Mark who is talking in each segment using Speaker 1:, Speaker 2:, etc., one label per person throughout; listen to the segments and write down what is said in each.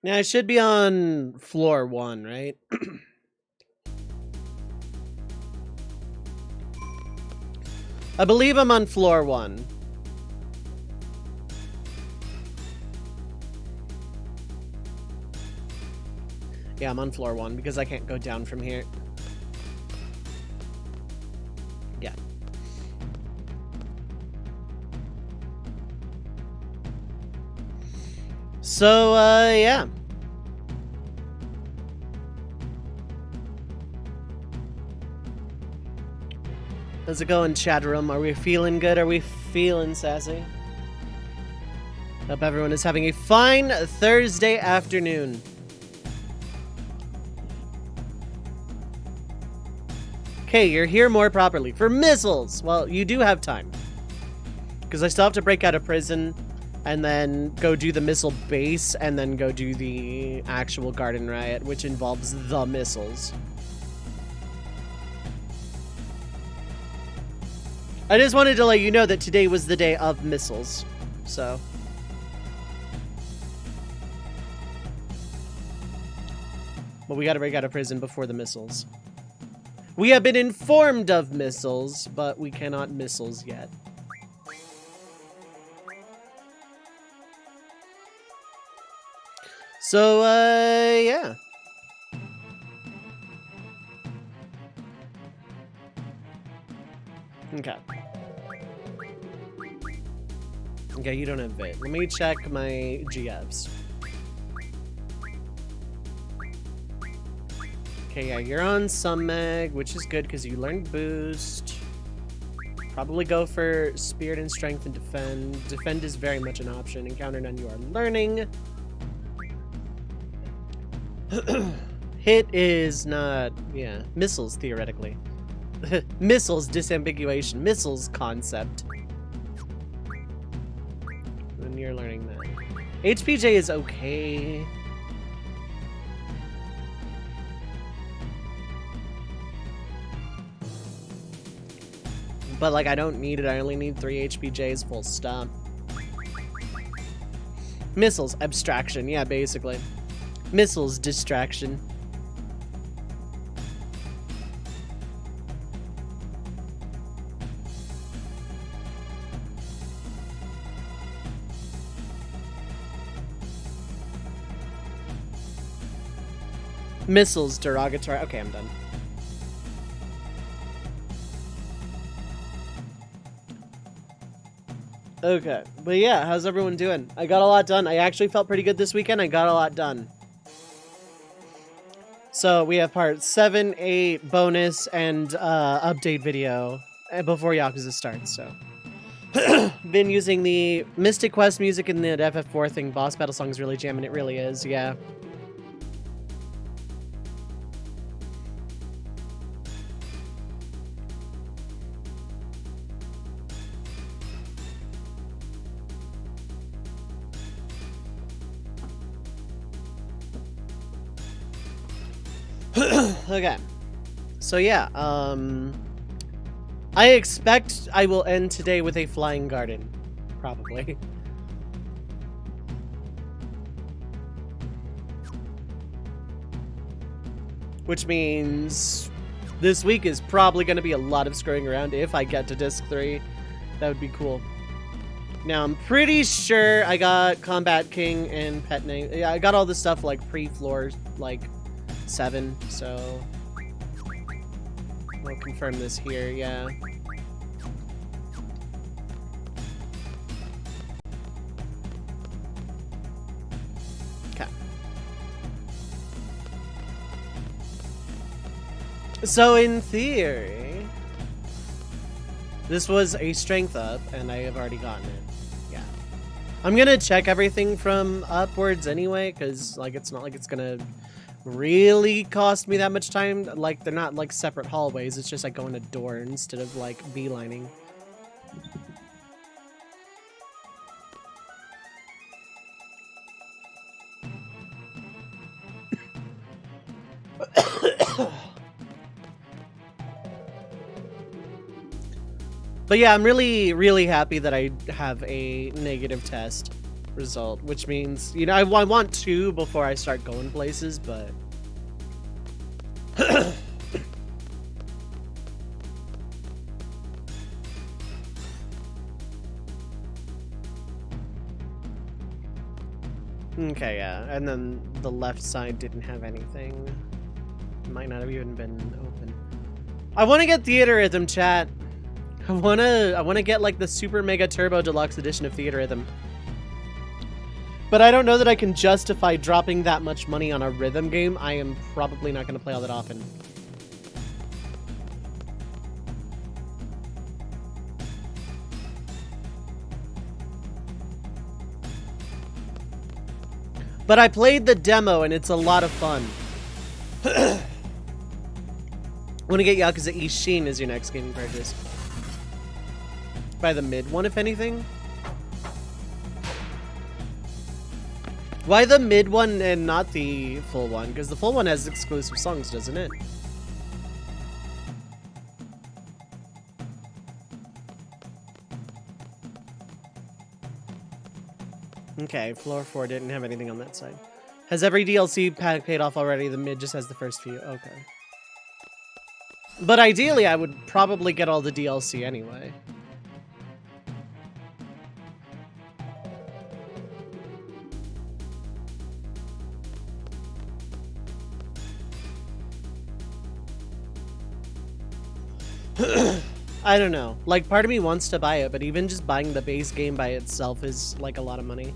Speaker 1: Yeah, I should be on floor 1, right? I believe I'm on floor 1. Yeah, I'm on floor 1 because I can't go down from here. Yeah. So, yeah. How's it going, chat room? Are we feeling good? Are we feeling sassy? Hope everyone is having a fine Thursday afternoon. Okay, you're here more properly. For missiles! Well, you do have time. Because I still have to break out of prison, and then go do the missile base, and then go do the actual garden riot, which involves the missiles. I just wanted to let you know that today was the day of missiles, so. But we gotta break out of prison before the missiles. We have been informed of missiles, but we cannot missiles yet. So, yeah. Okay. Okay, you don't have VIII. Let me check my GFs. Okay, yeah, you're on some mag, which is good because you learned boost. Probably go for spirit and strength and defend. Defend is very much an option. Encounter none you are learning. Hit is not, yeah, missiles theoretically. Missiles disambiguation, missiles concept. And you're learning that. HPJ is okay. But like I don't need it, I only need 3 HPJs full stop. Missiles, abstraction, yeah, basically. Missiles, distraction. Missiles, derogatory. Okay, I'm done. Okay, but yeah, how's everyone doing? I got a lot done. I actually felt pretty good this weekend. I got a lot done. So we have part 7, 8, bonus, and update video before Yakuza starts, so. Been using the Mystic Quest music in the FF4 thing. Boss battle song is really jamming. It really is, yeah. Okay, so yeah, I expect I will end today with a flying garden, probably. Which means this week is probably going to be a lot of screwing around if I get to disc 3. That would be cool. Now, I'm pretty sure I got Combat King and Pet Name. Yeah, I got all this stuff like pre-floor, like 7, so I'll confirm this here, yeah. Okay. So in theory, this was a strength up, and I have already gotten it. Yeah. I'm gonna check everything from upwards anyway, because like it's not like it's gonna really cost me that much time. Like they're not like separate hallways, it's just like going to door instead of like beelining. But yeah, I'm really happy that I have a negative test. result, which means, you know, I want 2 before I start going places, but... Okay, yeah, and then the left side didn't have anything. Might not have even been open. I want to get Theater Rhythm, chat. I wanna get like the Super Mega Turbo Deluxe Edition of Theater Rhythm. But I don't know that I can justify dropping that much money on a rhythm game. I am probably not gonna play all that often. But I played the demo and it's a lot of fun. Want to get Yakuza Ishin as your next gaming purchase. Buy the mid one, if anything. Why the mid one and not the full one? Because the full one has exclusive songs, doesn't it? Okay, floor 4 didn't have anything on that side. Has every DLC pack paid off already? The mid just has the first few. Okay. But ideally, I would probably get all the DLC anyway. I don't know. Like, part of me wants to buy it, but even just buying the base game by itself is, like, a lot of money.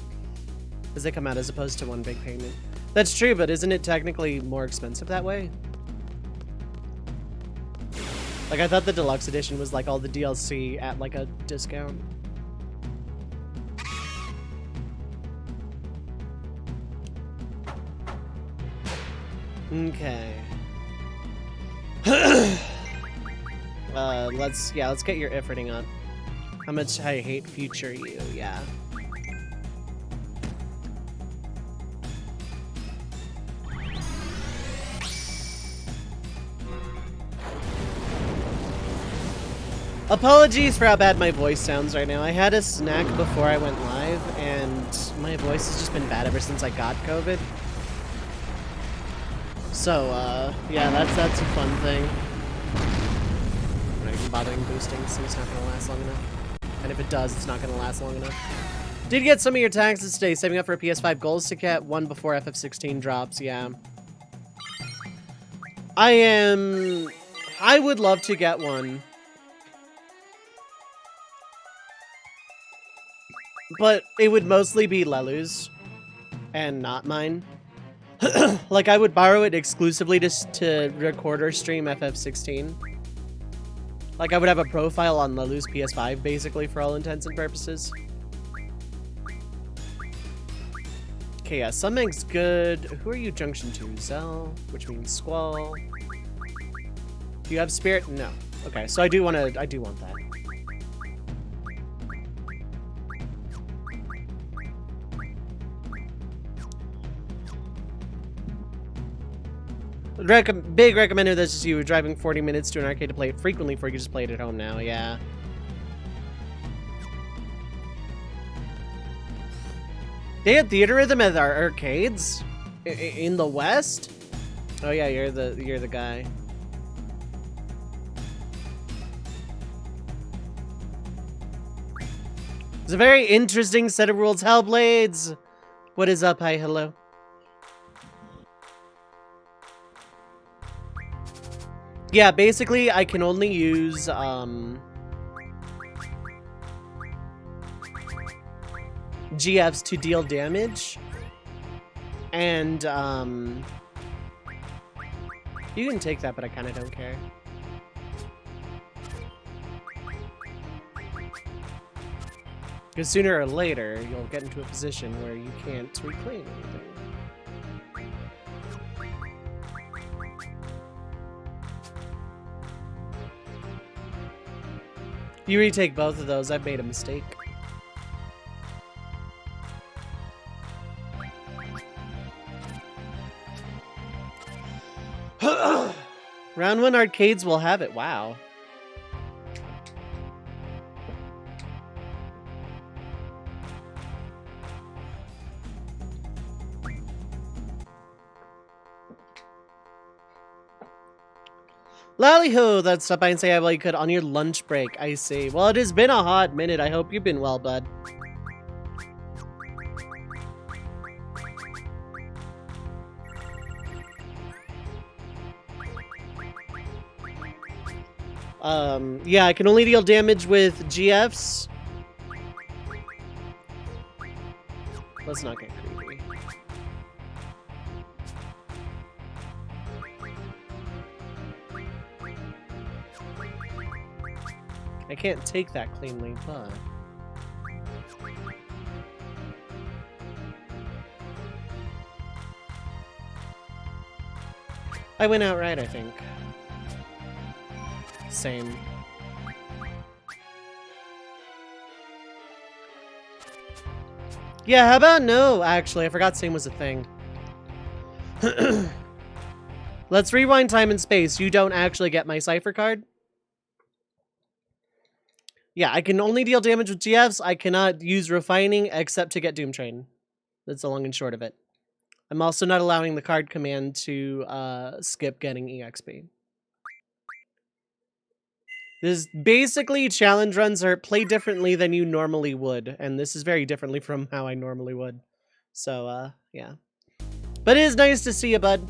Speaker 1: As they come out as opposed to one big payment. That's true, but isn't it technically more expensive that way? Like, I thought the deluxe edition was, like, all the DLC at, like, a discount. Okay. Let's get your if rating up. How much I hate future you, yeah. Apologies for how bad my voice sounds right now. I had a snack before I went live, and my voice has just been bad ever since I got COVID. So, yeah, that's a fun thing. I'm not even bothering boosting, so it's not gonna last long enough. And if it does, it's not gonna last long enough. Did get some of your taxes today, saving up for a PS5 goals to get one before FF16 drops, yeah. I would love to get one. But it would mostly be Lelu's and not mine. Like, I would borrow it exclusively to record or stream FF16. Like, I would have a profile on Lelu's PS5, basically, for all intents and purposes. Okay, yeah, Summonk's good. Who are you junction to? Zell, which means Squall. Do you have Spirit? No. Okay, so I do want that. Big recommender that's just you were driving 40 minutes to an arcade to play it frequently before you just play it at home now, yeah. They had Theater Rhythm at our arcades? In the West? Oh yeah, you're the guy. It's a very interesting set of rules. Hellblades! What is up? Hi, hello. Yeah, basically, I can only use, GFs to deal damage. And, you can take that, but I kind of don't care. Because sooner or later, you'll get into a position where you can't reclaim anything. You retake both of those, I've made a mistake. Round 1 arcades will have it, wow. Lally-ho, that's stop by and say well you could on your lunch break. I see. Well, it has been a hot minute. I hope you've been well, bud. Yeah, I can only deal damage with GFs. Let's not get creepy. I can't take that cleanly, but... I went out right, I think. Same. Yeah, how about no, actually? I forgot same was a thing. Let's rewind time and space. You don't actually get my Cypher card? Yeah, I can only deal damage with GFs. I cannot use refining except to get Doomtrain. That's the long and short of it. I'm also not allowing the card command to skip getting EXP. This basically challenge runs are played differently than you normally would, and this is very differently from how I normally would. So, yeah. But it is nice to see you, bud.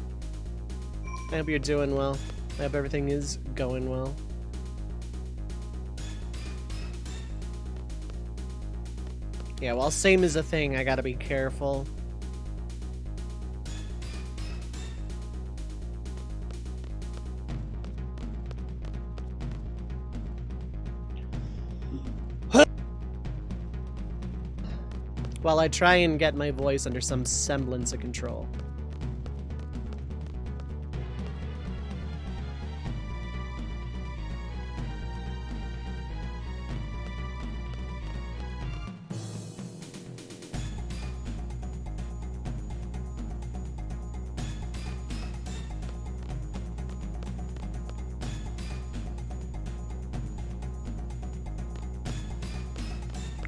Speaker 1: I hope you're doing well. I hope everything is going well. Yeah, well, same is a thing. I gotta be careful. While I try and get my voice under some semblance of control.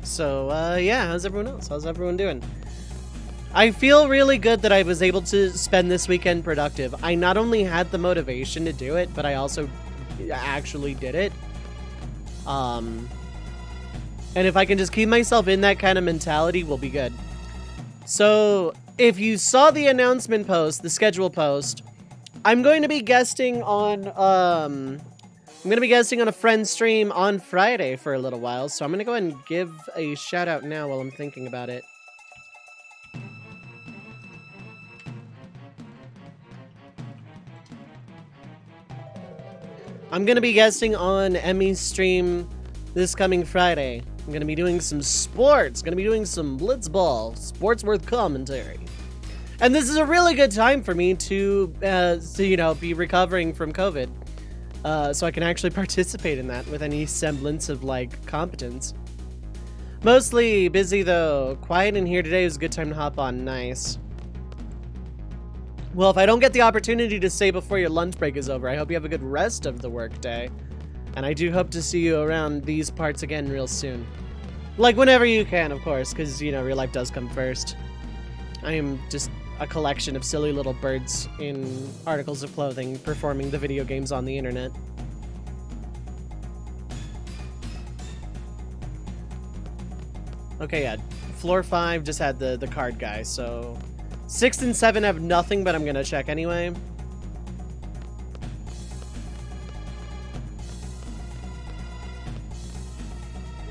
Speaker 1: So, yeah, how's everyone else? How's everyone doing? I feel really good that I was able to spend this weekend productive. I not only had the motivation to do it, but I also actually did it. And if I can just keep myself in that kind of mentality, we'll be good. So, if you saw the announcement post, the schedule post, I'm going to be guesting on, I'm going to be guesting on a friend's stream on Friday for a little while, so I'm going to go ahead and give a shout out now while I'm thinking about it. I'm going to be guesting on Emmy's stream this coming Friday. I'm going to be doing some sports, going to be doing some blitzball, sports worth commentary. And this is a really good time for me to you know, be recovering from COVID. So I can actually participate in that with any semblance of, like, competence. Mostly busy, though. Quiet in here today is a good time to hop on. Nice. Well, if I don't get the opportunity to stay before your lunch break is over, I hope you have a good rest of the workday. And I do hope to see you around these parts again real soon. Like, whenever you can, of course, because, you know, real life does come first. I am just a collection of silly little birds in articles of clothing performing the video games on the internet. Okay, yeah, floor 5 just had the card guy, so 6 and 7 have nothing, but I'm gonna check anyway.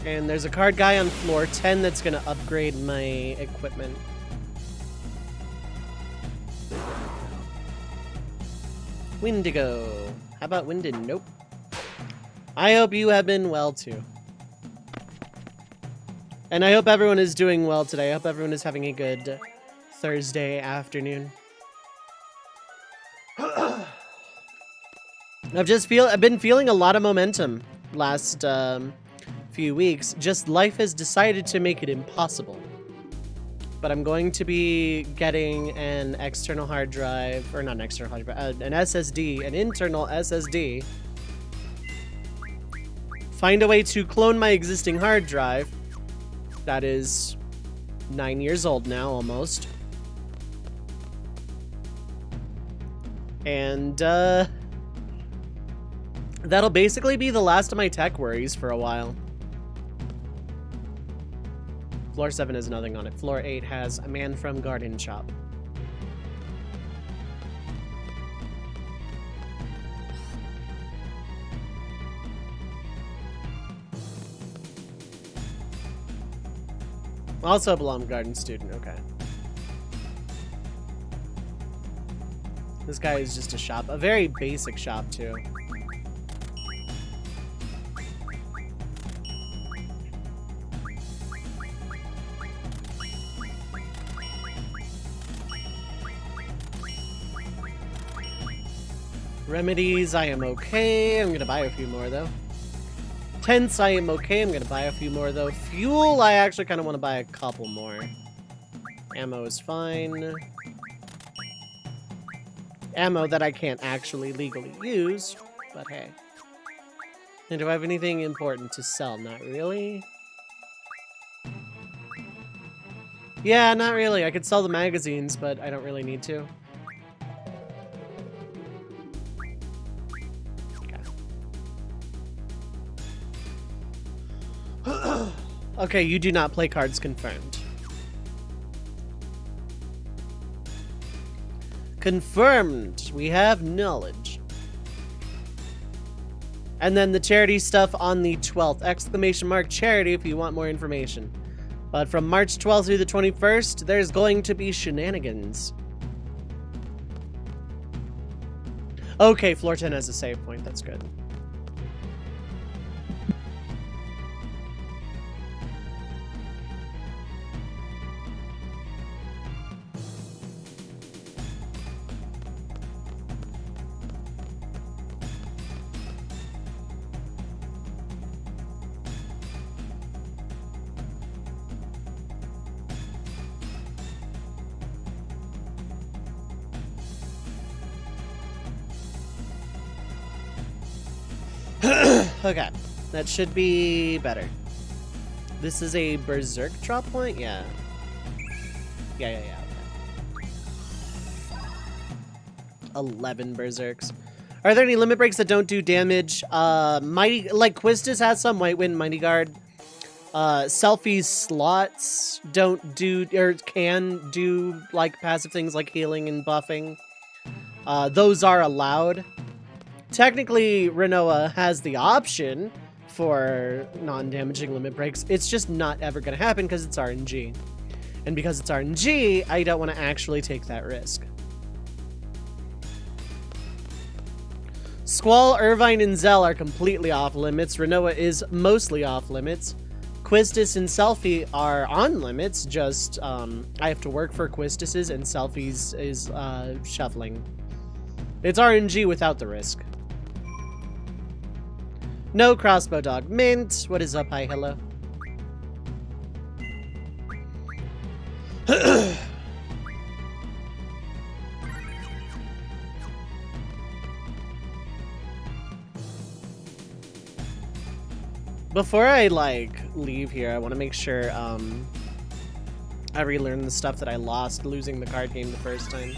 Speaker 1: And there's a card guy on floor 10 that's gonna upgrade my equipment. Windigo. How about Winded? Nope. I hope you have been well, too. And I hope everyone is doing well today. I hope everyone is having a good Thursday afternoon. I've been feeling a lot of momentum last few weeks. Just life has decided to make it impossible. But I'm going to be getting an external hard drive, or not an external hard drive, an SSD, an internal SSD. Find a way to clone my existing hard drive. That is 9 years old now, almost. And, That'll basically be the last of my tech worries for a while. Floor 7 has nothing on it. Floor 8 has a man from garden shop. Also a Blum garden student, okay. This guy is just a shop. A very basic shop, too. Remedies, I am okay. I'm gonna buy a few more, though. Tents, I am okay. I'm gonna buy a few more, though. Fuel, I actually kind of want to buy a couple more. Ammo is fine. Ammo that I can't actually legally use, but hey. And do I have anything important to sell? Not really. Yeah, not really. I could sell the magazines, but I don't really need to. Okay, you do not play cards, confirmed. Confirmed. We have knowledge. And then the charity stuff on the 12th. Exclamation mark charity if you want more information. But from March 12th through the 21st, there's going to be shenanigans. Okay, floor 10 has a save point. That's good. Okay, that should be better. This is a berserk drop point? Yeah. Yeah. Okay. 11 berserks. Are there any limit breaks that don't do damage? Mighty, like Quistis has some, White Wind, Mighty Guard. Selfie's slots don't do, or can do, like, passive things like healing and buffing. Those are allowed. Technically, Renoa has the option for non-damaging limit breaks. It's just not ever going to happen because it's RNG. And because it's RNG, I don't want to actually take that risk. Squall, Irvine, and Zell are completely off limits. Renoa is mostly off limits. Quistis and Selfie are on limits, just I have to work for Quistis's and Selfie's is shuffling. It's RNG without the risk. No crossbow dog. Mint. What is up? Hi, hello. Before I, like, leave here, I want to make sure, I relearn the stuff that I lost losing the card game the first time.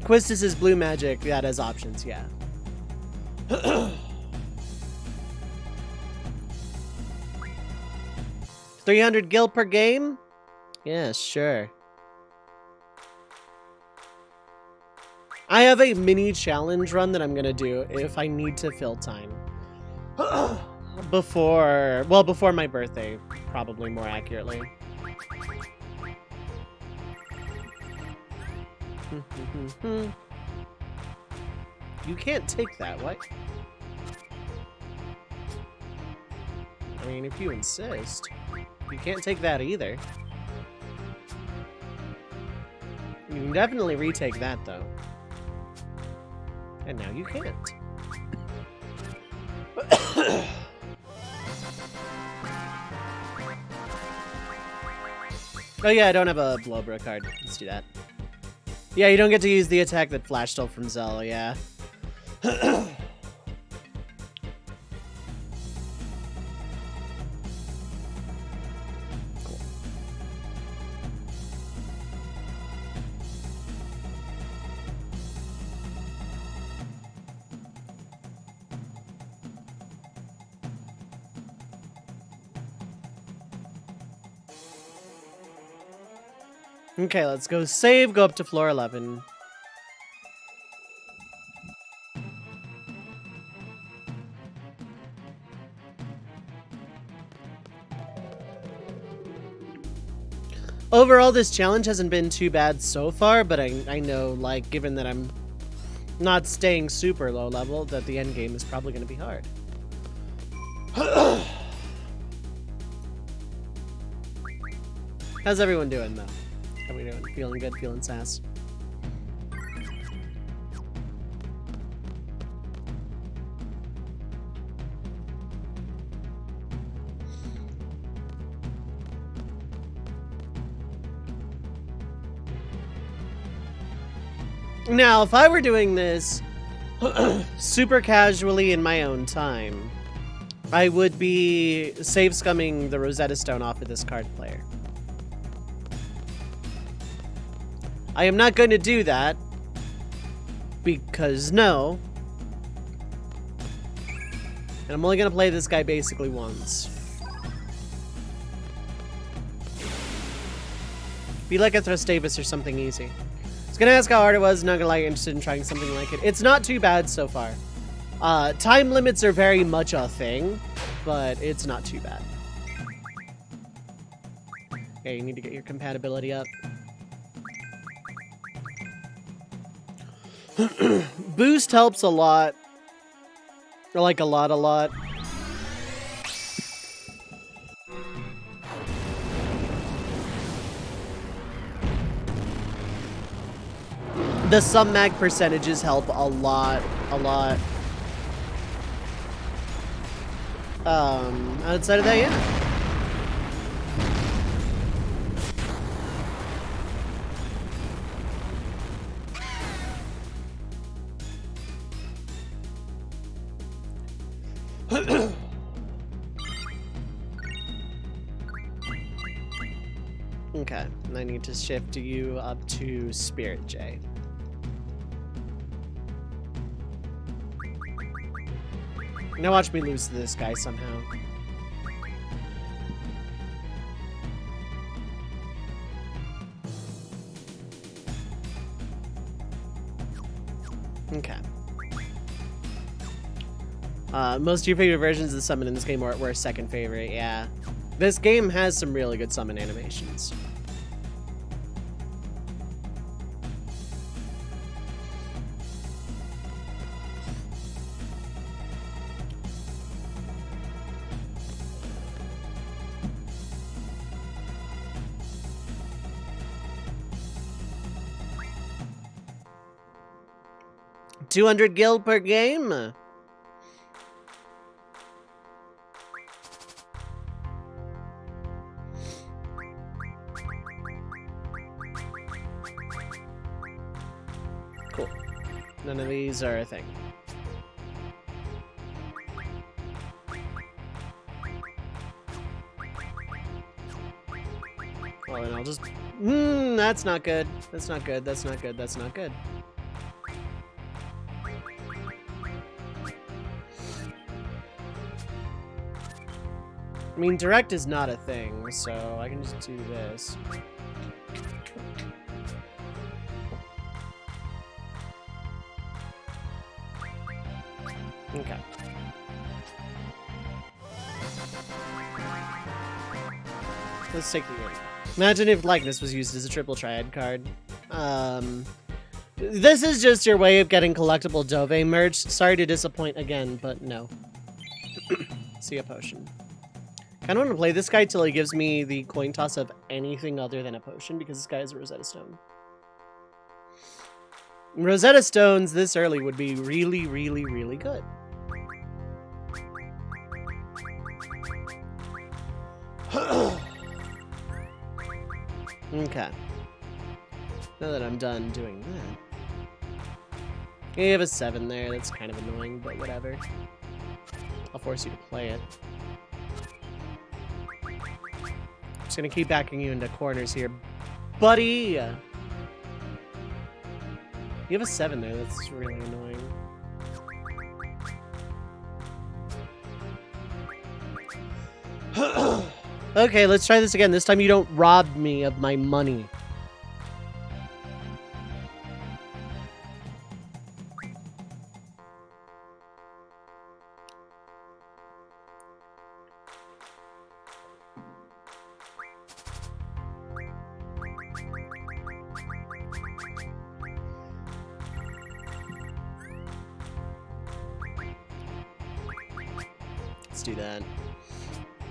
Speaker 1: Quistis is blue magic. That has options, yeah. 300 gil per game? Yeah, sure. I have a mini challenge run that I'm gonna do if I need to fill time. Before my birthday, probably more accurately. You can't take that, what? I mean, if you insist. You can't take that either. You can definitely retake that, though. And now you can't. Oh yeah, I don't have a Blowbra card. Let's do that. Yeah, you don't get to use the attack that Flash stole from Zell, yeah. Okay, let's go save, go up to floor 11. Overall, this challenge hasn't been too bad so far, but I know, like, given that I'm not staying super low level, that the end game is probably going to be hard. How's everyone doing, though? How we doing? Feeling good? Feeling sass? Now, if I were doing this super casually in my own time, I would be save scumming the Rosetta Stone off of this card player. I am not going to do that because no. And I'm only going to play this guy basically once. Be like a Thrustavis or something easy. I was gonna ask how hard it was, not gonna lie, interested in trying something like it. It's not too bad so far. Time limits are very much a thing, but it's not too bad. Okay, you need to get your compatibility up. Boost helps a lot. Or like a lot. The sub-mag percentages help a lot. Outside of that, yeah. Okay, and I need to shift you up to Spirit J. Now watch me lose to this guy somehow. Okay. Most of your favorite versions of the summon in this game were second favorite, yeah. This game has some really good summon animations. $200 gil per game. Cool. None of these are a thing. Well, then I'll just... that's not good. That's not good. That's not good. That's not good. I mean, direct is not a thing, so I can just do this. Okay. Let's take the game. Imagine if Likeness was used as a triple triad card. This is just your way of getting collectible Dove merch. Sorry to disappoint again, but no. See a potion. I don't want to play this guy till he gives me the coin toss of anything other than a potion, because this guy has a Rosetta Stone. Rosetta Stones this early would be really, really, really good. Okay. Now that I'm done doing that. Yeah, you have a 7 there. That's kind of annoying, but whatever. I'll force you to play it. Just gonna keep backing you into corners here, buddy. You have a 7 there. That's really annoying. Okay, let's try this again. This time you don't rob me of my money. let's do that.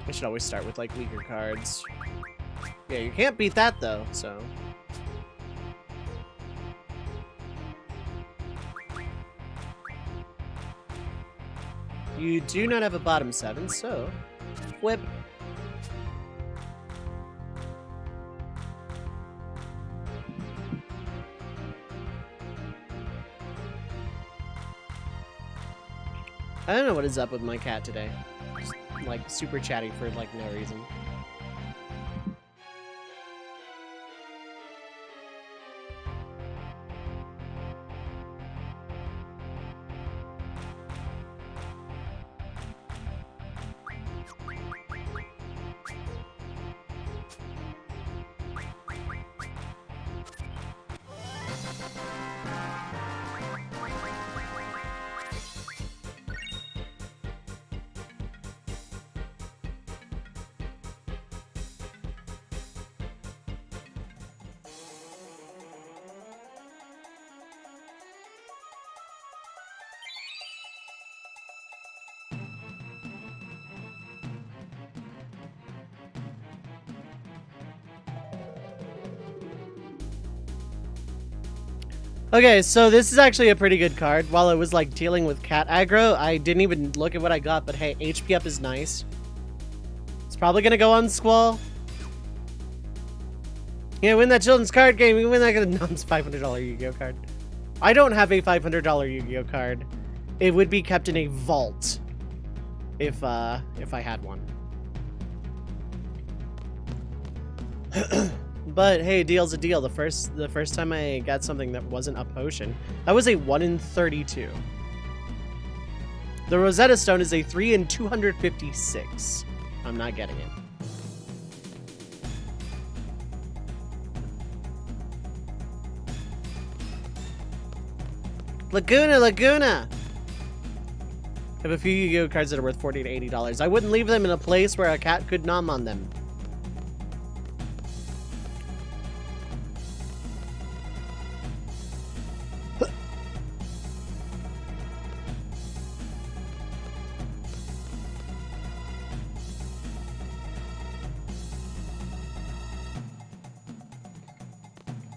Speaker 1: I should always start with, like, weaker cards. Yeah, you can't beat that, though, so... You do not have a bottom 7, so... Whip. I don't know what is up with my cat today. Just, like, super chatty for, like, no reason. Okay, so this is actually a pretty good card. While it was like dealing with cat aggro, I didn't even look at what I got, but hey, HP up is nice. It's probably gonna go on Squall. Yeah, win that children's card game. You win that Nom's $500 Yu-Gi-Oh card. I don't have a $500 Yu-Gi-Oh card. It would be kept in a vault if I had one. But hey, deal's a deal. The first time I got something that wasn't a potion, that was a 1 in 32. The Rosetta Stone is a 3 in 256. I'm not getting it. Laguna! I have a few Yu-Gi-Oh cards that are worth $40 to $80. I wouldn't leave them in a place where a cat could nom on them.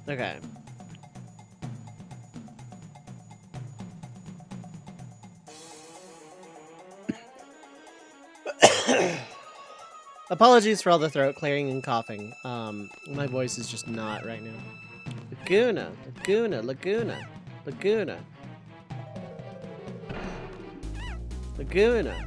Speaker 1: Okay. Apologies for all the throat clearing and coughing. My voice is just not right now. Laguna.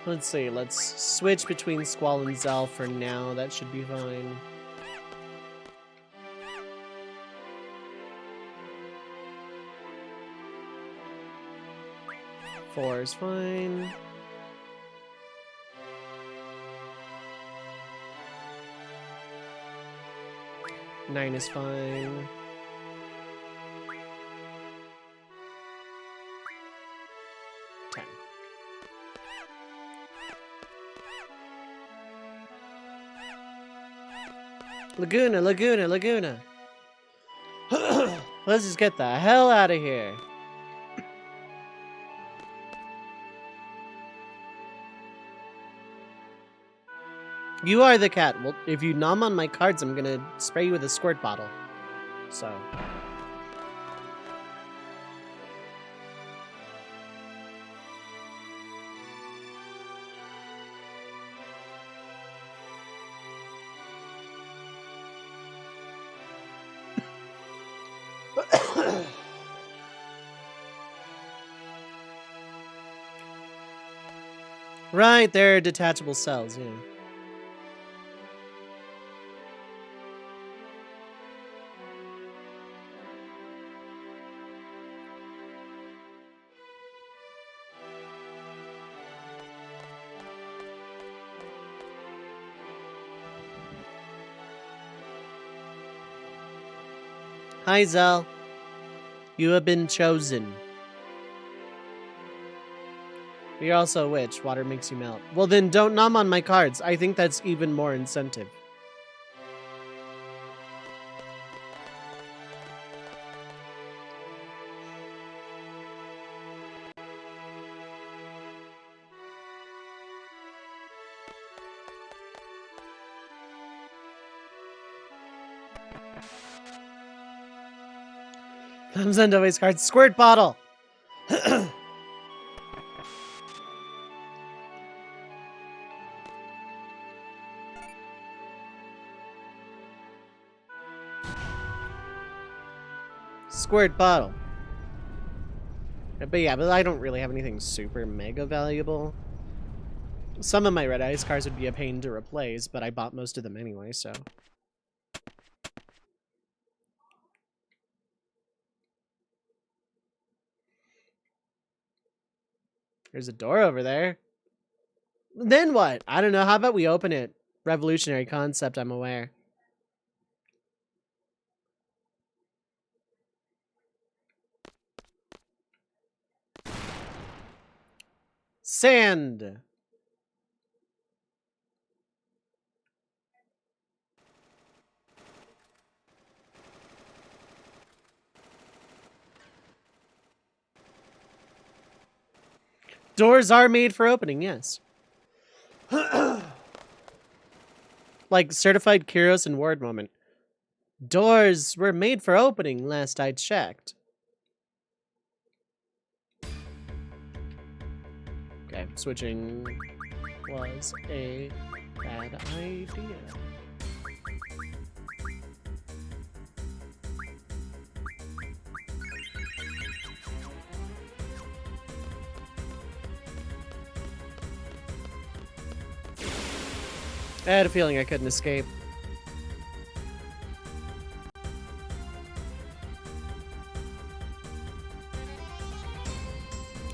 Speaker 1: Let's see, let's switch between Squall and Zell for now. That should be fine. Four is fine. Nine is fine. Laguna. Let's just get the hell out of here. You are the cat. Well, if you nom on my cards, I'm gonna spray you with a squirt bottle. So... Right, they're detachable cells, yeah. Hi, Zell. You have been chosen. You're also a witch. Water makes you melt. Well, then don't nom on my cards. I think that's even more incentive. Thumbs on always cards. Squirt bottle. Squirt bottle. But yeah, but I don't really have anything super mega valuable. Some of my red ice cards would be a pain to replace, but I bought most of them anyway, so. There's a door over there. Then what? I don't know. How about we open it? Revolutionary concept, I'm aware. Sand. Doors are made for opening, yes. Like certified Kyros and Ward moment. Doors were made for opening last I checked. Okay, switching was a bad idea. I had a feeling I couldn't escape.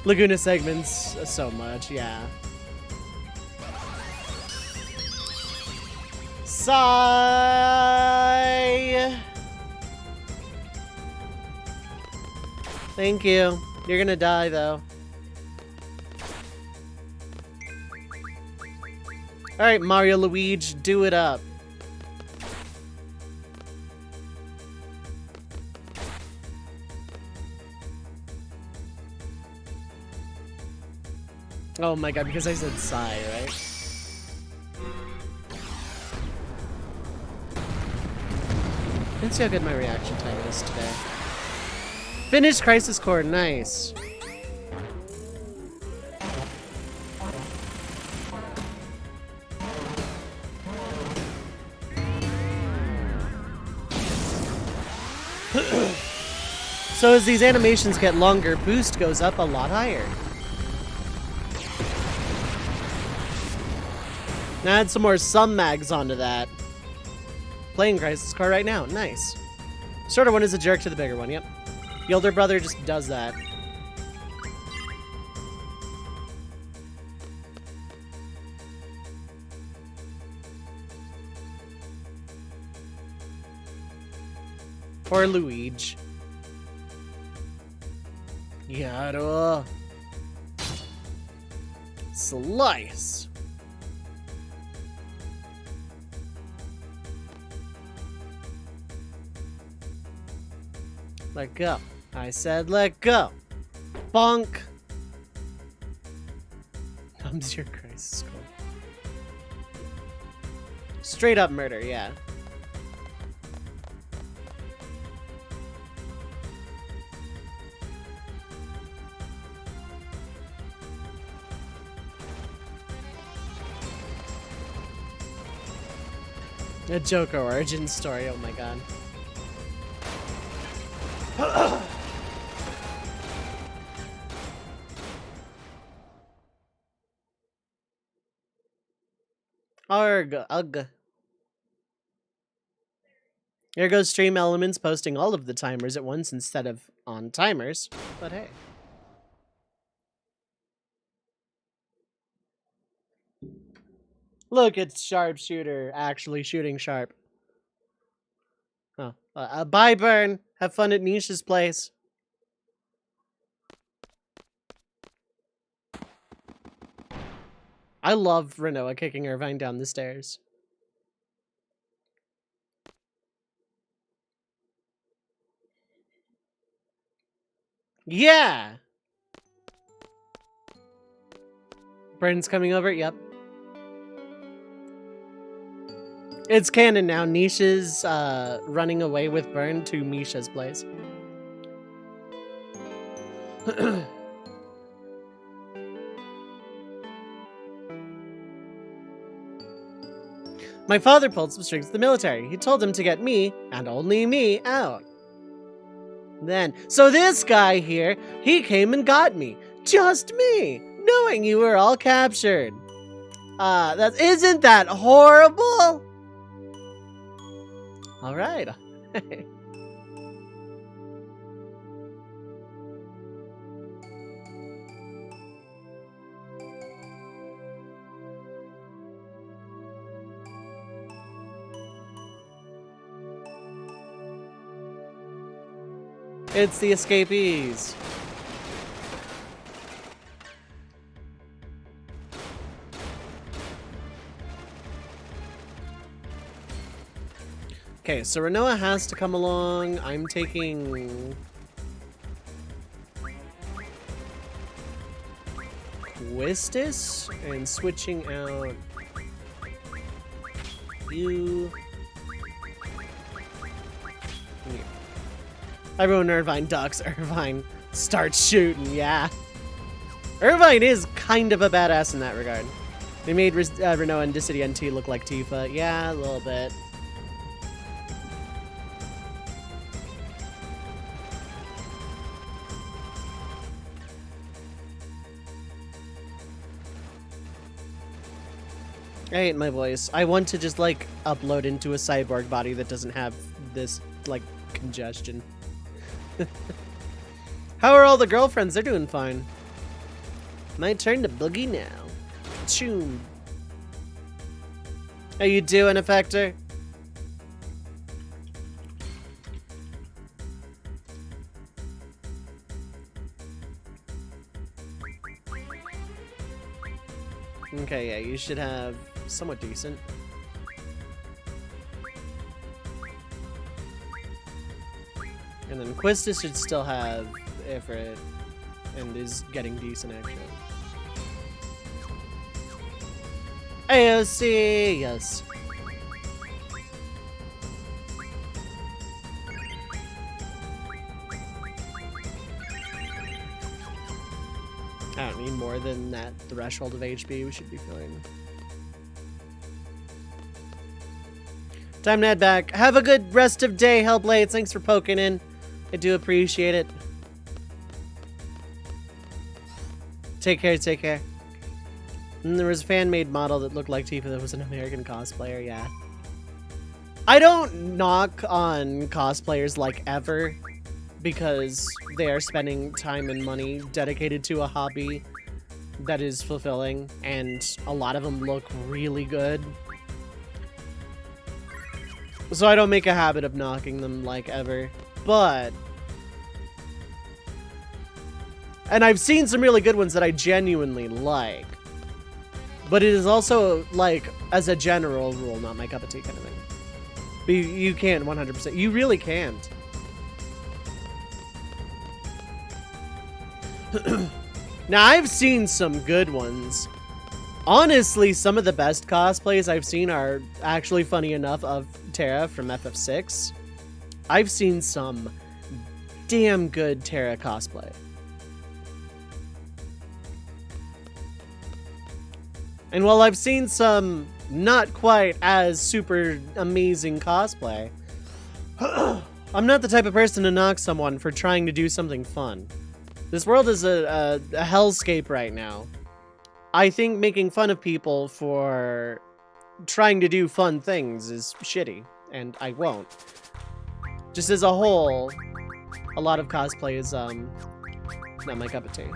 Speaker 1: Laguna segments so much, yeah. Sigh. Thank you. You're gonna die though. Alright, Mario Luigi, do it up. Oh my god, because I said sigh, right? Let's see how good my reaction time is today. Finished Crisis Core, nice. So as these animations get longer, boost goes up a lot higher. Now add some more mags onto that. Playing Crisis Core right now, nice. Shorter one is a jerk to the bigger one, yep. The older brother just does that. Poor Luigi. Yaro. Slice. Let go. I said let go. Bonk. Comes your Crisis Core. Straight up murder, yeah. A Joker origin story, oh my god. Arg, ugh. Here goes Stream Elements posting all of the timers at once instead of on timers, but hey. Look, it's Sharpshooter actually shooting sharp. Oh, bye, Burn. Have fun at Nisha's place. I love Renoa kicking Irvine down the stairs. Yeah! Brennan's coming over, yep. It's canon now. Nisha's running away with Bern to Misha's place. My father pulled some strings to the military. He told him to get me, and only me, out. Then, so this guy here, he came and got me. Just me, knowing you were all captured. Isn't that horrible? All right. It's the escapees. Okay, so Renoa has to come along. I'm taking Quistis and switching out you. Yeah. Everyone Irvine ducks. Irvine starts shooting, yeah. Irvine is kind of a badass in that regard. They made Renoa and Dissidy NT look like Tifa. Yeah, a little bit. I hate my voice. I want to just, like, upload into a cyborg body that doesn't have this, like, congestion. How are all the girlfriends? They're doing fine. My turn to boogie now. Choom. How you doing, Effector? Okay, yeah, you should have somewhat decent. And then Quistis should still have Ifrit and is getting decent actually. AOC, yes. I don't need more than that threshold of HP. We should be fine. Time to head back. Have a good rest of day, Hellblades. Thanks for poking in. I do appreciate it. Take care, take care. And there was a fan-made model that looked like Tifa that was an American cosplayer, yeah. I don't knock on cosplayers like ever, because they are spending time and money dedicated to a hobby that is fulfilling, and a lot of them look really good. So I don't make a habit of knocking them like ever, but... And I've seen some really good ones that I genuinely like. But it is also, like, as a general rule, not my cup of tea kind of thing. But you can't 100%. You really can't. Now, I've seen some good ones. Honestly, some of the best cosplays I've seen are actually funny enough of Terra from FF6. I've seen some damn good Terra cosplay. And while I've seen some not quite as super amazing cosplay, I'm not the type of person to knock someone for trying to do something fun. This world is a hellscape right now. I think making fun of people for trying to do fun things is shitty, and I won't. Just as a whole, a lot of cosplay is, not my cup of tea.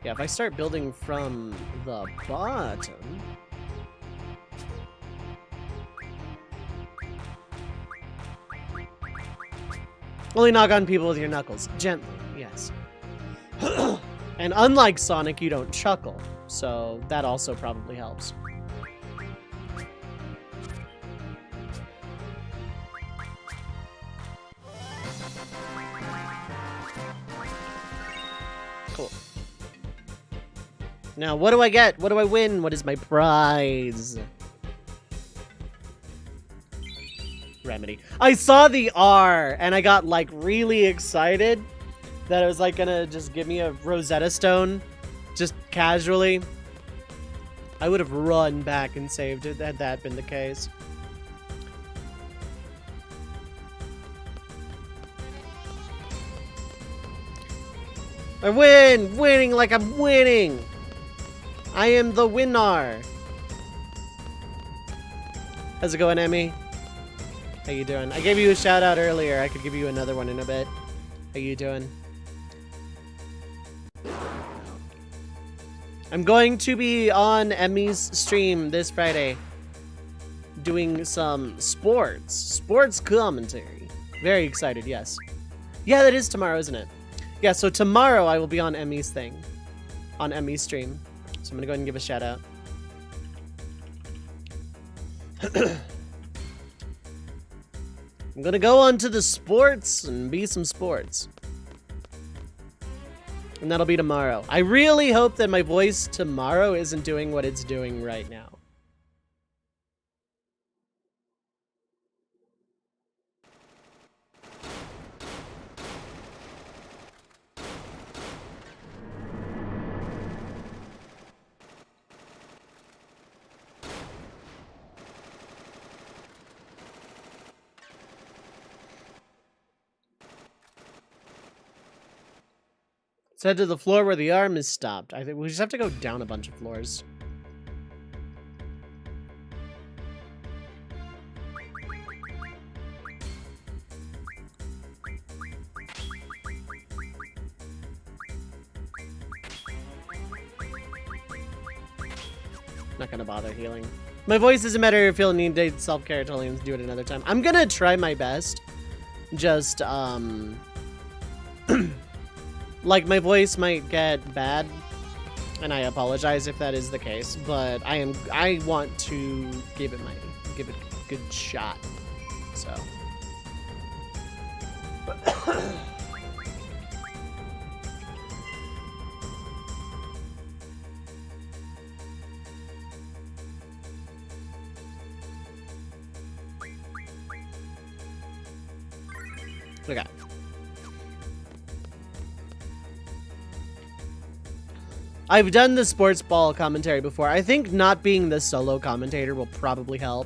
Speaker 1: Yeah, if I start building from the bottom... Only knock on people with your knuckles. Gently, yes. And unlike Sonic, you don't chuckle. So that also probably helps. Cool. Now, what do I get? What do I win? What is my prize? Remedy. I saw the R, and I got, like, really excited that it was, like, gonna just give me a Rosetta Stone, just casually. I would have run back and saved it had that been the case. I win! Winning like I'm winning! I am the winner! How's it going, Emmy? How you doing? I gave you a shout out earlier. I could give you another one in a bit. How you doing? I'm going to be on Emmy's stream this Friday doing some sports commentary. Very excited, yes. Yeah, that is tomorrow, isn't it? Yeah, so tomorrow I will be on Emmy's thing. On Emmy's stream. So I'm gonna go ahead and give a shout out. I'm gonna go on to the sports and be some sports. And that'll be tomorrow. I really hope that my voice tomorrow isn't doing what it's doing right now. Let's head to the floor where the arm is stopped. I think we just have to go down a bunch of floors. Not gonna bother healing. My voice doesn't matter if you'll need self-care. Totally do it another time. I'm gonna try my best. Just, like, my voice might get bad, and I apologize if that is the case, but I want to give it a good shot, so. Okay. I've done the sports ball commentary before. I think not being the solo commentator will probably help.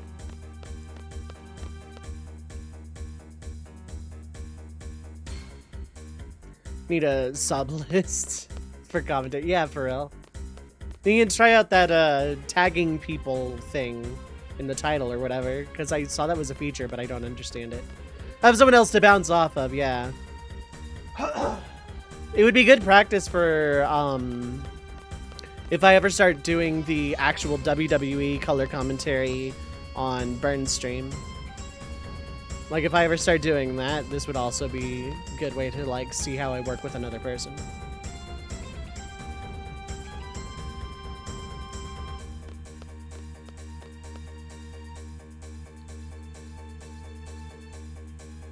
Speaker 1: Need a sub list for commentary. Yeah, for real. You can try out that tagging people thing in the title or whatever, because I saw that was a feature, but I don't understand it. I have someone else to bounce off of, yeah. It would be good practice for, if I ever start doing the actual WWE color commentary on Burn's stream. Like, if I ever start doing that, this would also be a good way to, like, see how I work with another person.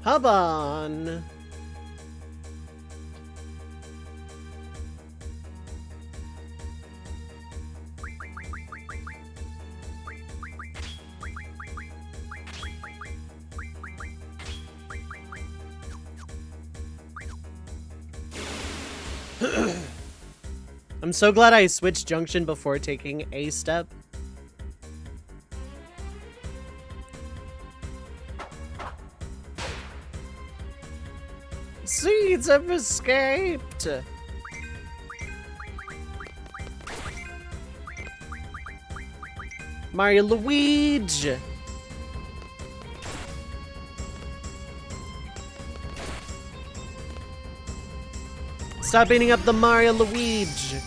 Speaker 1: Hub on! I'm so glad I switched junction before taking a step. Seeds have escaped! Mario Luigi! Stop beating up the Mario Luigi!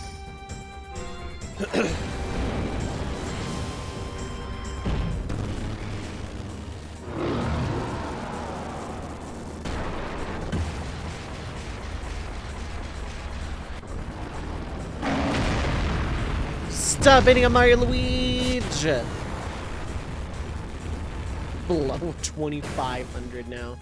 Speaker 1: Stop hitting a Mario Luigi! Level 2,500 now.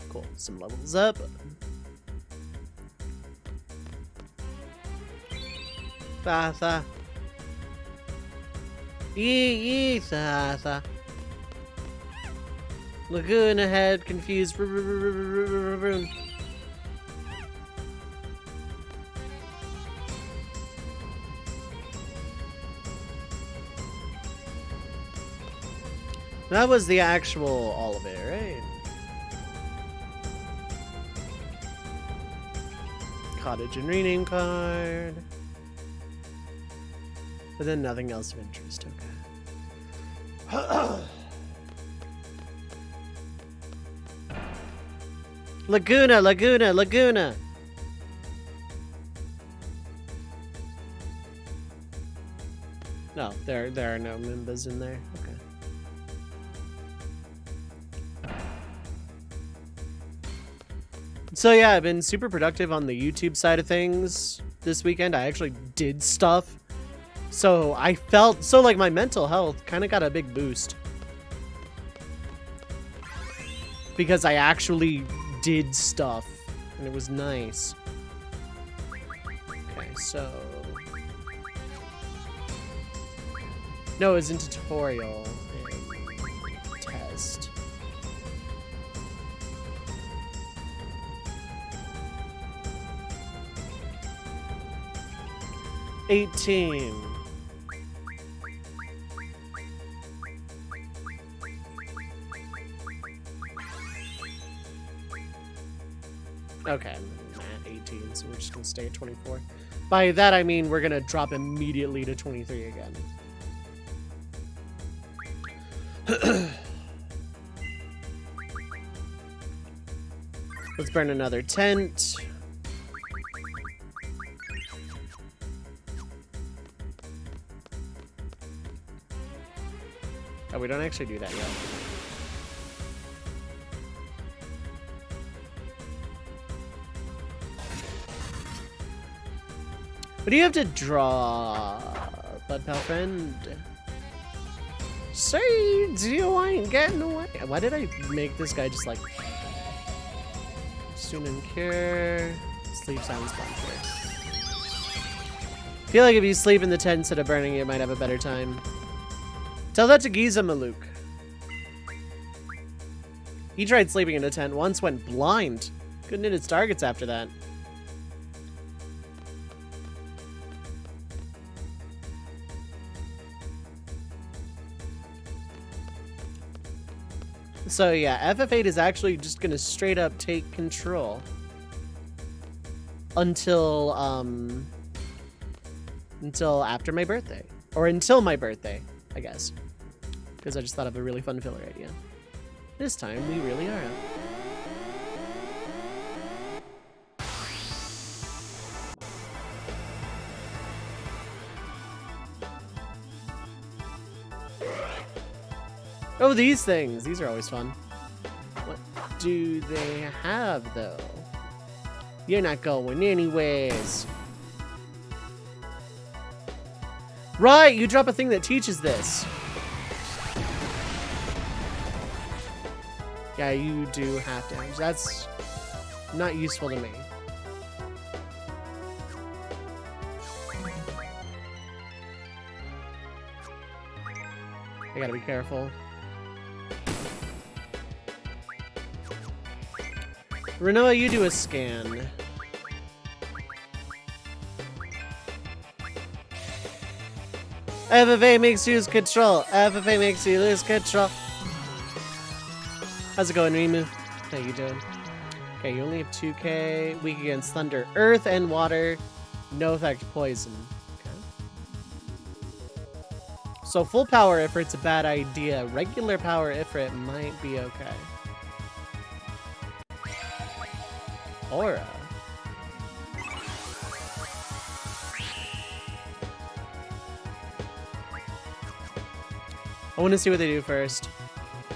Speaker 1: Cool, some levels up. Sa. Yee, sa. Lagoon ahead, confused. That was the actual all of it, right? Cottage and rename card. But then nothing else of interest, okay. Laguna, Laguna, Laguna! No, there are no Mimbas in there. Okay. So yeah, I've been super productive on the YouTube side of things this weekend. I actually did stuff. So I felt, like my mental health kind of got a big boost. Because I actually did stuff, and it was nice. Okay, so... No, it was in tutorial and test. $18. Okay, I'm at 18, so we're just gonna stay at 24. By that I mean we're gonna drop immediately to 23 again. Let's burn another tent. Oh, we don't actually do that yet. What do you have to draw, Bud Pal friend? Say, you ain't getting away. Why did I make this guy just like... Student care... Sleep, silence, bonfire. I feel like if you sleep in the tent instead of burning it, you might have a better time. Tell that to Giza Maluk. He tried sleeping in a tent once, went blind. Couldn't hit its targets after that. So yeah, FF8 is actually just gonna straight up take control until after my birthday, or until my birthday, I guess, because I just thought of a really fun filler idea. This time we really are up. Oh, these things! These are always fun. What do they have, though? You're not going anyways. Right! You drop a thing that teaches this. Yeah, you do half damage. That's not useful to me. I gotta be careful. Renoa, you do a scan. FFA makes you lose control. FFA makes you lose control. How's it going, Rimu? How you doing? Okay, you only have 2k. Weak against thunder, earth, and water. No effect poison. Okay. So full power Ifrit's a bad idea. Regular power Ifrit might be okay. Aura. I want to see what they do first.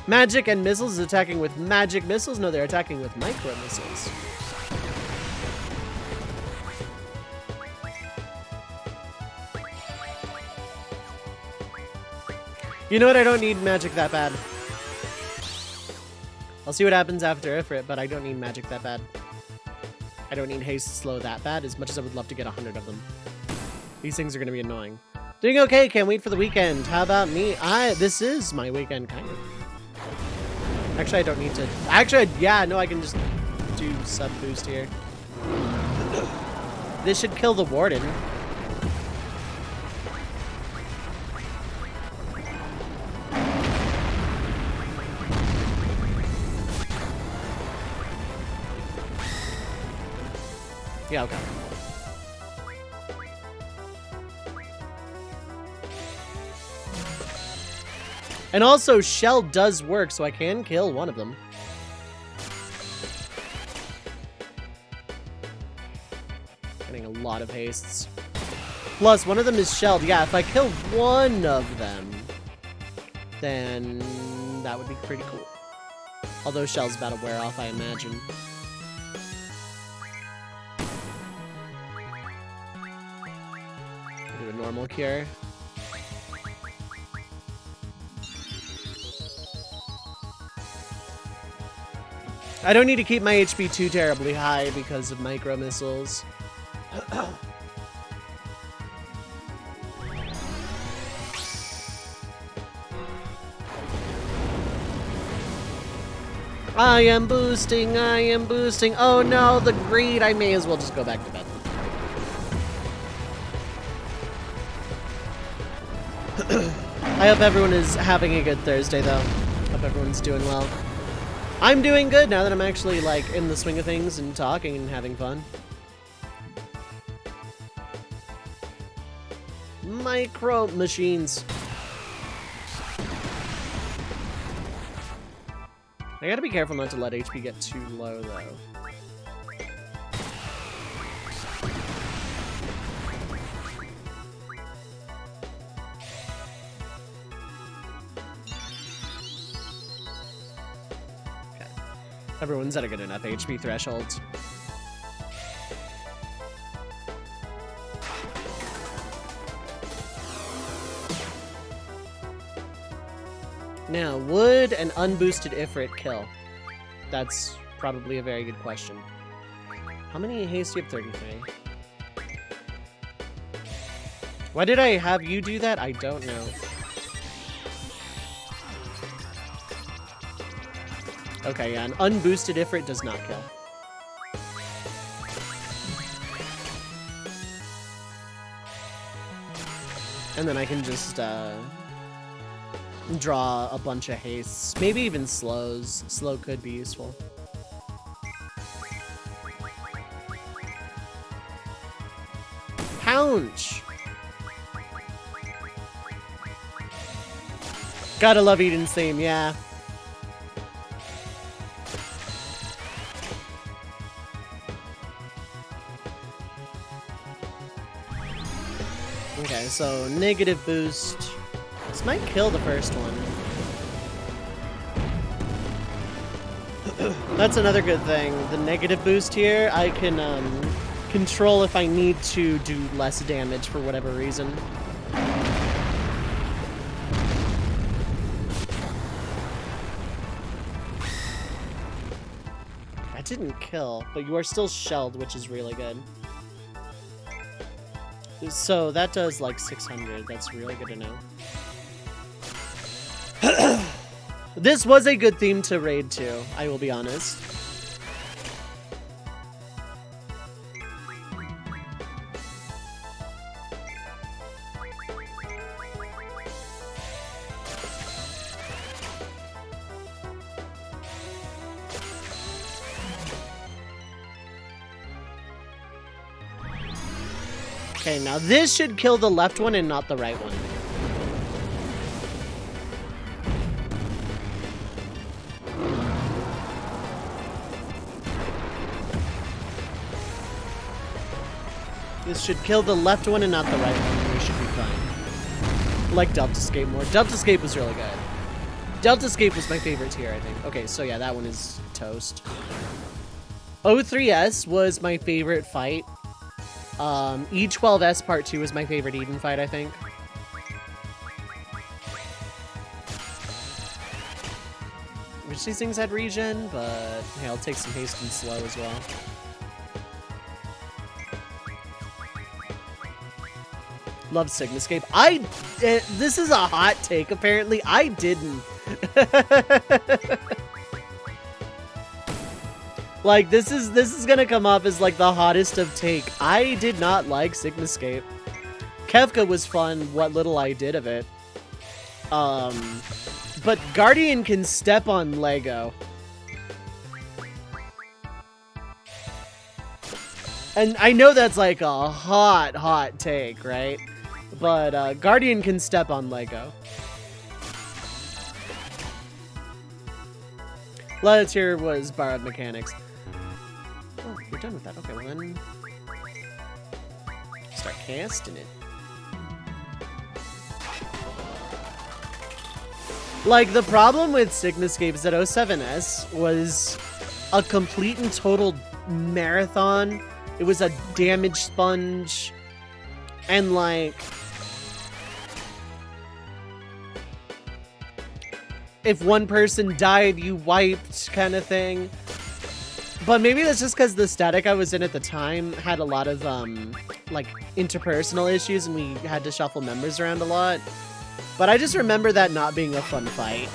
Speaker 1: Magic and missiles is attacking with magic missiles? No, they're attacking with micro missiles. You know what? I don't need magic that bad. I'll see what happens after Ifrit, but I don't need magic that bad. I don't need haste slow that bad, as much as I would love to get 100 of them. These things are going to be annoying. Doing okay, can't wait for the weekend. How about me? This is my weekend, kind of. Actually, I don't need to. Actually, yeah, no, I can just do sub boost here. This should kill the warden. Yeah, okay. And also, Shell does work, so I can kill one of them. Getting a lot of hastes. Plus, one of them is shelled. Yeah, if I kill one of them, then that would be pretty cool. Although Shell's about to wear off, I imagine. Do a normal cure. I don't need to keep my HP too terribly high because of micro missiles. I am boosting, I am boosting. Oh no, the greed. I may as well just go back to bed. I hope everyone is having a good Thursday though. Hope everyone's doing well. I'm doing good now that I'm actually, like, in the swing of things and talking and having fun. Micro machines. I gotta be careful not to let HP get too low, though. Everyone's at a good enough HP threshold. Now, would an unboosted Ifrit kill? That's probably a very good question. How many haste do you have? 33. Why did I have you do that? I don't know. Okay, yeah, an unboosted Ifrit does not kill. And then I can just, draw a bunch of hastes. Maybe even slows. Slow could be useful. Pounce! Gotta love Eden's theme, yeah. Okay, so negative boost. This might kill the first one. That's another good thing. The negative boost here, I can control if I need to do less damage for whatever reason. That didn't kill, but you are still shelled, which is really good. So that does like 600. That's really good to know. This was a good theme to raid to, I will be honest. Okay, now this should kill the left one and not the right one. This should kill the left one and not the right one, and we should be fine. I like Deltascape more. Deltascape was really good. Deltascape was my favorite tier, I think. Okay, so yeah, that one is toast. O3S was my favorite fight. E12S Part 2 was my favorite Eden fight, I think. Which these things had regen, but hey, I'll take some haste and slow as well. Love Sigmascape. This is a hot take, apparently. I didn't. Like, this is gonna come off as, like, the hottest of take. I did not like Sigmascape. Kefka was fun, what little I did of it. But Guardian can step on Lego. And I know that's, like, a hot take, right? But, Guardian can step on Lego. Last tier was Borrowed Mechanics. Oh, you're done with that. Okay, well then... start casting it. Like, the problem with Sigmascape is that 07S was a complete and total marathon. It was a damage sponge. And, like... if one person died, you wiped, kind of thing. But maybe that's just because the static I was in at the time had a lot of, like, interpersonal issues, and we had to shuffle members around a lot. But I just remember that not being a fun fight.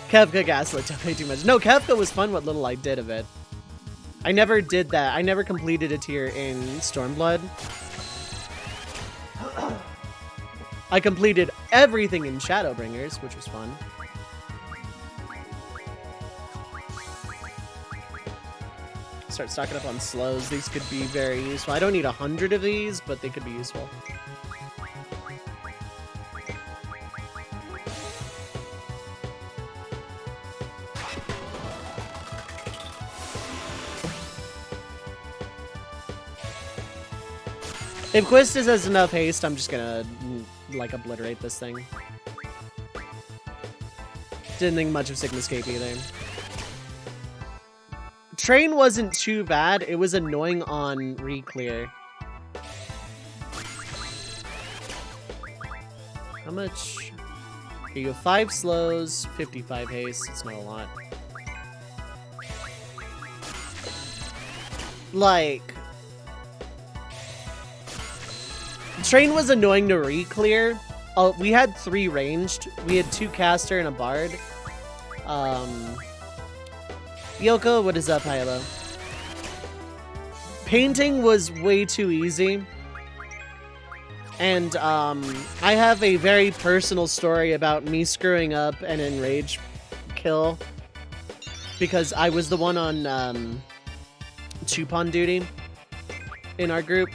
Speaker 1: Kefka Gaslit don't pay too much. No, Kefka was fun what little I did of it. I never did that. I never completed a tier in Stormblood. I completed everything in Shadowbringers, which was fun. Start stocking up on slows. These could be very useful. I don't need 100 of these, but they could be useful. If Quistis has enough haste, I'm just gonna, like, obliterate this thing. Didn't think much of Sigmascape either. Train wasn't too bad. It was annoying on re-clear. How much? Okay, you have 5 slows, 55 haste. It's not a lot. Like... Train was annoying to re-clear. Oh, we had 3 ranged. We had 2 caster and a bard. Yoko, what is up, Hilo? Painting was way too easy. And, I have a very personal story about me screwing up an enrage kill. Because I was the one on, Chupon duty in our group.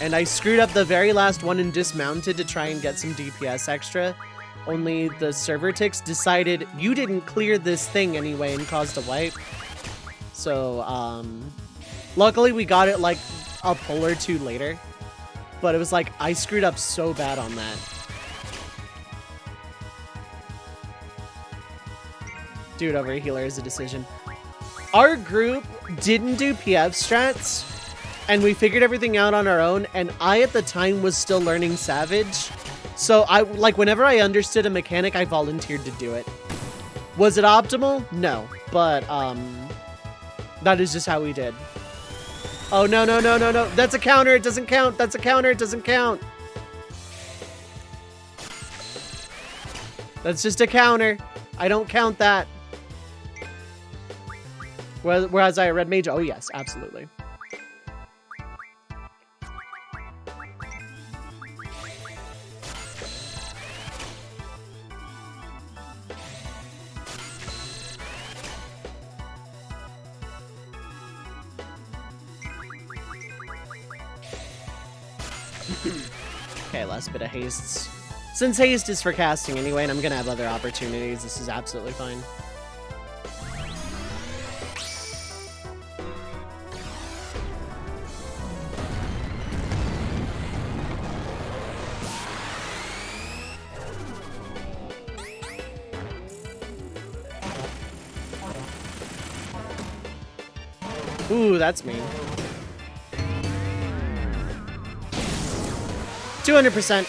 Speaker 1: And I screwed up the very last one and dismounted to try and get some DPS extra. Only the server ticks decided you didn't clear this thing anyway and caused a wipe. So, luckily we got it like a pull or 2 later. But it was like, I screwed up so bad on that. Do it over a healer is a decision. Our group didn't do PF strats. And we figured everything out on our own, and I, at the time, was still learning Savage. So, whenever I understood a mechanic, I volunteered to do it. Was it optimal? No. But, that is just how we did. Oh, no. That's a counter, it doesn't count. That's a counter, it doesn't count. That's just a counter. I don't count that. Whereas I red mage, oh yes, absolutely. Okay, last bit of hastes. Since haste is for casting anyway, and I'm gonna have other opportunities, this is absolutely fine. Ooh, that's mean. 200%.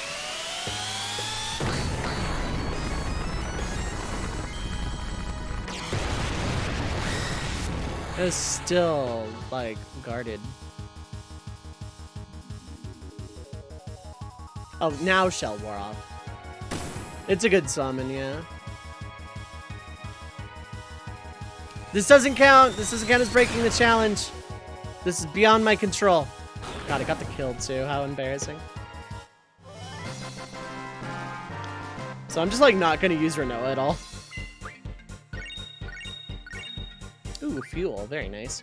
Speaker 1: It's still, like, guarded. Oh, now Shell wore off. It's a good summon, yeah. This doesn't count. This doesn't count as breaking the challenge. This is beyond my control. God, I got the kill too. How embarrassing. So I'm just like not gonna use Renoa at all. Ooh, fuel. Very nice.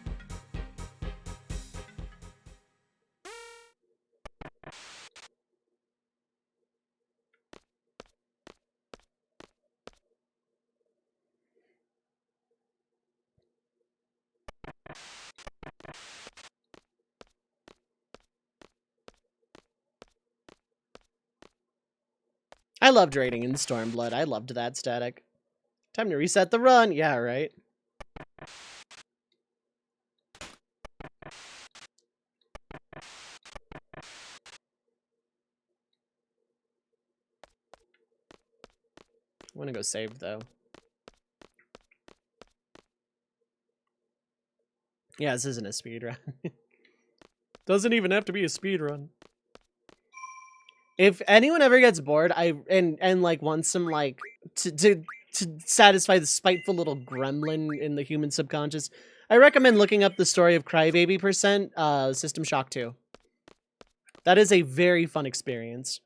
Speaker 1: I loved raiding in Stormblood. I loved that static. Time to reset the run. Yeah, right. I want to go save, though. Yeah, this isn't a speedrun. Doesn't even have to be a speedrun. If anyone ever gets bored, and like wants some like to satisfy the spiteful little gremlin in the human subconscious, I recommend looking up the story of Crybaby %, System Shock 2. That is a very fun experience.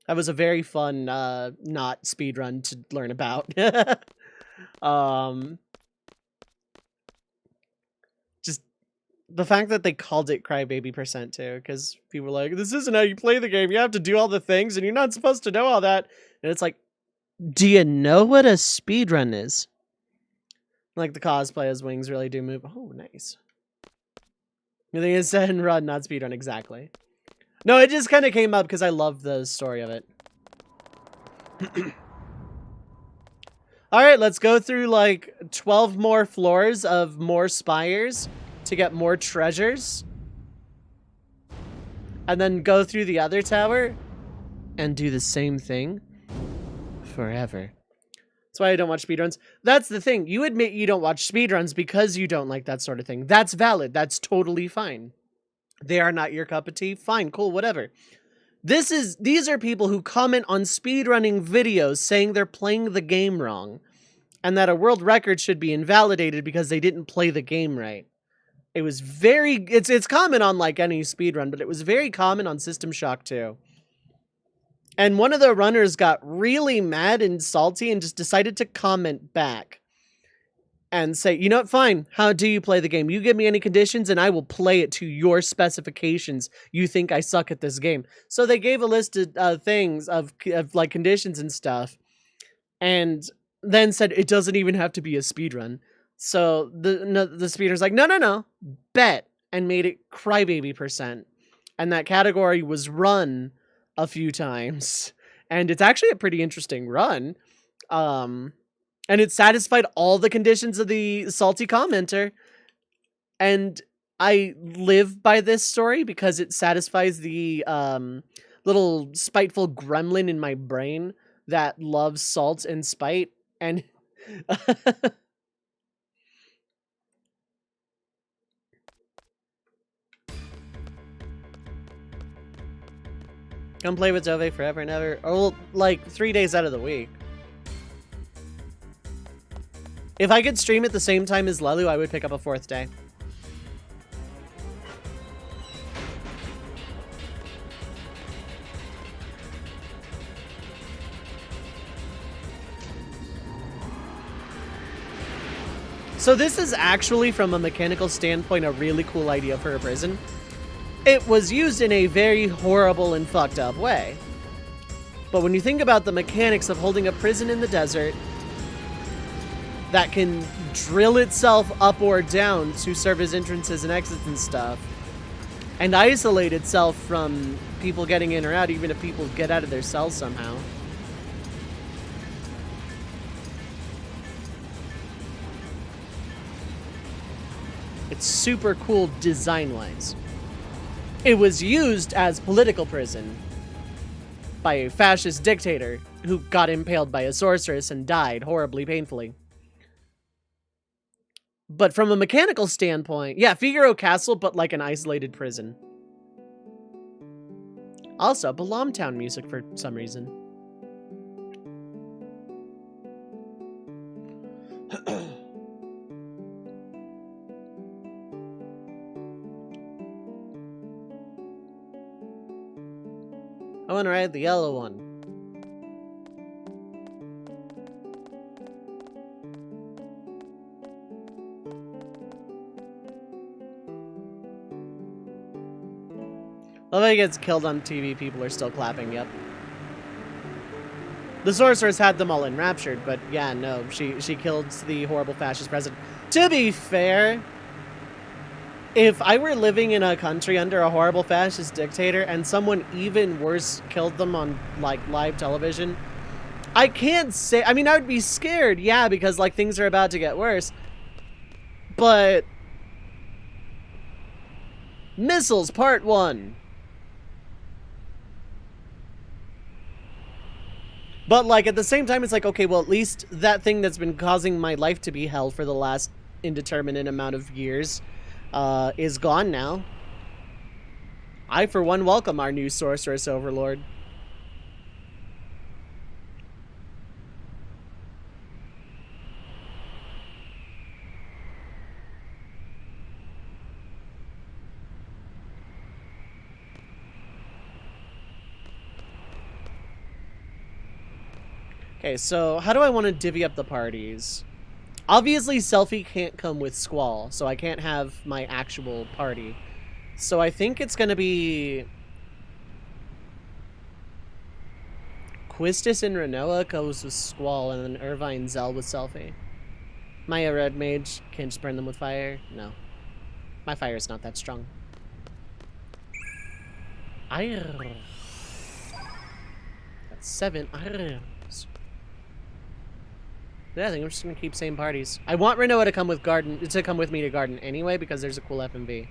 Speaker 1: That was a very fun not speedrun to learn about. Just the fact that they called it Crybaby % too, because people were like, this isn't how you play the game. You have to do all the things, and you're not supposed to know all that. And it's like, do you know what a speedrun is? Like the cosplay as wings really do move. Oh, nice. The thing is, set and run, not speedrun, exactly. No, it just kind of came up because I love the story of it. Alright, let's go through like 12 more floors of more spires to get more treasures. And then go through the other tower and do the same thing forever. That's why I don't watch speedruns. That's the thing. You admit you don't watch speedruns because you don't like that sort of thing. That's valid. That's totally fine. They are not your cup of tea. Fine, cool, whatever. These are people who comment on speedrunning videos saying they're playing the game wrong and that a world record should be invalidated because they didn't play the game right. It was it's common on like any speedrun, but it was very common on System Shock 2. And one of the runners got really mad and salty and just decided to comment back and say, you know what, fine, how do you play the game? You give me any conditions and I will play it to your specifications. You think I suck at this game. So they gave a list of things, of like conditions and stuff, and then said it doesn't even have to be a speedrun. So the speeder's like, no, bet, and made it Crybaby %. And that category was run a few times. And it's actually a pretty interesting run. And it satisfied all the conditions of the salty commenter. And I live by this story because it satisfies the little spiteful gremlin in my brain that loves salt and spite. And come play with Dove forever and ever. Or like 3 days out of the week. If I could stream at the same time as Lelu, I would pick up a 4th day. So this is actually, from a mechanical standpoint, a really cool idea for a prison. It was used in a very horrible and fucked up way. But when you think about the mechanics of holding a prison in the desert that can drill itself up or down to serve as entrances and exits and stuff, and isolate itself from people getting in or out, even if people get out of their cells somehow. It's super cool design-wise. It was used as political prison by a fascist dictator who got impaled by a sorceress and died horribly painfully. But from a mechanical standpoint, yeah, Figaro Castle, but like an isolated prison. Also, Balamtown music for some reason. I want to ride the yellow one. Although he gets killed on TV, people are still clapping, yep. The sorceress had them all enraptured, but yeah, no, she killed the horrible fascist president. To be fair, if I were living in a country under a horrible fascist dictator and someone even worse killed them on, like, live television, I can't say... I mean, I would be scared, yeah, because, like, things are about to get worse. But... Missiles, Part 1. But, like, at the same time, it's like, okay, well, at least that thing that's been causing my life to be hell for the last indeterminate amount of years is gone now. I, for one, welcome our new sorceress overlord. Okay, so how do I want to divvy up the parties? Obviously, Selfie can't come with Squall, so I can't have my actual party. So I think it's going to be... Quistis and Renoa goes with Squall, and then Irvine Zell with Selfie. Maya Red Mage can't just burn them with fire? No. My fire is not that strong. That's 7 arrows. Yeah, I think I'm just gonna keep same parties. I want Renoa to come with me to Garden anyway, because there's a cool FMV.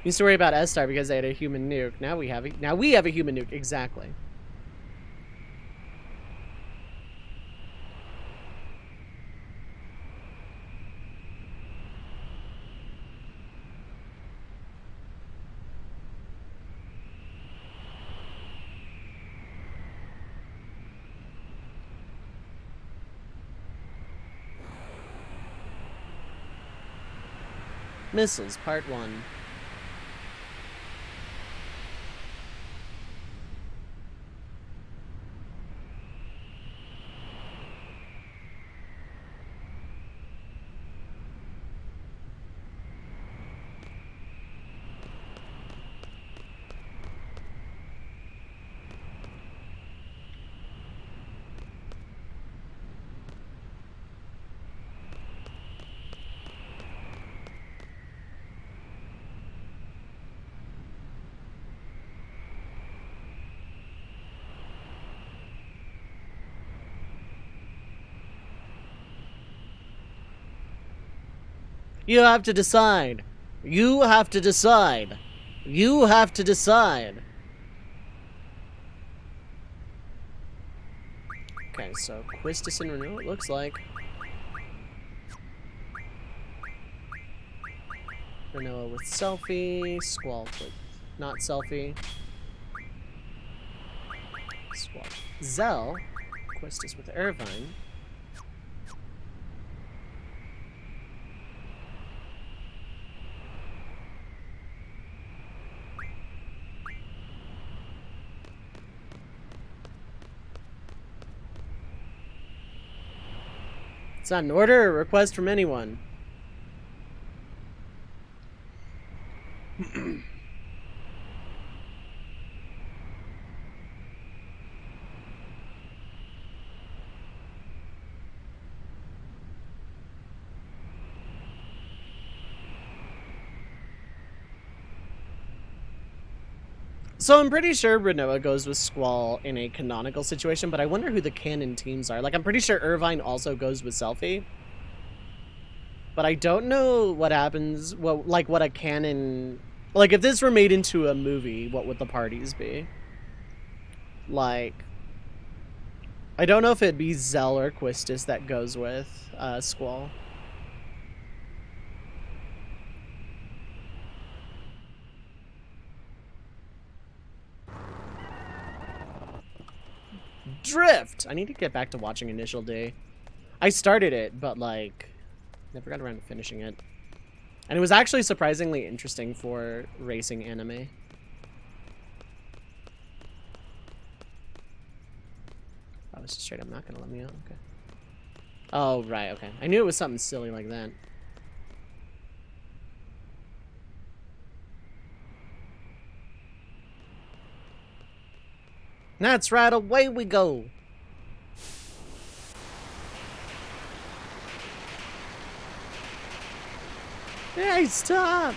Speaker 1: Used to worry about S-Star because they had a human nuke. Now we have a human nuke, exactly. Missiles, Part 1. You have to decide. You have to decide. You have to decide. Okay, so Quistis and Renew, it looks like. Renoa with Selfie. Squall with not Selfie. Squall. Zell. Quistis with Irvine. It's not an order or a request from anyone. So I'm pretty sure Renoa goes with Squall in a canonical situation, but I wonder who the canon teams are. Like, I'm pretty sure Irvine also goes with Selfie. But I don't know what happens, what a canon... Like, if this were made into a movie, what would the parties be? Like... I don't know if it'd be Zell or Quistis that goes with Squall. Drift! I need to get back to watching Initial D. I started it, but, like, never got around to finishing it. And it was actually surprisingly interesting for racing anime. Oh, it's straight up not gonna let me out? Okay. Oh, right, okay. I knew it was something silly like that. That's right, away we go! Hey, stop!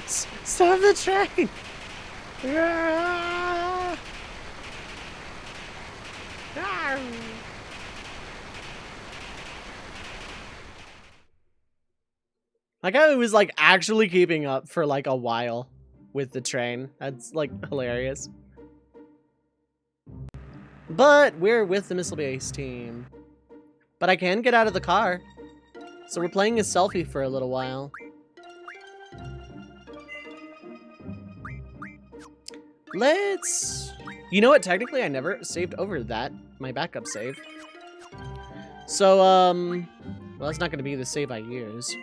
Speaker 1: Stop the train! Ah! Ah! Like, I was, like, actually keeping up for, like, a while with the train. That's, like, hilarious. But we're with the Missile Base team. But I can get out of the car. So we're playing a Selfie for a little while. Let's... You know what? Technically, I never saved over that. My backup save. So, well, that's not going to be the save I use.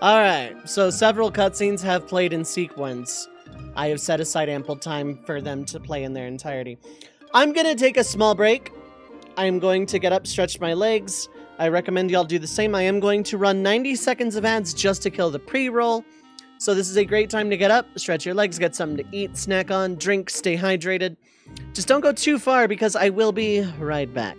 Speaker 1: Alright, so several cutscenes have played in sequence. I have set aside ample time for them to play in their entirety. I'm going to take a small break. I'm going to get up, stretch my legs. I recommend y'all do the same. I am going to run 90 seconds of ads just to kill the pre-roll. So this is a great time to get up, stretch your legs, get something to eat, snack on, drink, stay hydrated. Just don't go too far because I will be right back.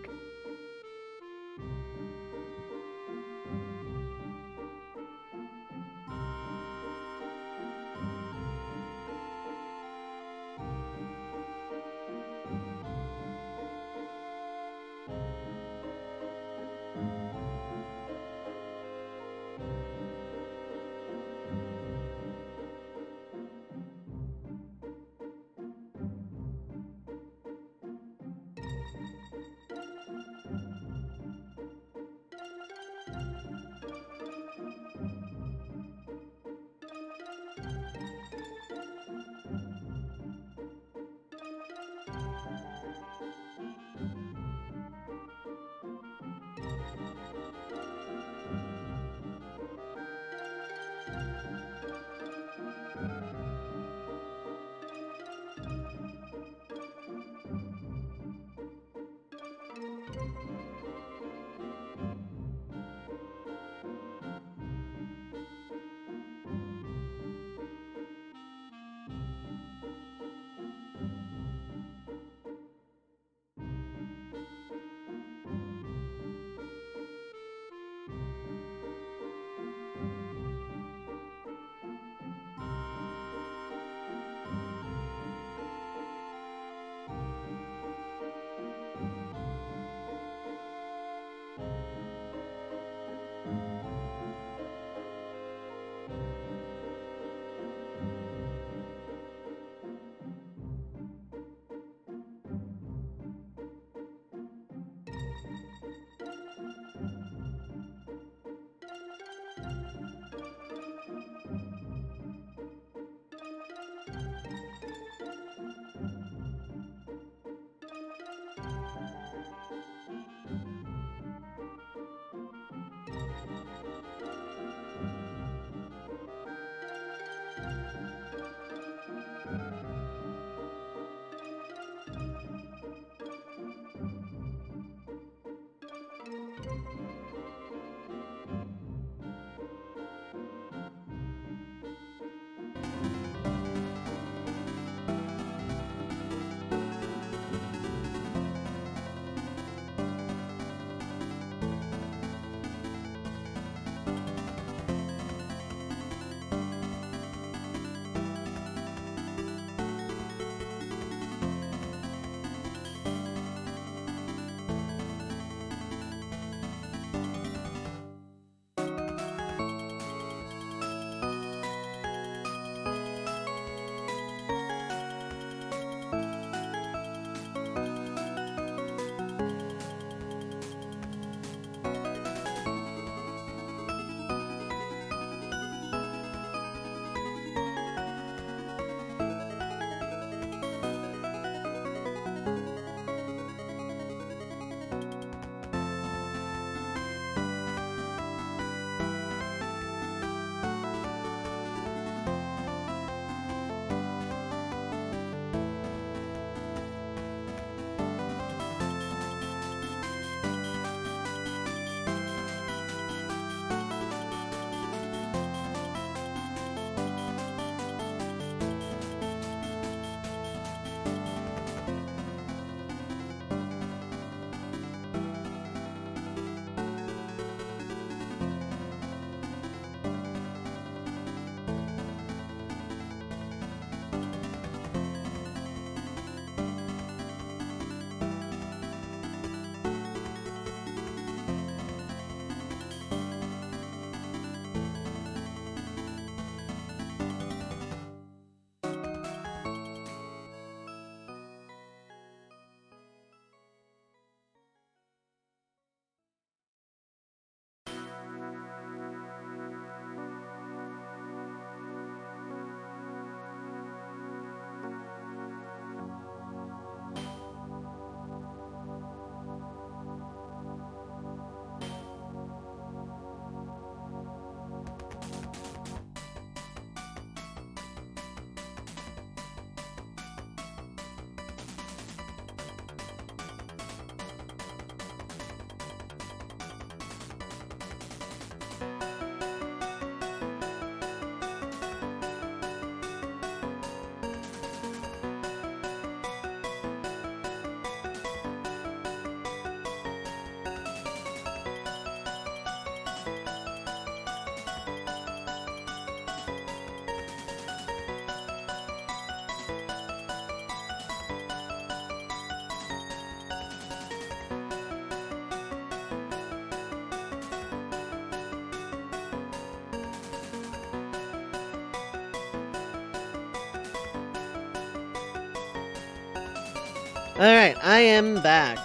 Speaker 1: Alright, I am back.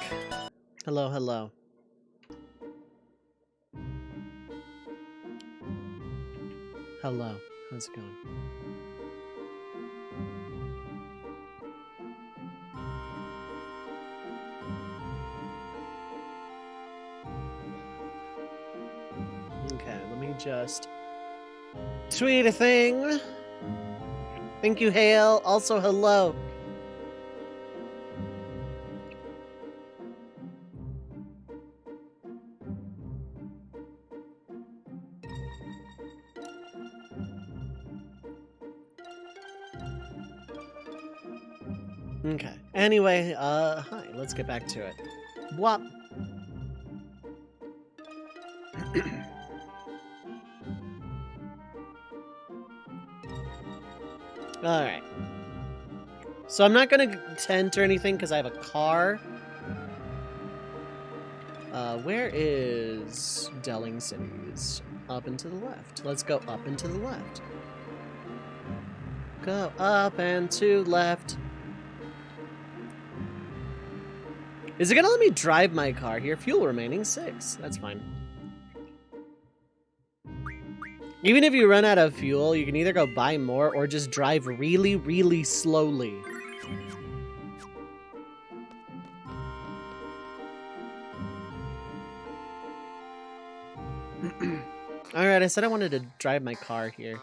Speaker 1: Hello, hello. Hello. How's it going? Okay, let me just tweet a thing. Thank you, Hale. Also, hello. Okay. Anyway, hi. Let's get back to it. Whop. Alright. So I'm not gonna tent or anything because I have a car. Where is Delling Cities? Up and to the left. Let's go up and to the left. Go up and to left. Is it gonna let me drive my car here? Fuel remaining 6. That's fine. Even if you run out of fuel, you can either go buy more or just drive really, really slowly. Alright, I said I wanted to drive my car here.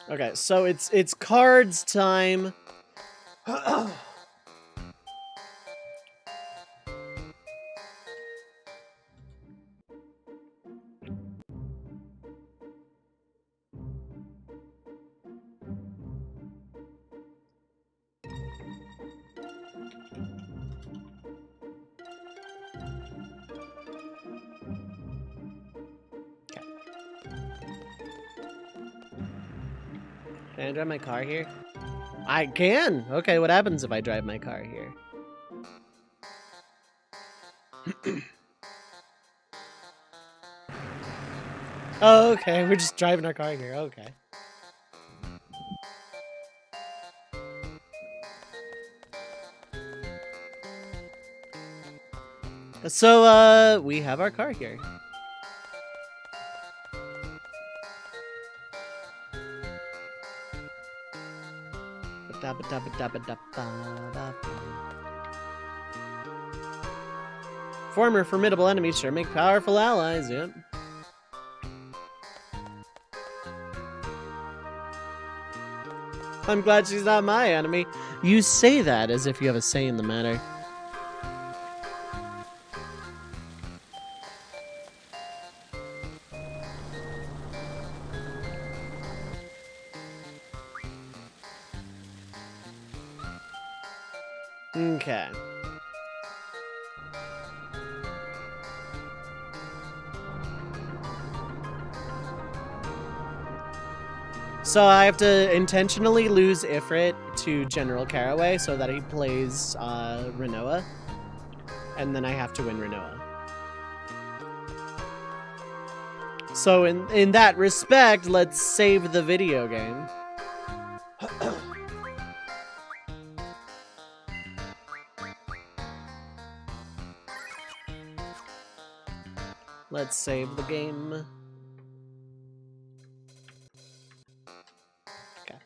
Speaker 1: Okay, so it's cards time. Can I drive my car here? I can! Okay, what happens if I drive my car here? Oh, okay, we're just driving our car here, okay. So, we have our car here. Former formidable enemies sure make powerful allies, yep. I'm glad she's not my enemy. You say that as if you have a say in the matter. Okay. So I have to intentionally lose Ifrit to General Caraway so that he plays Renoa. And then I have to win Renoa. So in that respect, let's save the video game. Let's save the game. Okay.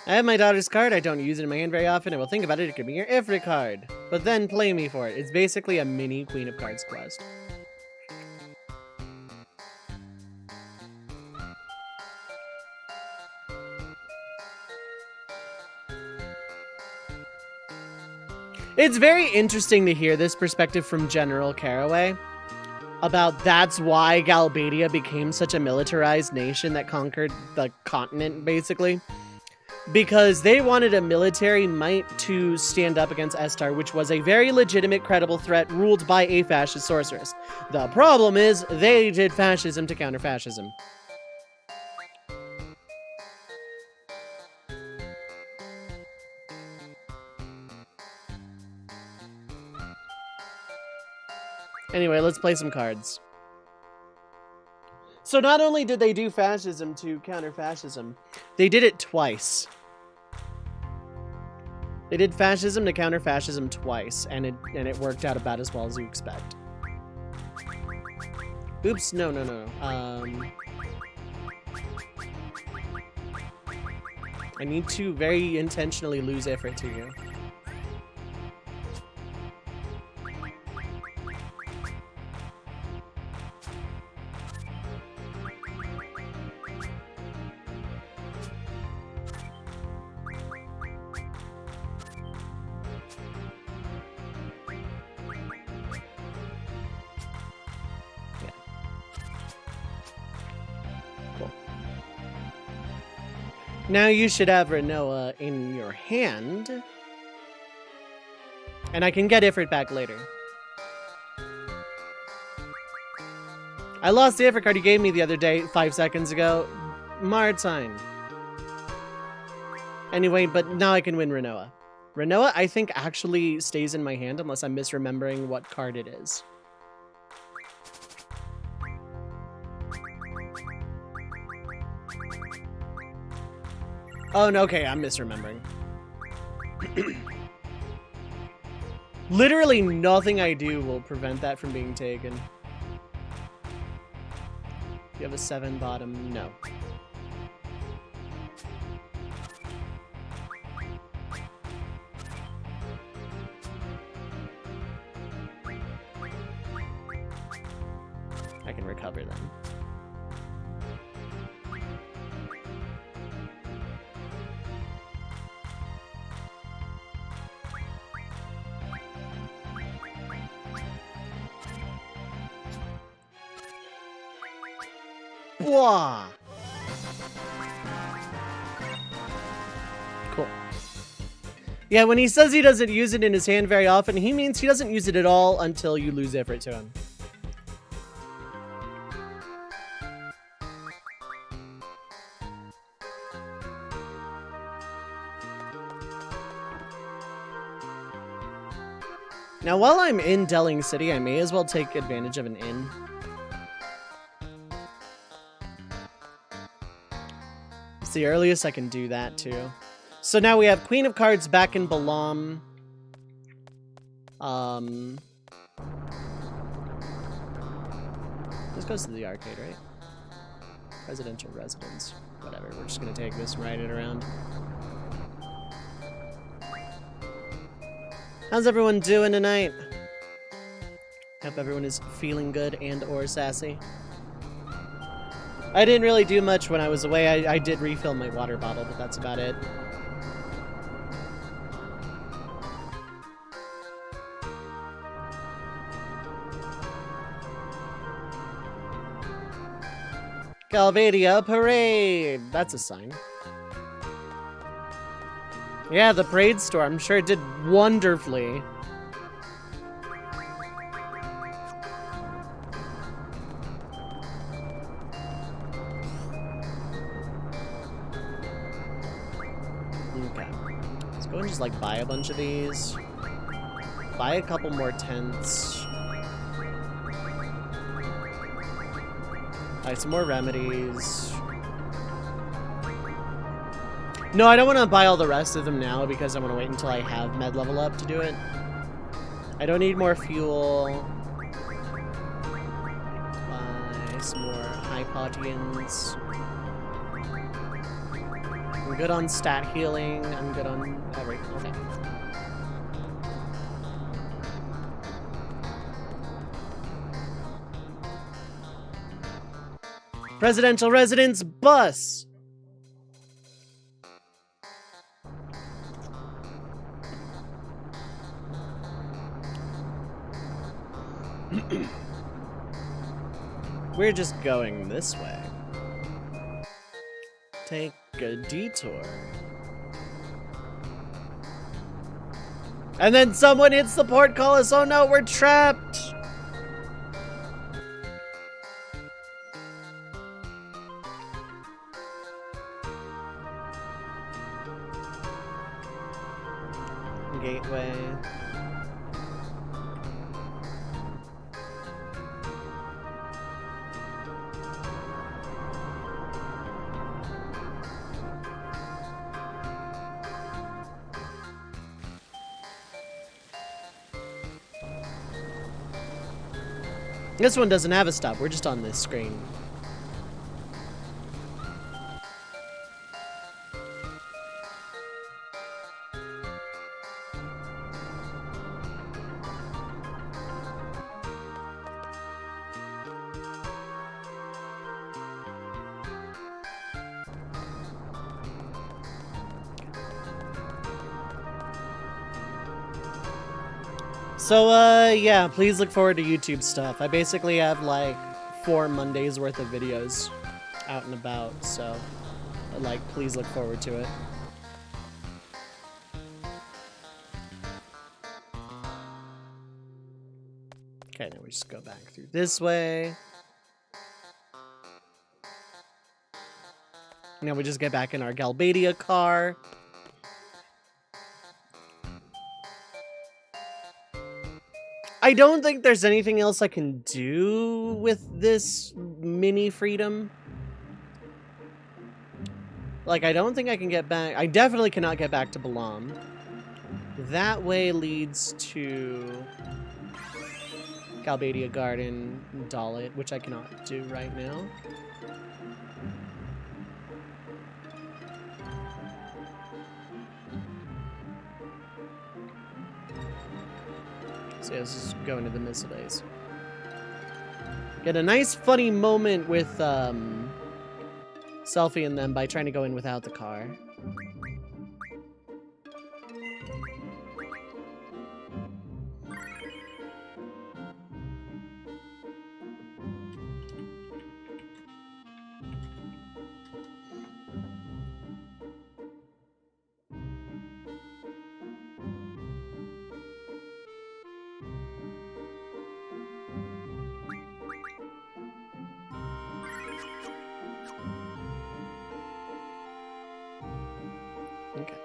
Speaker 1: I have my daughter's card. I don't use it in my hand very often. I will think about it. It could be your Ifrit card. But then play me for it. It's basically a mini Queen of Cards quest. It's very interesting to hear this perspective from General Caraway about that's why Galbadia became such a militarized nation that conquered the continent, basically. Because they wanted a military might to stand up against Estar, which was a very legitimate, credible threat ruled by a fascist sorceress. The problem is, they did fascism to counter fascism. Anyway, let's play some cards. So not only did they do fascism to counter fascism, they did it twice. They did fascism to counter fascism twice, and it worked out about as well as you expect. Oops, no. I need to very intentionally lose Ifrit to you. Now you should have Renoa in your hand. And I can get Ifrit back later. I lost the Ifrit card you gave me the other day, 5 seconds ago. Martine. Anyway, but now I can win Renoa. Renoa, I think, actually stays in my hand unless I'm misremembering what card it is. Oh, no, okay, I'm misremembering. Literally nothing I do will prevent that from being taken. You have a 7 bottom? No. I can recover them. Wah! Cool. Yeah, when he says he doesn't use it in his hand very often, he means he doesn't use it at all until you lose Ifrit to him. Now, while I'm in Delling City, I may as well take advantage of an inn. It's the earliest I can do that, too. So now we have Queen of Cards back in Balam. This goes to the arcade, right? Presidential residence. Whatever, we're just gonna take this and ride it around. How's everyone doing tonight? Hope everyone is feeling good and or sassy. I didn't really do much when I was away. I did refill my water bottle, but that's about it. Galvadia Parade! That's a sign. Yeah, the parade store. I'm sure it did wonderfully. Okay. Let's go and just, like, buy a bunch of these. Buy a couple more tents. Buy some more remedies. No, I don't want to buy all the rest of them now because I want to wait until I have med level up to do it. I don't need more fuel. Buy some more high potions. I'm good on stat healing. I'm good on everything. Okay. Presidential residence bus. We're just going this way. Take a detour. And then someone hits the portcullis. Oh no, we're trapped. Gateway. This one doesn't have a stop. We're just on this screen. So, yeah, please look forward to YouTube stuff. I basically have, like, 4 Mondays worth of videos out and about, so, like, please look forward to it. Okay, now we just go back through this way. Now we just get back in our Galbadia car. I don't think there's anything else I can do with this mini freedom. Like, I don't think I can get back. I definitely cannot get back to Balam. That way leads to Galbadia Garden, Dalit, which I cannot do right now. So yeah, let's just go into the missile base. Get a nice funny moment with Selfie and them by trying to go in without the car. Okay.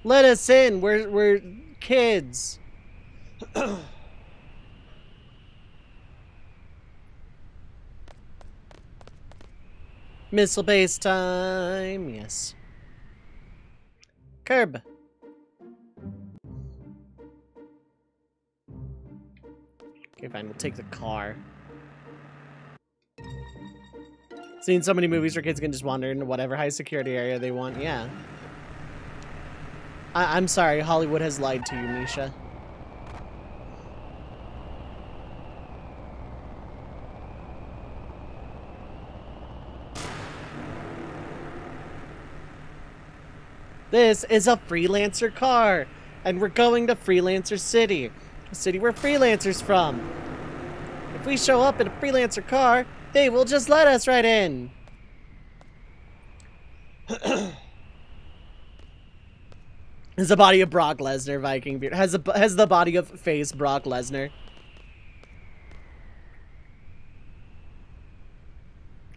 Speaker 1: Let us in. We're kids. Missile base time. Yes. Curb. Okay, fine. We'll take the car. Seen so many movies where kids can just wander into whatever high security area they want. Yeah. I'm sorry. Hollywood has lied to you, Misha. This is a freelancer car, and we're going to Freelancer City, a city where freelancers from. If we show up in a freelancer car, they will just let us right in. Has the body of Brock Lesnar, Viking beard. Has the body of face Brock Lesnar.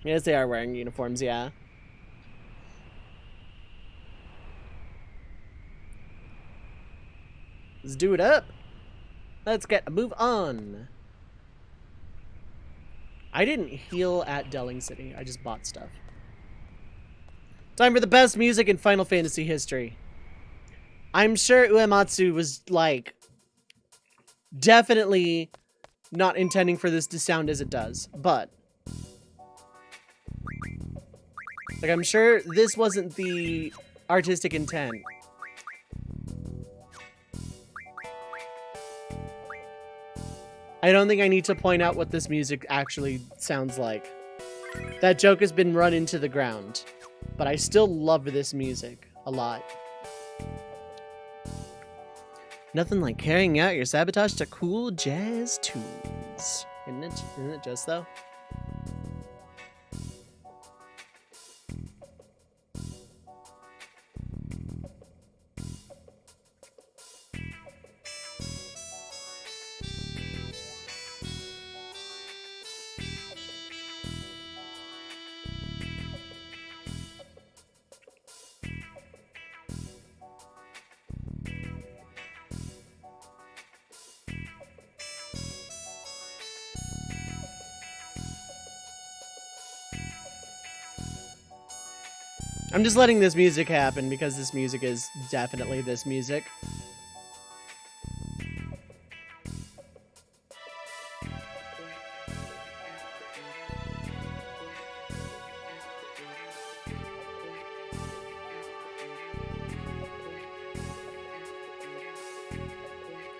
Speaker 1: Yes, they are wearing uniforms, yeah. Let's do it up. Let's get a move on. I didn't heal at Delling City. I just bought stuff. Time for the best music in Final Fantasy history. I'm sure Uematsu was, like, definitely not intending for this to sound as it does, but like, I'm sure this wasn't the artistic intent. I don't think I need to point out what this music actually sounds like. That joke has been run into the ground, but I still love this music a lot. Nothing like carrying out your sabotage to cool jazz tunes. Isn't it? Isn't it just, though? I'm just letting this music happen because this music is definitely this music.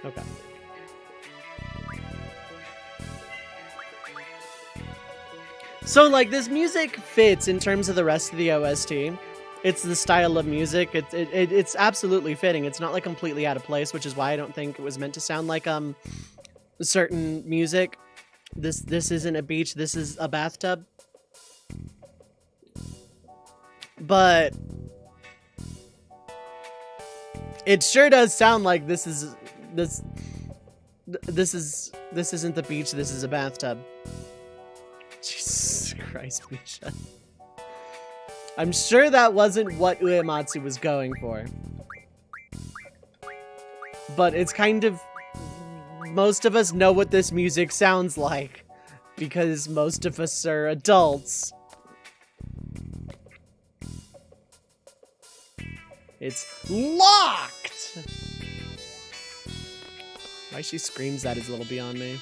Speaker 1: Okay. So, like, this music fits in terms of the rest of the OST. It's the style of music. It's absolutely fitting. It's not, like, completely out of place, which is why I don't think it was meant to sound like certain music. This isn't a beach. This is a bathtub. But it sure does sound like this isn't the beach. This is a bathtub. Jesus Christ, Misha. I'm sure that wasn't what Uematsu was going for. But it's kind of... Most of us know what this music sounds like. Because most of us are adults. It's locked! Why she screams that is a little beyond me.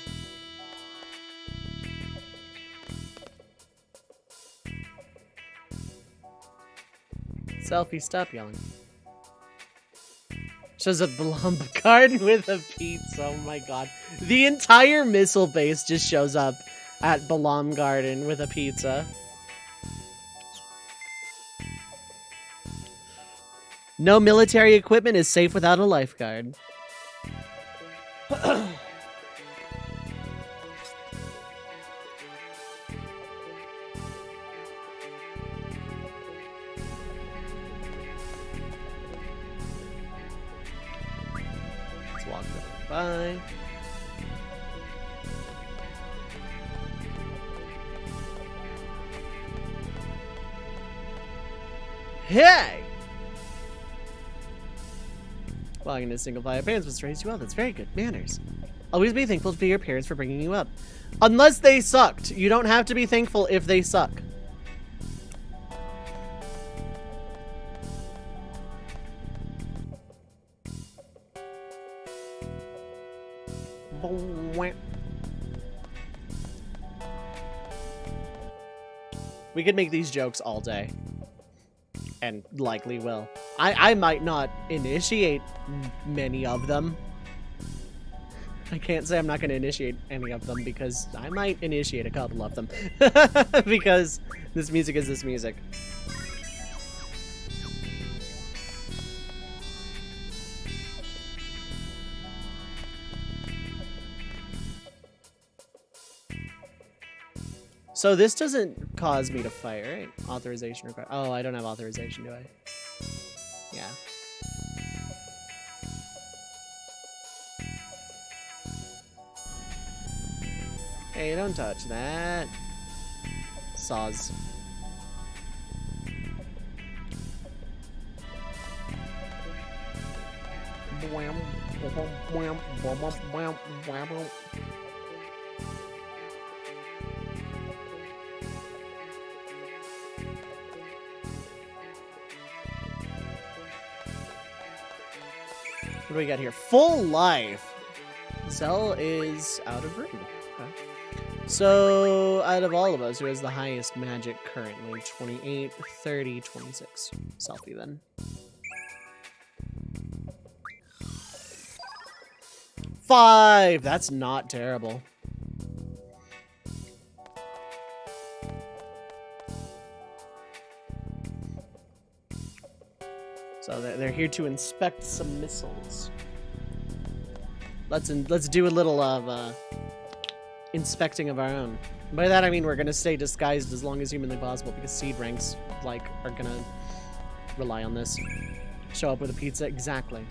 Speaker 1: Selfie, stop yelling. Shows a Blum garden with a pizza. Oh my god. The entire missile base just shows up at Balam Garden with a pizza. No military equipment is safe without a lifeguard. Bye. Hey! Walking into single file, parents must raise you well. That's very good manners. Always be thankful to your parents for bringing you up. Unless they sucked. You don't have to be thankful if they suck. We could make these jokes all day. And likely will. I might not initiate many of them. I can't say I'm not going to initiate any of them because I might initiate a couple of them. Because this music is this music. So this doesn't cause me to fire, right? Authorization required. Oh, I don't have authorization, do I? Yeah. Hey, don't touch that. Saws. What do we got here? Full life. Zell is out of room. Okay. So, out of all of us, who has the highest magic currently? 28, 30, 26. Selfie then. Five! That's not terrible. So they're here to inspect some missiles. Let's do a little of inspecting of our own. By that I mean we're gonna stay disguised as long as humanly possible because seed ranks like are gonna rely on this. Show up with a pizza, exactly.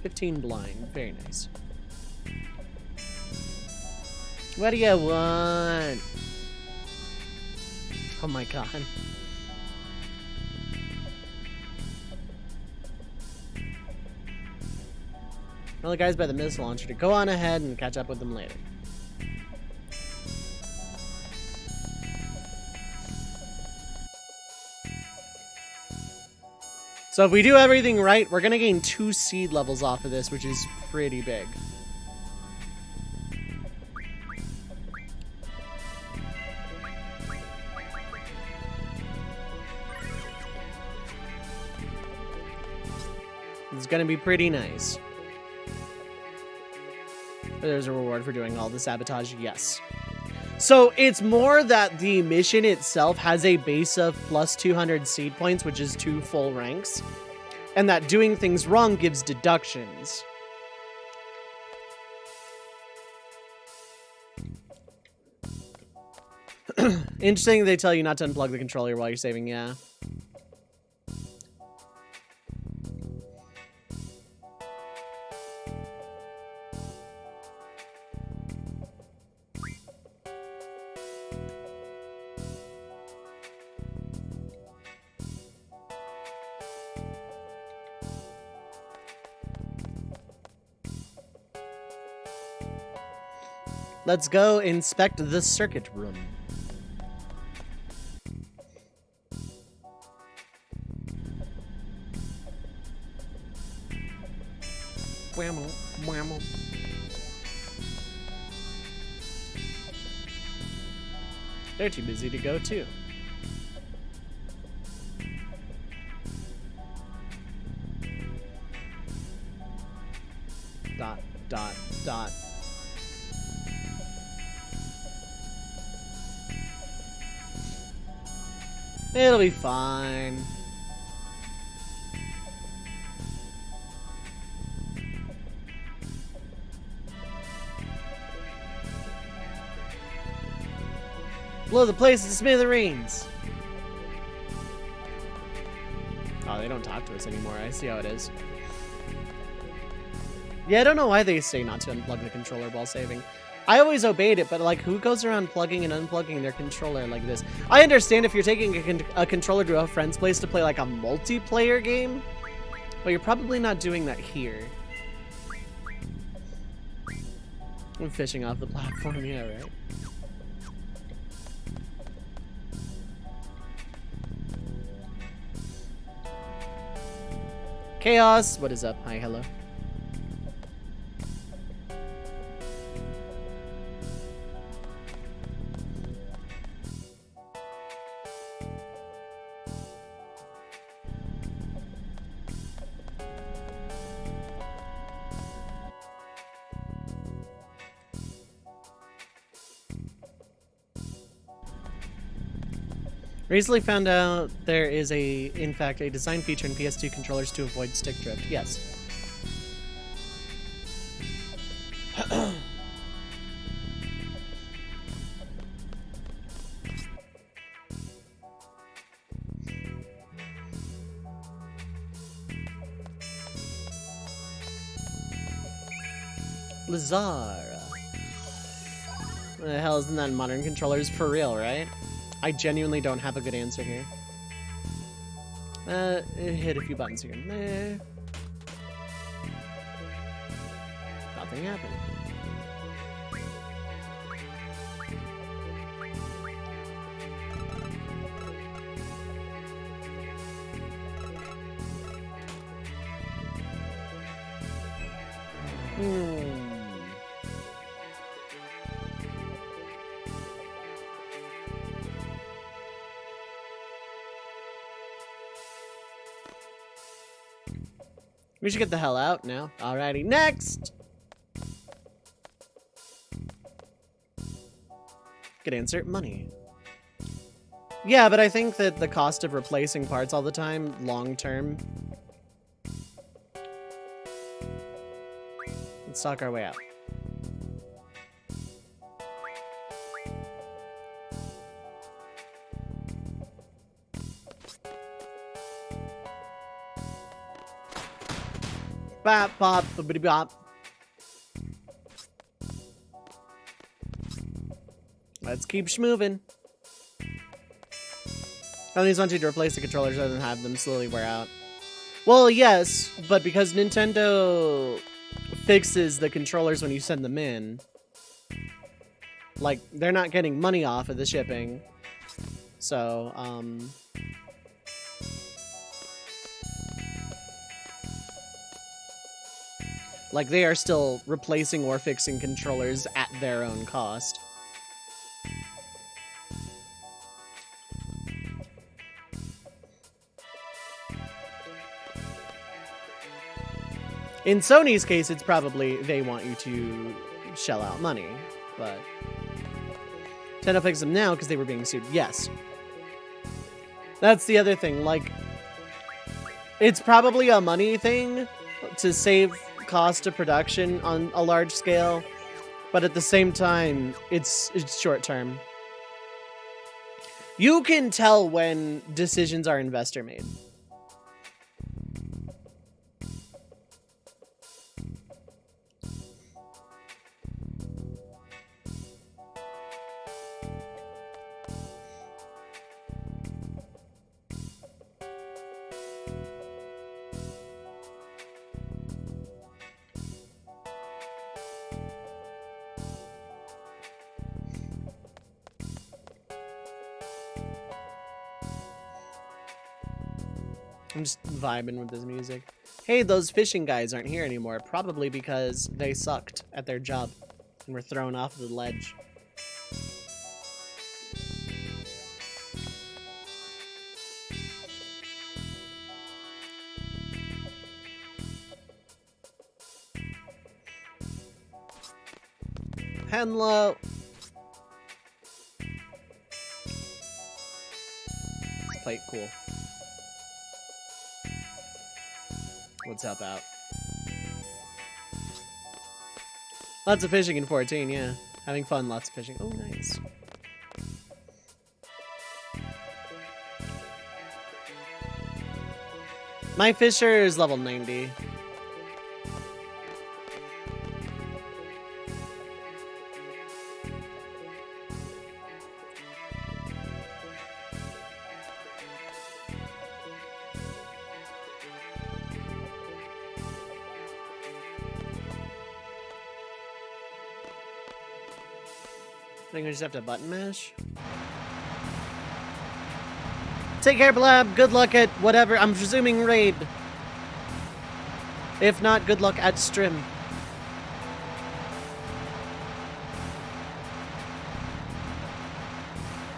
Speaker 1: 15 blind, very nice. What do you want? Oh my god. Tell the guys by the missile launcher to go on ahead and catch up with them later. So if we do everything right, we're gonna gain 2 seed levels off of this, which is pretty big. It's gonna be pretty nice. There's a reward for doing all the sabotage, yes. So it's more that the mission itself has a base of plus 200 seed points, which is 2 full ranks, and that doing things wrong gives deductions. Interesting they tell you not to unplug the controller while you're saving, yeah. Let's go inspect the circuit room. Whammo, whammo. They're too busy to go too. Dot, dot, dot. It'll be fine. Blow the place to smithereens. Oh, they don't talk to us anymore. I see how it is. Yeah, I don't know why they say not to unplug the controller while saving. I always obeyed it, but like, who goes around plugging and unplugging their controller like this? I understand if you're taking a controller to a friend's place to play like a multiplayer game, but you're probably not doing that here. I'm fishing off the platform, yeah, right? Chaos, what is up? Hi, hello. Recently found out there is in fact, a design feature in PS2 controllers to avoid stick drift. Yes. Lazar. What the hell isn't that in modern controllers for real, right? I genuinely don't have a good answer here. Hit a few buttons here. Nah. Nothing happened. We should get the hell out now. Alrighty, next! Good answer. Money. Yeah, but I think that the cost of replacing parts all the time, long term. Let's talk our way out. Bop, bop, bibbidi bop. Let's keep schmoving. Companies want you to replace the controllers rather than have them slowly wear out. Well, yes, but because Nintendo fixes the controllers when you send them in, like, they're not getting money off of the shipping. So, Like, they are still replacing or fixing controllers at their own cost. In Sony's case, it's probably they want you to shell out money, but Nintendo fixed them now because they were being sued. Yes. That's the other thing, like, it's probably a money thing to save cost of production on a large scale, but at the same time, it's short term. You can tell when decisions are investor made. I'm just vibing with this music. Hey, those fishing guys aren't here anymore, probably because they sucked at their job and were thrown off the ledge. Hello. Plate, cool. Let's help out. Lots of fishing in 14, yeah. Having fun, lots of fishing. Oh, nice. My fisher is level 90. I think I just have to button mash. Take care, Blab. Good luck at whatever. I'm presuming raid. If not, good luck at Strim.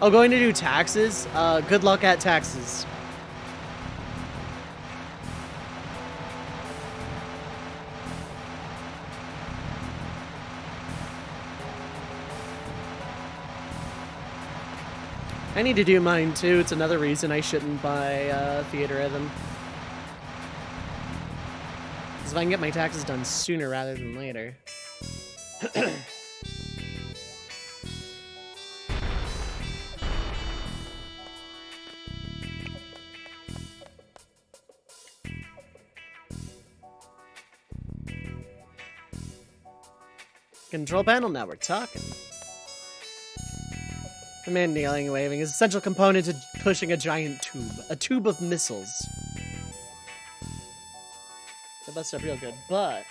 Speaker 1: Oh, going to do taxes? Good luck at taxes. I need to do mine too. It's another reason I shouldn't buy Theater Rhythm. Because if I can get my taxes done sooner rather than later. Control panel, now we're talking. Command kneeling and waving is an essential component to pushing a giant tube. A tube of missiles. That bust up real good, but...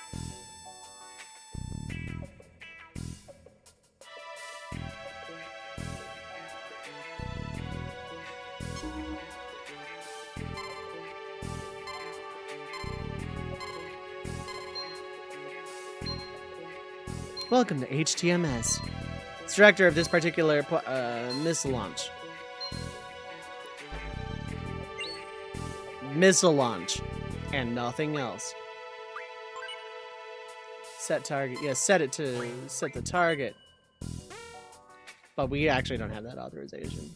Speaker 1: Welcome to HTMS. It's director of this particular missile launch. Missile launch. And nothing else. Set target. Yes, set it to set the target. But we actually don't have that authorization.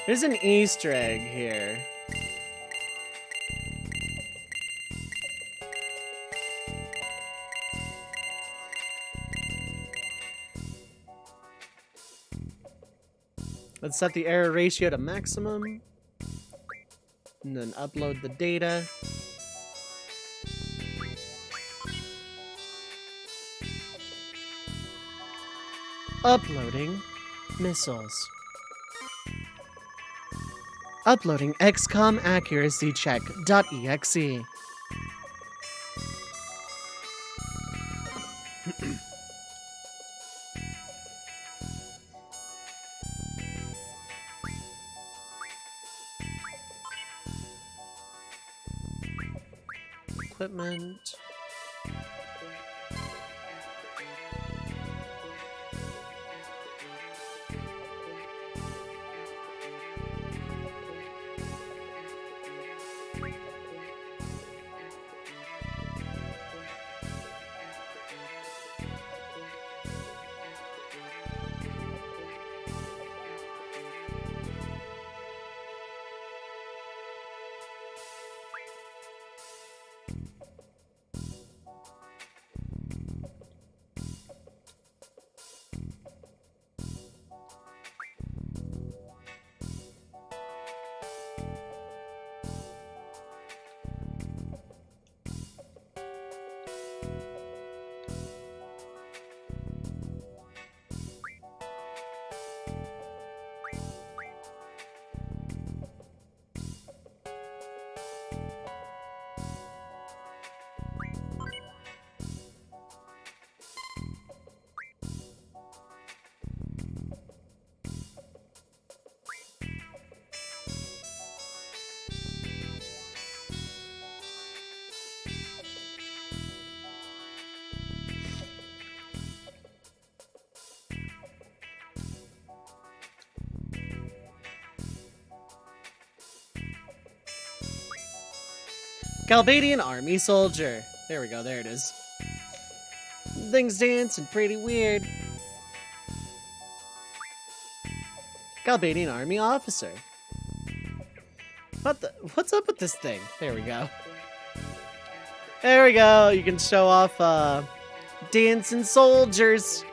Speaker 1: There's an Easter egg here. Let's set the error ratio to maximum. And then upload the data. Uploading missiles. Uploading XCOM accuracy check.exe. equipment. Galbadian army soldier. There we go, there it is. Things dancing pretty weird. Galbadian army officer. What's up with this thing? There we go. There we go, you can show off dancing soldiers.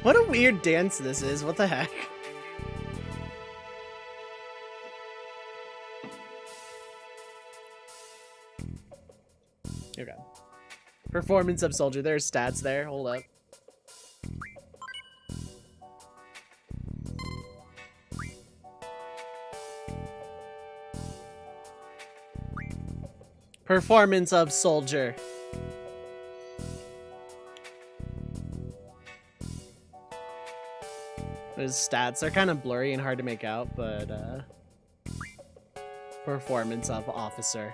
Speaker 1: What a weird dance this is, what the heck? Okay. Performance of soldier, there's stats there, hold up. Performance of soldier. His stats are kind of blurry and hard to make out, but performance of officer.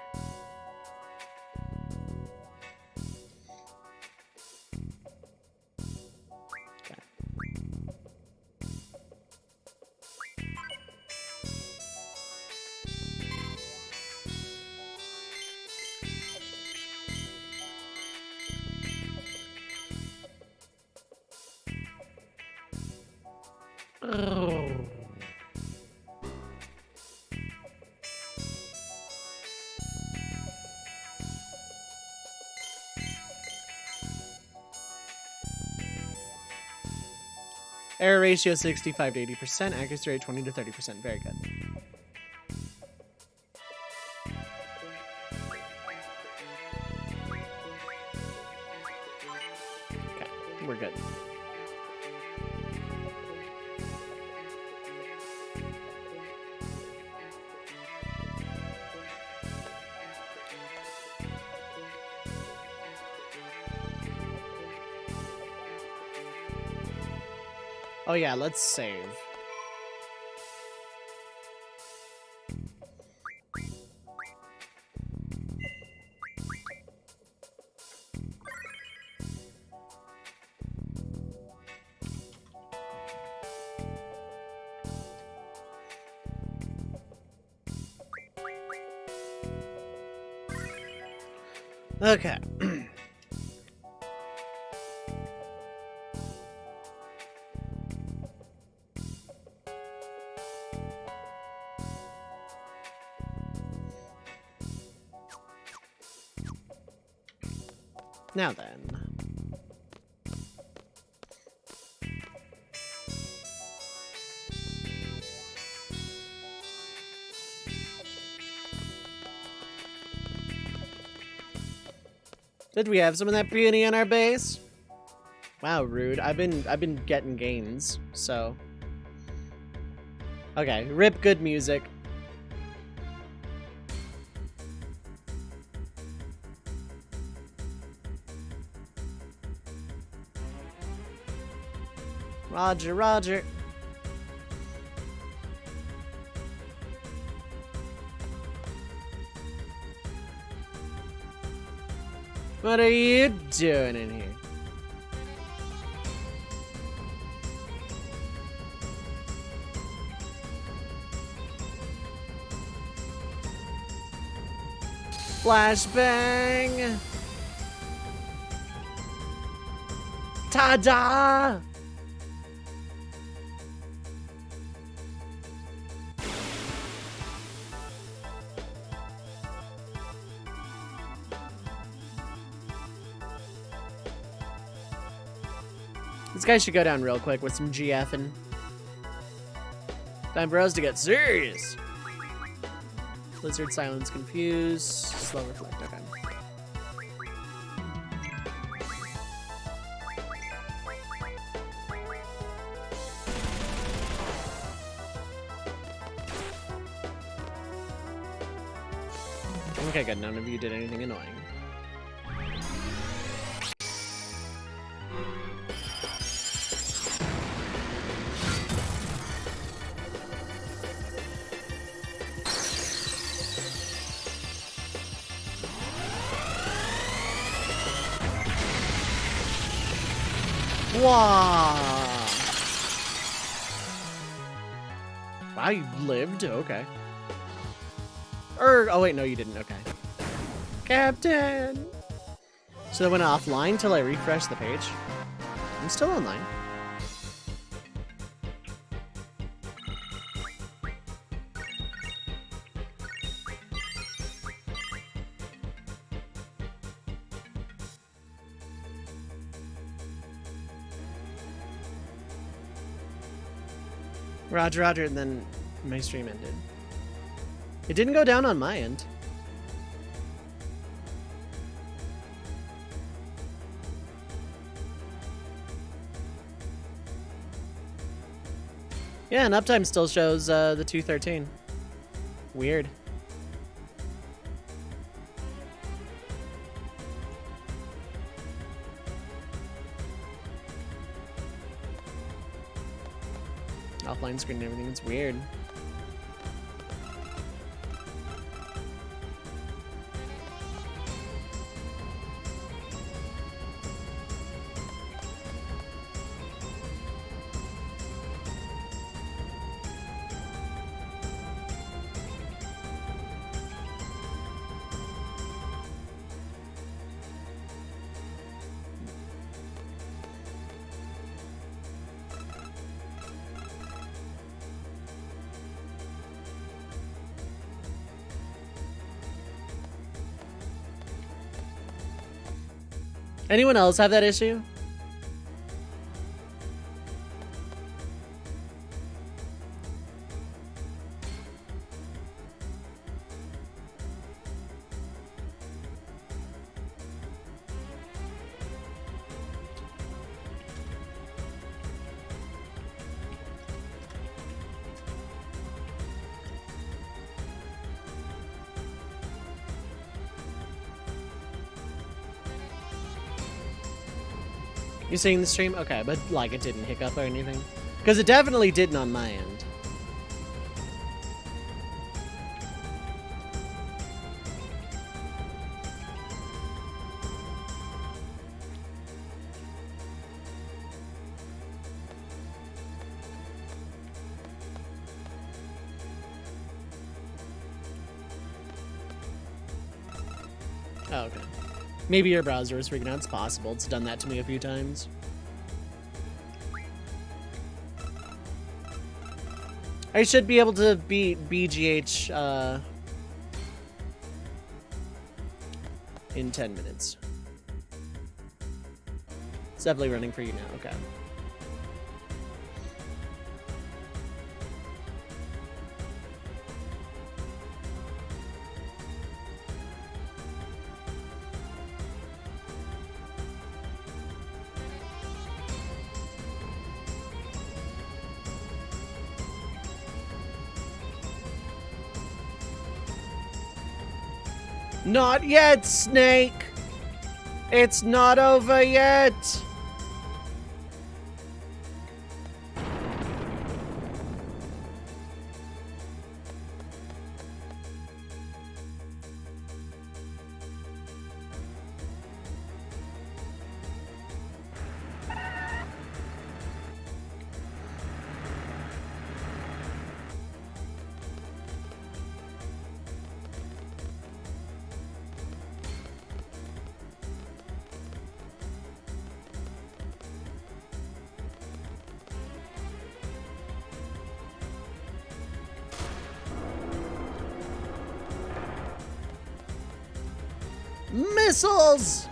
Speaker 1: Oh. Error ratio 65 to 80%, accuracy rate 20 to 30%. Very good. Okay, we're good. Oh yeah, let's save. Okay. Now then. Did we have some of that peony on our base? Wow, rude. I've been getting gains, so. Okay, rip good music. Roger, roger. What are you doing in here? Flashbang! Ta-da! This guy should go down real quick with some GFing. Time for us to get serious. Lizard silence confused. Slow reflect, okay. Okay, good. None of you did anything annoying. Wow. Wow, you lived? Okay. Oh wait, no you didn't, okay. Captain! So that went offline till I refreshed the page. I'm still online. Roger, roger, and then my stream ended. It didn't go down on my end. Yeah, and uptime still shows the 213. Weird. Offline screen and everything, it's weird. Anyone else have that issue? You seeing the stream? Okay, but like it didn't hiccup or anything? Because it definitely didn't on my end. Oh, okay. Maybe your browser is freaking out. It's possible. It's done that to me a few times. I should be able to beat BGH in 10 minutes. It's definitely running for you now. Okay. Not yet, Snake! It's not over yet! Missiles!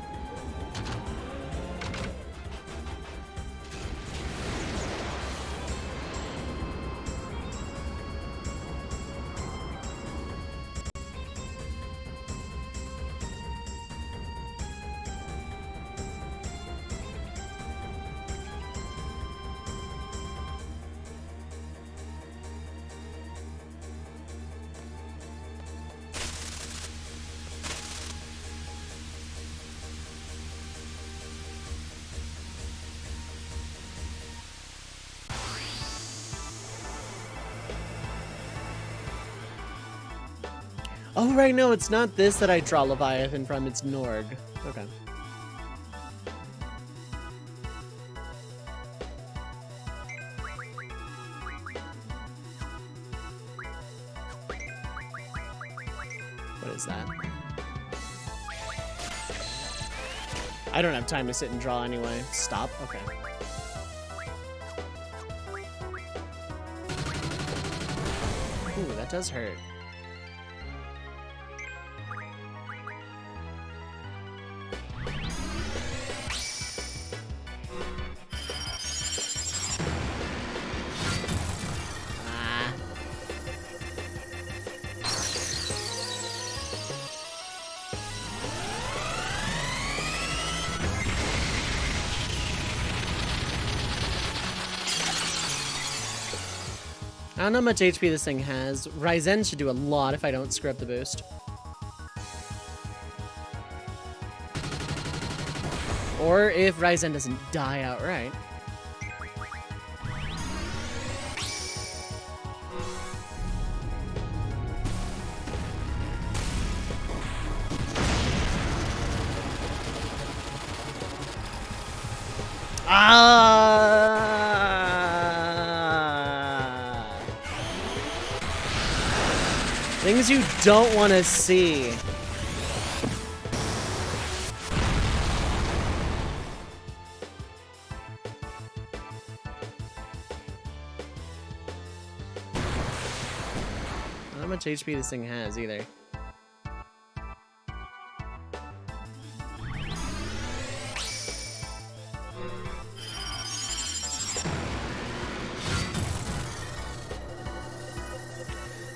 Speaker 1: Oh, right, no, it's not this that I draw Leviathan from, it's Norg. Okay. What is that? I don't have time to sit and draw anyway. Stop? Okay. Ooh, that does hurt. I don't know how much HP this thing has. Ryzen should do a lot if I don't screw up the boost. Or if Ryzen doesn't die outright. Things you don't want to see. Not how much HP this thing has either.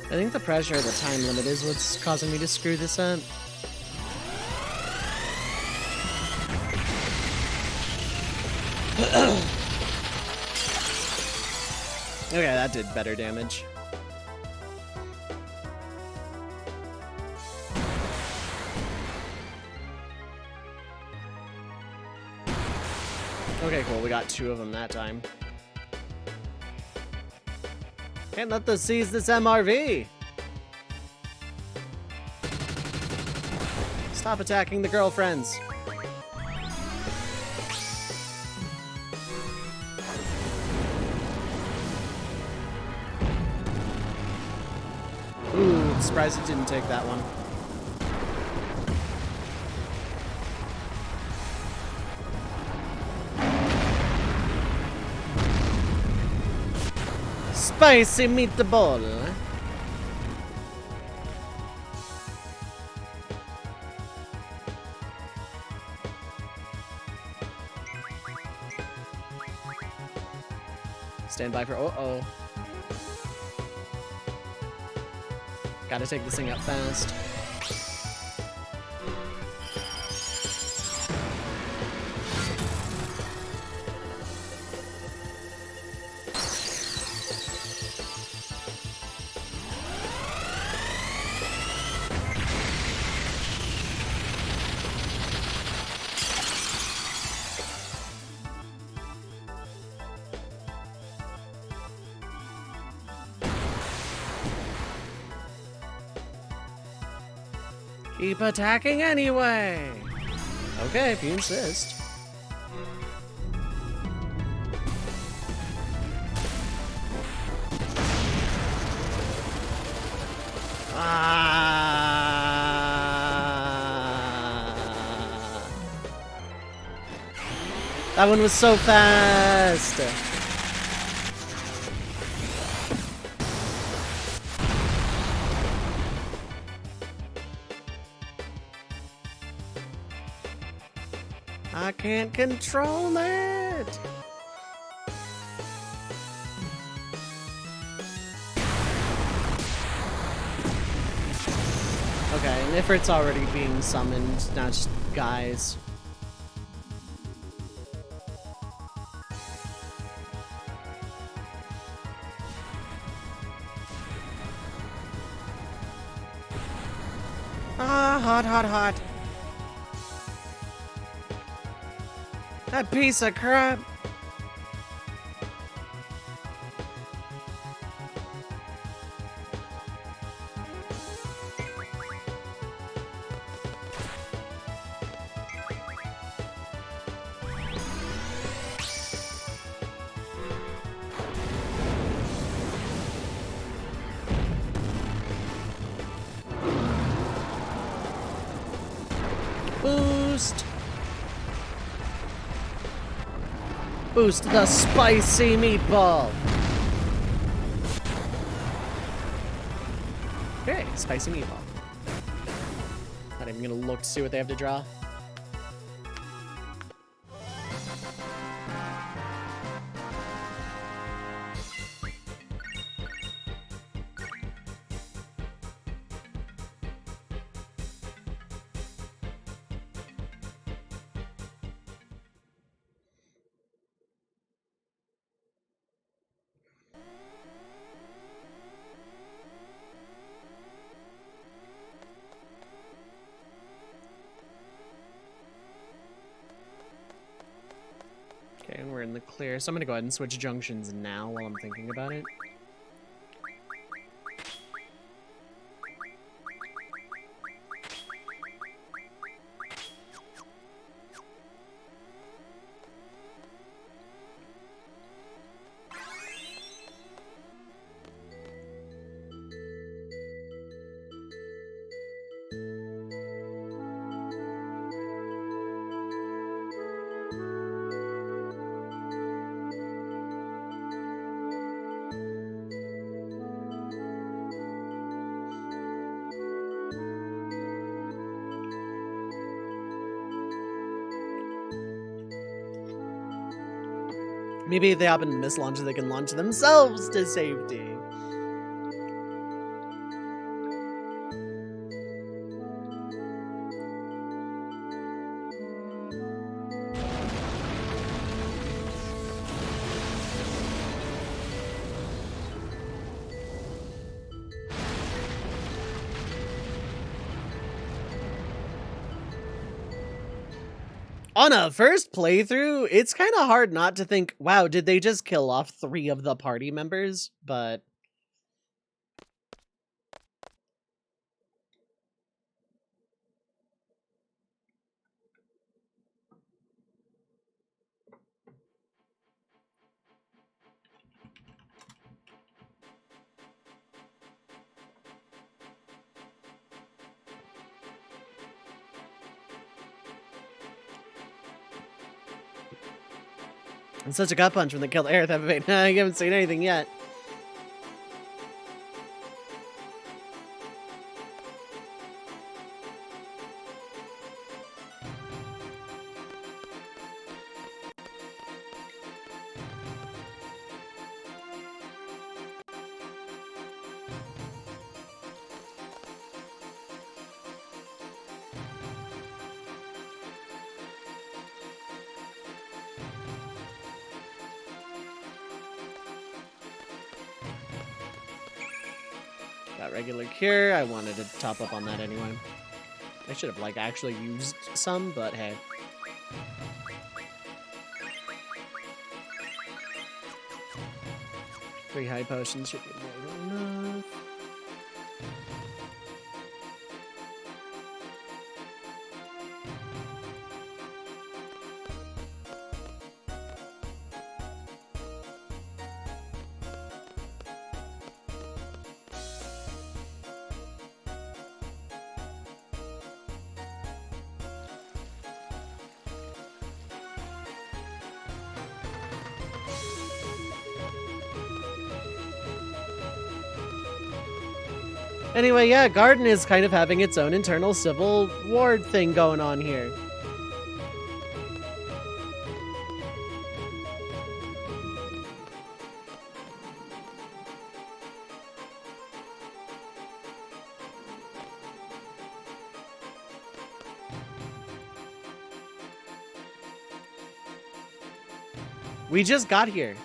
Speaker 1: I think the pressure of the time limit is what's causing me to screw this up. Okay, that did better damage. Okay, cool. We got 2 of them that time. Can't let them seize this MRV! Stop attacking the girlfriends! Ooh, surprised it didn't take that one. Spicy meatball. Stand by for uh-oh. Gotta take this thing out fast. Keep attacking anyway! Okay, if you insist. That one was so fast! I can't control it! Okay, and Ifrit's already being summoned, not just guys. Ah, hot, hot, hot. That piece of crap. Boost! Boost the spicy meatball! Okay, spicy meatball. Not even gonna look to see what they have to draw. Okay, and we're in the clear, so I'm gonna go ahead and switch junctions now while I'm thinking about it. Maybe if they happen to miss launches, they can launch themselves to safety. On a first playthrough, it's kind of hard not to think, wow, did they just kill off 3 of the party members? But it's such a gut punch when they killed Aerith. You haven't seen anything yet. Got regular cure. I wanted to top up on that anyway. I should have, like, actually used some, but hey. Three high potions should be more than enough. Anyway, yeah, Garden is kind of having its own internal civil war thing going on here. We just got here.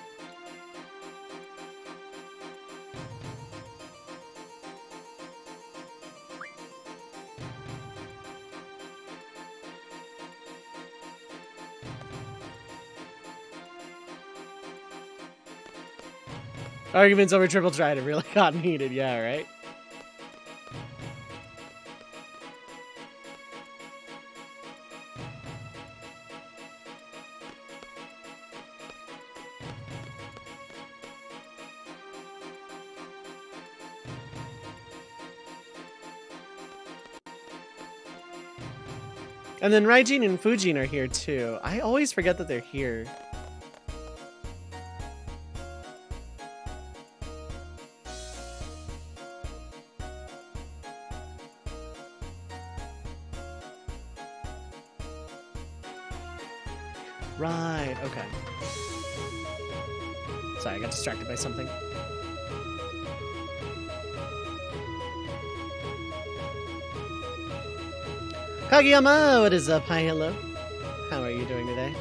Speaker 1: Arguments over triple trident really got heated, yeah, right? And then Raijin and Fujin are here too. I always forget that they're here. Right, okay. Sorry, I got distracted by something. Kageyama, what is up? Hi, hello. How are you doing today?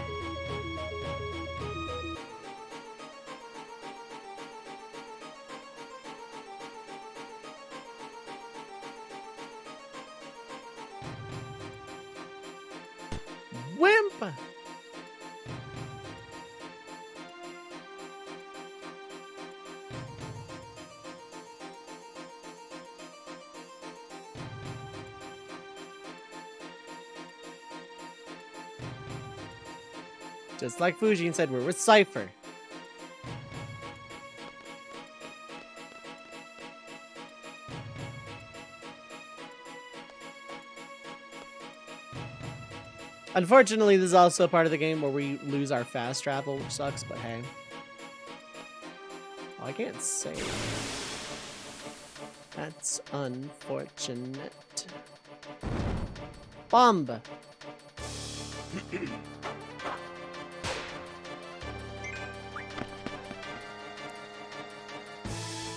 Speaker 1: Wimp! Just like Fujin said, we're with Cypher. Unfortunately, this is also part of the game where we lose our fast travel, which sucks, but hey. Oh, I can't save. That's unfortunate. Bomb!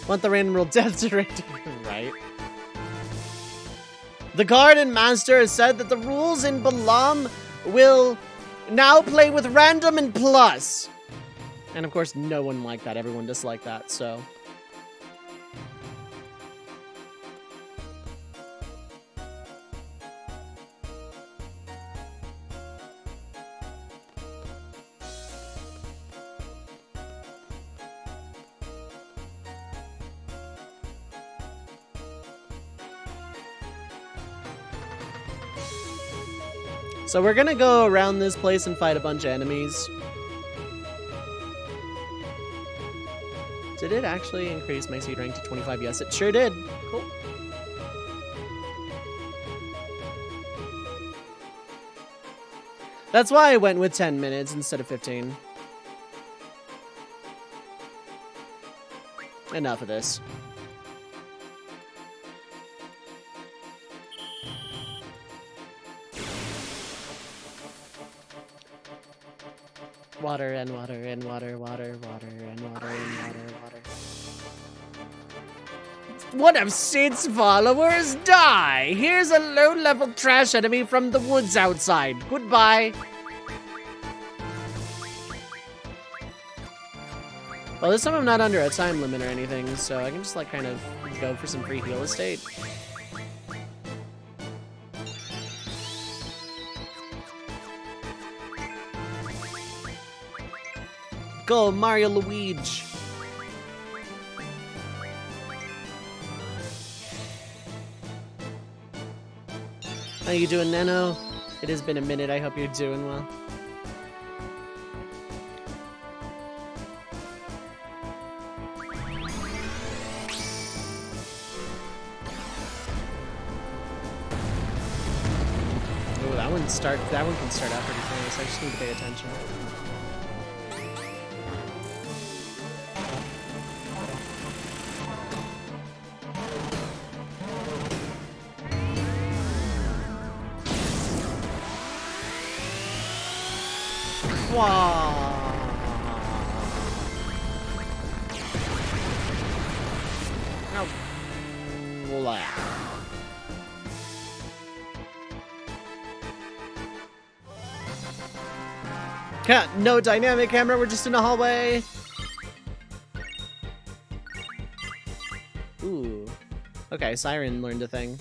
Speaker 1: Want the random roll death director, right? The Garden Master has said that the rules in Balam will now play with random and plus. And of course, no one liked that. Everyone disliked that, so. So we're gonna go around this place and fight a bunch of enemies. Did it actually increase my seed rank to 25? Yes, it sure did. Cool. That's why I went with 10 minutes instead of 15. Enough of this. Water and water and water, water, water and water and water, water. One of Sid's followers die! Here's a low-level trash enemy from the woods outside. Goodbye. Well, this time I'm not under a time limit or anything, so I can just like kind of go for some free heal estate. Go, Mario Luigi! How you doing, Nano? It has been a minute. I hope you're doing well. Oh, that one can start out pretty fast. I just need to pay attention. No dynamic camera, we're just in a hallway. Ooh. Okay, Siren learned a thing.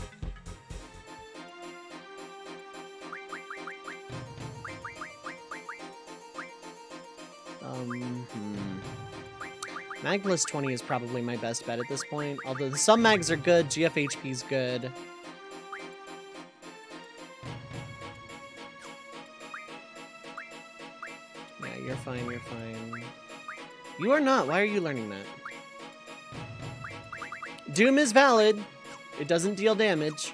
Speaker 1: Mag plus 20 is probably my best bet at this point. Although some mags are good, GFHP's good. Yeah, you're fine, you're fine. You are not. Why are you learning that? Doom is valid. It doesn't deal damage.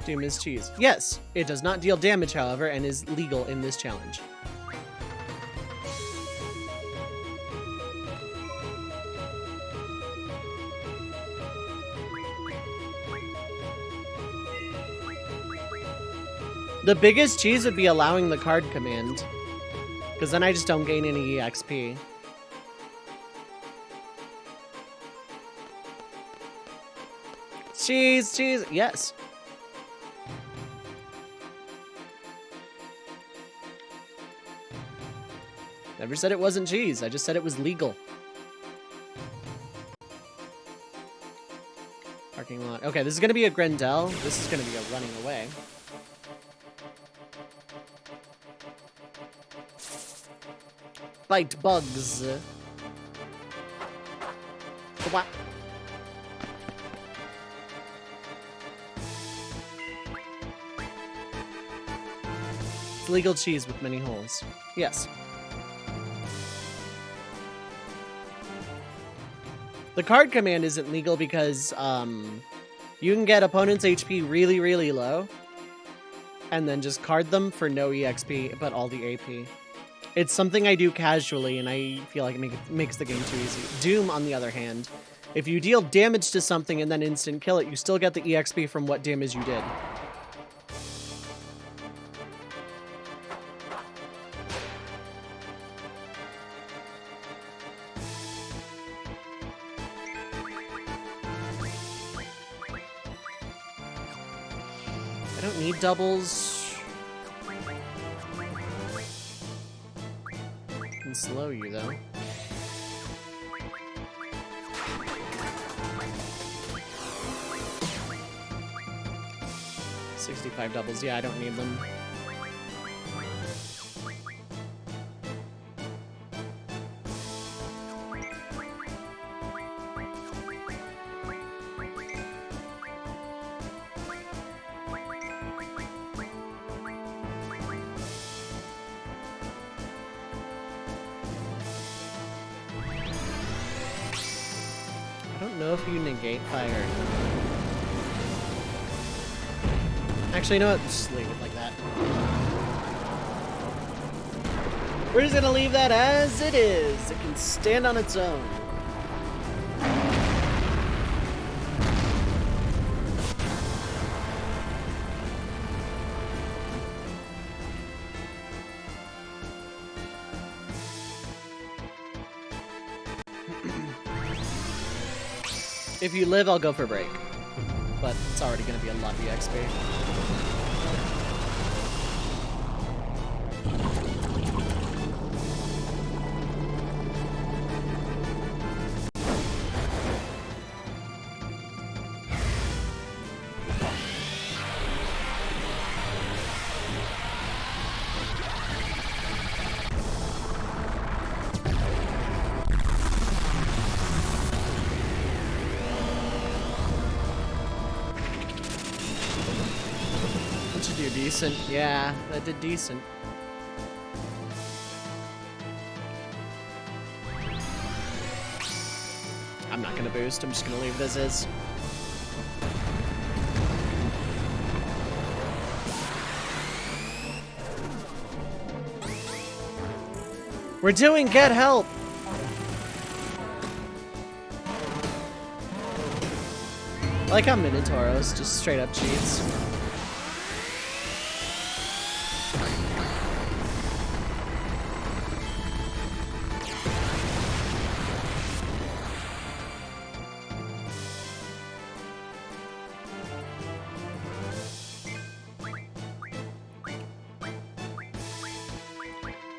Speaker 1: Doom is cheese. Yes, it does not deal damage, however, and is legal in this challenge. The biggest cheese would be allowing the card command, because then I just don't gain any EXP. Cheese, cheese, yes. Never said it wasn't cheese. I just said it was legal. Parking lot. Okay, this is going to be a Grendel. This is going to be a running away. Fight bugs. What? It's legal cheese with many holes. Yes. The card command isn't legal because you can get opponent's HP really, really low and then just card them for no EXP, but all the AP. It's something I do casually, and I feel like it makes the game too easy. Doom, on the other hand, if you deal damage to something and then instant kill it, you still get the EXP from what damage you did. I don't need doubles. I can slow you, though. $65 doubles. Yeah, I don't need them. I don't know if you negate fire or not. Actually, you know what? Just leave it like that. We're just gonna leave that as it is. It can stand on its own. If you live, I'll go for break. But it's already going to be a lot of EXP. Decent. Yeah, that did decent. I'm not gonna boost, I'm just gonna leave this as. We're doing get help! like how Minotauros just straight up cheats.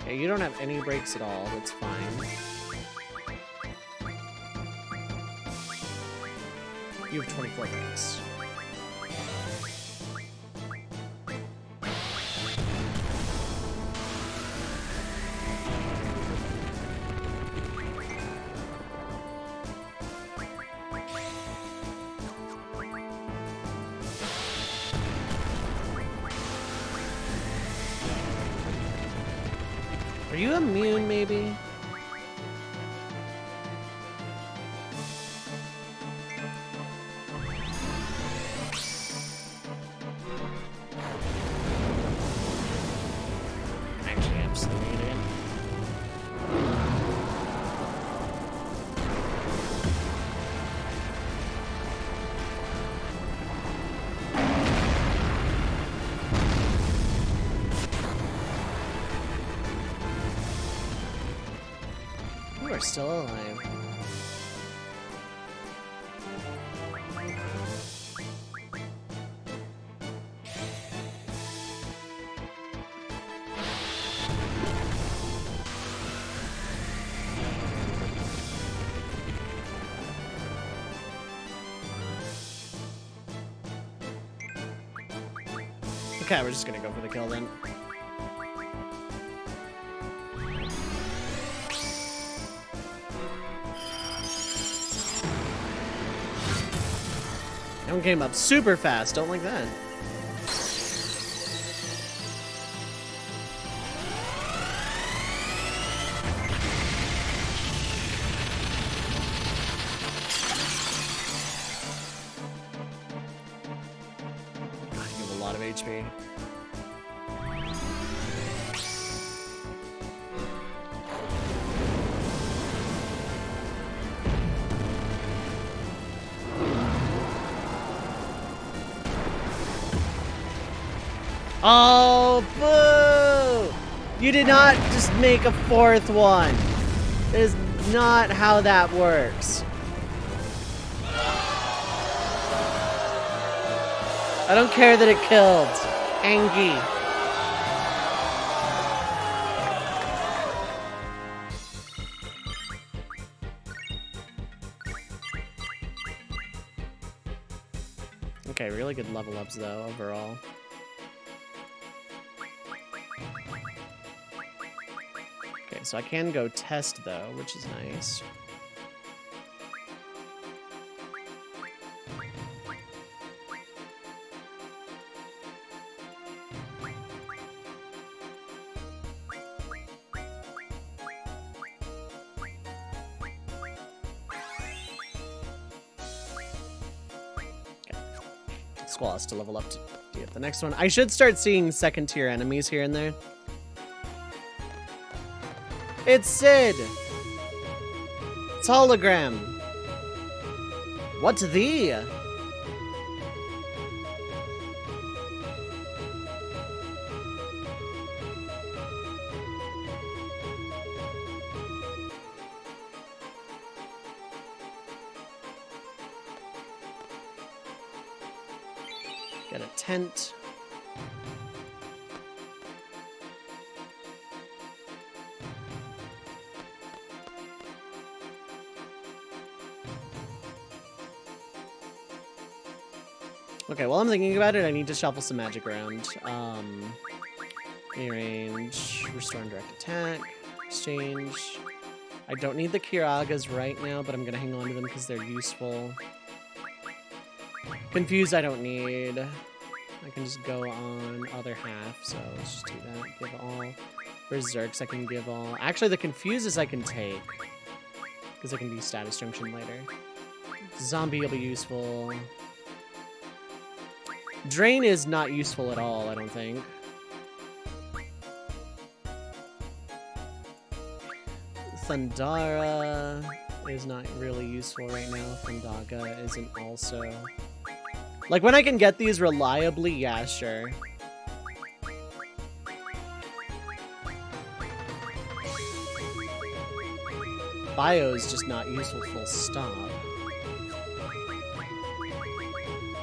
Speaker 1: Okay, you don't have any breaks at all, that's fine. You have 24 breaks. Are you immune, maybe? Actually, absolutely. You are still alive. Okay, we're just gonna go for the kill then. That one came up super fast, don't like that. God, you have a lot of HP. Oh, boo! You did not just make a fourth one. That is not how that works. I don't care that it killed. Angie. Okay, really good level ups though, overall. Okay, so I can go test though, which is nice. Squall has to level up to get the next one. I should start seeing second tier enemies here and there. It's Sid! It's hologram! What the? Get a tent. Okay, while I'm thinking about it, I need to shuffle some magic around. Range, restore and direct attack, exchange. I don't need the Kiragas right now, but I'm gonna hang on to them because they're useful. Confused I don't need. I can just go on other half, so let's just do that. Give all. Berserks I can give all. Actually, the Confuses I can take, because I can do status junction later. Zombie will be useful. Drain is not useful at all, I don't think. Thundara is not really useful right now. Thundaga isn't also. Like, when I can get these reliably, yeah, sure. Bio is just not useful, full stop.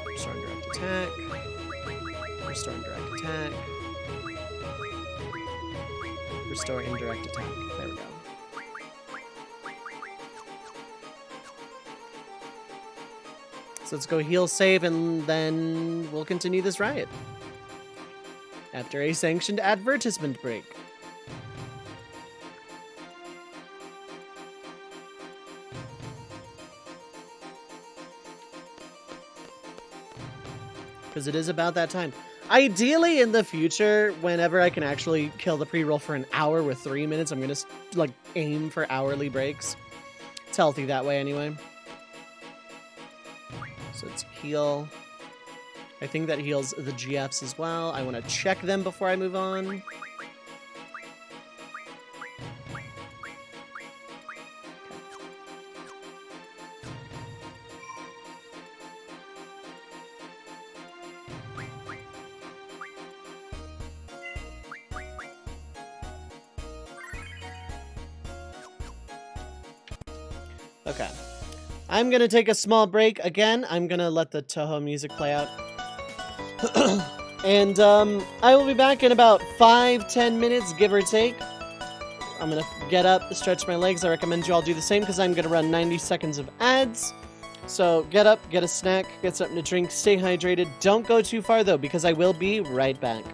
Speaker 1: Restore indirect attack. Restore indirect attack. Restore indirect attack. There we go. So let's go heal, save, and then we'll continue this riot. After a sanctioned advertisement break. Because it is about that time. Ideally, in the future, whenever I can actually kill the pre-roll for an hour with 3 minutes, I'm going to, like, aim for hourly breaks. It's healthy that way, anyway. So let's heal. I think that heals the GFs as well. I want to check them before I move on. Okay. I'm going to take a small break. Again, I'm going to let the Toho music play out. And I will be back in about 5-10 minutes, give or take. I'm going to get up, stretch my legs. I recommend you all do the same because I'm going to run 90 seconds of ads. So get up, get a snack, get something to drink, stay hydrated. Don't go too far, though, because I will be right back.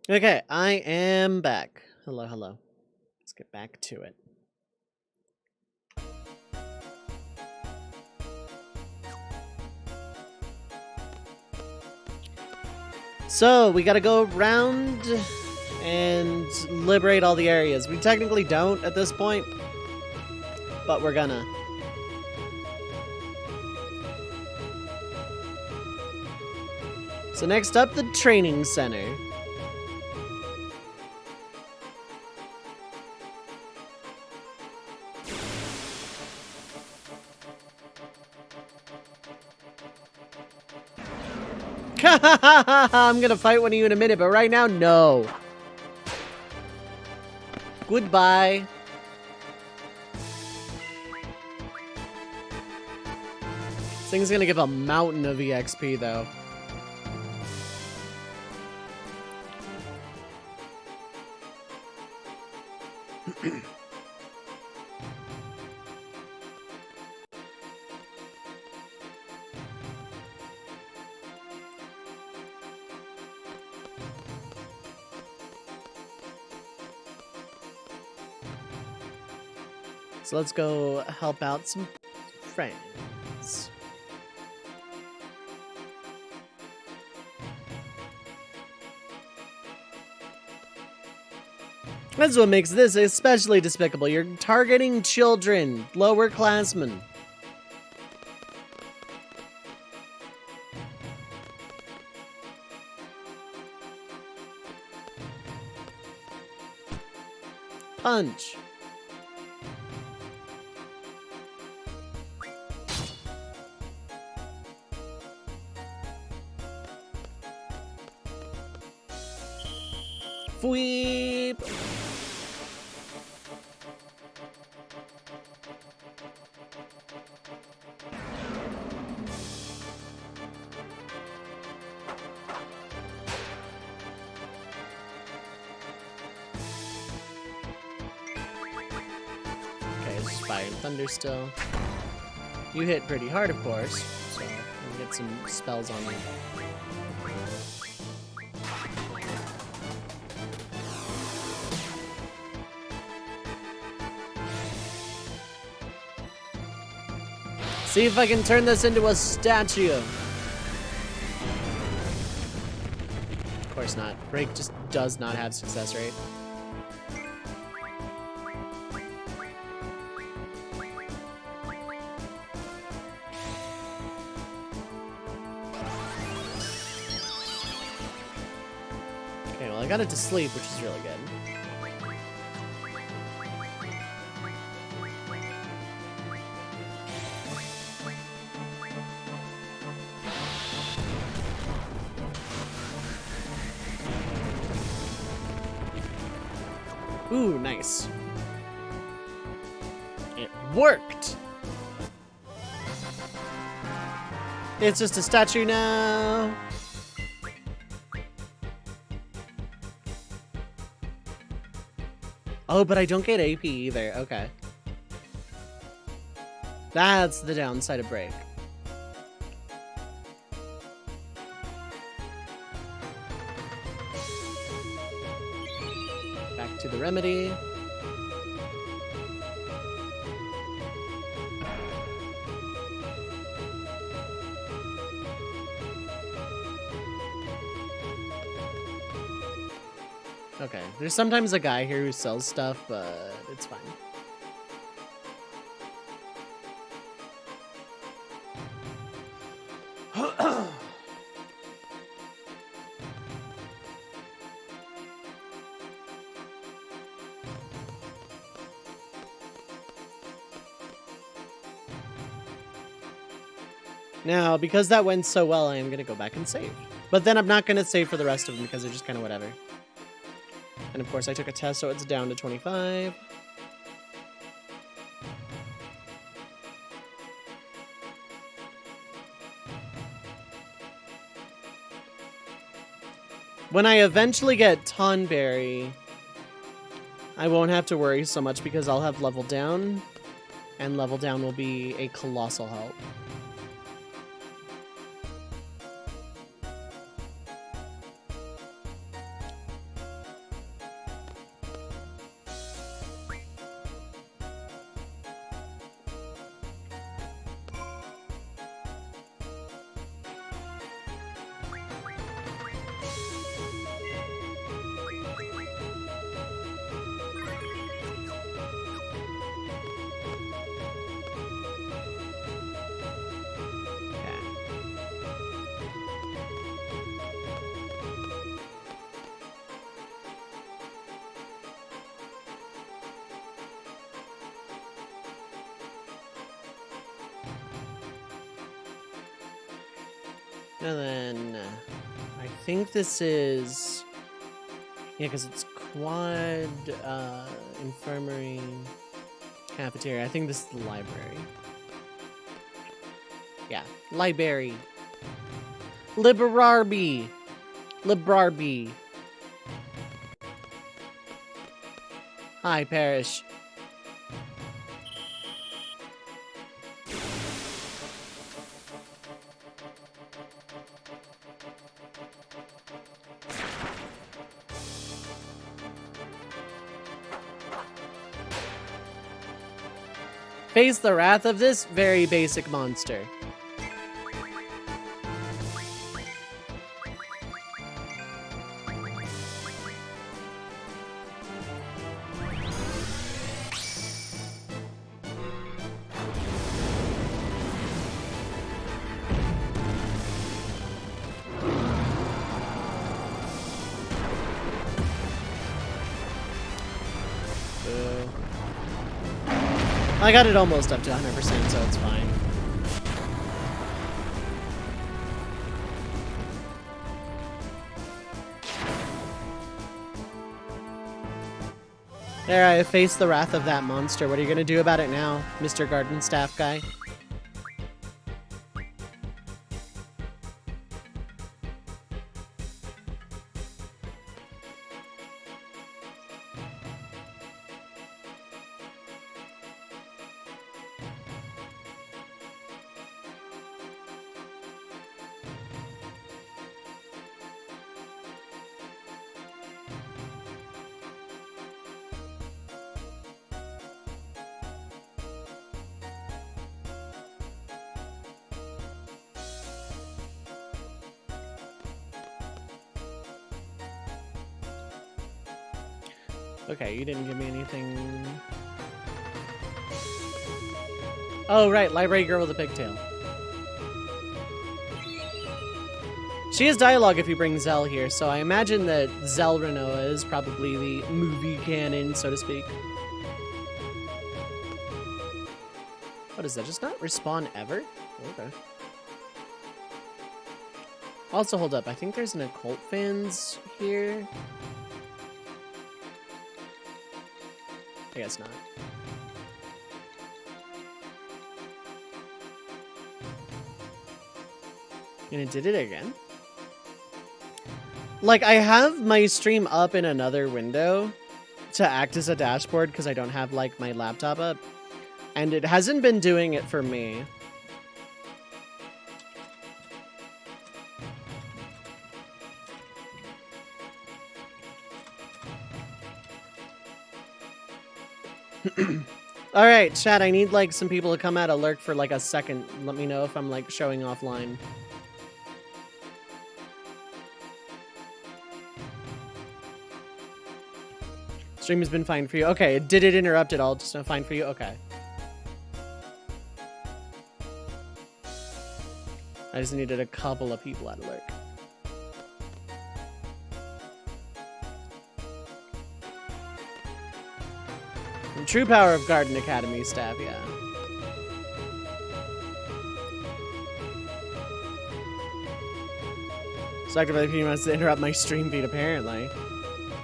Speaker 1: Okay, I am back. Hello, hello. Let's get back to it. So, we gotta go around and liberate all the areas. We technically don't at this point, but we're gonna. So next up, the training center. I'm gonna fight one of you in a minute, but right now, no. Goodbye. This thing's gonna give a mountain of EXP, though. So let's go help out some friends. That's what makes this especially despicable. You're targeting children, lower classmen. Punch. Sweep. Okay, it's fire and thunder still. You hit pretty hard, of course, so we'll get some spells on you. See if I can turn this into a statue. Of course not. Break just does not have success rate. Okay, well I got it to sleep, which is really good. Ooh, nice. It worked! It's just a statue now. Oh, but I don't get AP either. Okay. That's the downside of break. Back to the remedy. Okay, there's sometimes a guy here who sells stuff, but it's fine. Now, because that went so well, I am going to go back and save. But then I'm not going to save for the rest of them because they're just kind of whatever. And of course I took a test, so it's down to 25. When I eventually get Tonberry, I won't have to worry so much because I'll have level down, and level down will be a colossal help. And then I think this is, yeah, because it's quad, infirmary, cafeteria. I think this is the library. Yeah, library. Librarby. Librarby. Hi, Parrish. Face the wrath of this very basic monster. I got it almost up to 100%, so it's fine. There, I faced the wrath of that monster. What are you gonna do about it now, Mr. Garden Staff guy? Okay, you didn't give me anything. Oh, right, library girl with a pigtail. She has dialogue if you bring Zell here, so I imagine that Zell Renoa is probably the movie canon, so to speak. What is that? Just not respawn ever? Okay. Also, hold up. I think there's an occult fans here. I guess not. And it did it again. Like, I have my stream up in another window to act as a dashboard because I don't have, like, my laptop up. And it hasn't been doing it for me. Alright, chat, I need, like, some people to come out of lurk for, like, a second. Let me know if I'm, like, showing offline. Stream has been fine for you. Okay, did it interrupt at all? Just not fine for you? Okay. I just needed a couple of people out of lurk. The true power of Garden Academy staff, yeah. So Dr. Brother wants to interrupt my stream feed, apparently.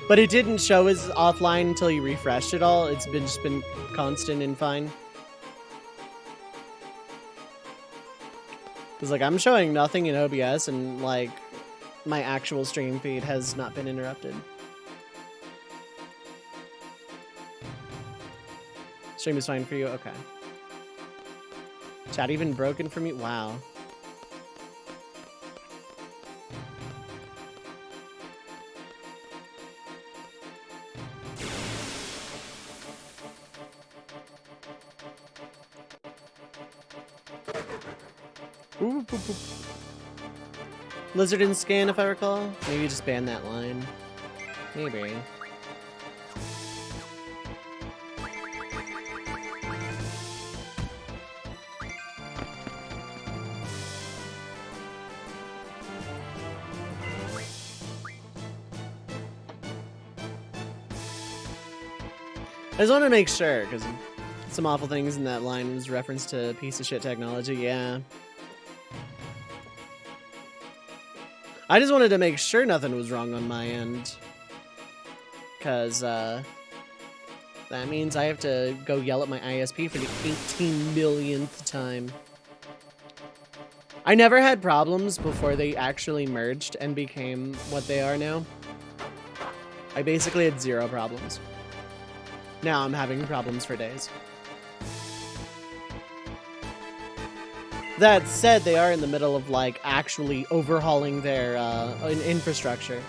Speaker 1: But it didn't show as offline until you refreshed it all. It's been just been constant and fine. Because, like, I'm showing nothing in OBS, and, like, my actual stream feed has not been interrupted. Stream is fine for you? Okay. Chat even broken for me? Wow. Ooh, boop, boop. Lizard and scan, if I recall. Maybe just ban that line. Maybe. I just want to make sure, because some awful things in that line was reference to piece of shit technology, yeah. I just wanted to make sure nothing was wrong on my end. Because, that means I have to go yell at my ISP for the 18 millionth time. I never had problems before they actually merged and became what they are now. I basically had 0 problems. Now I'm having problems for days. That said, they are in the middle of, like, actually overhauling their infrastructure.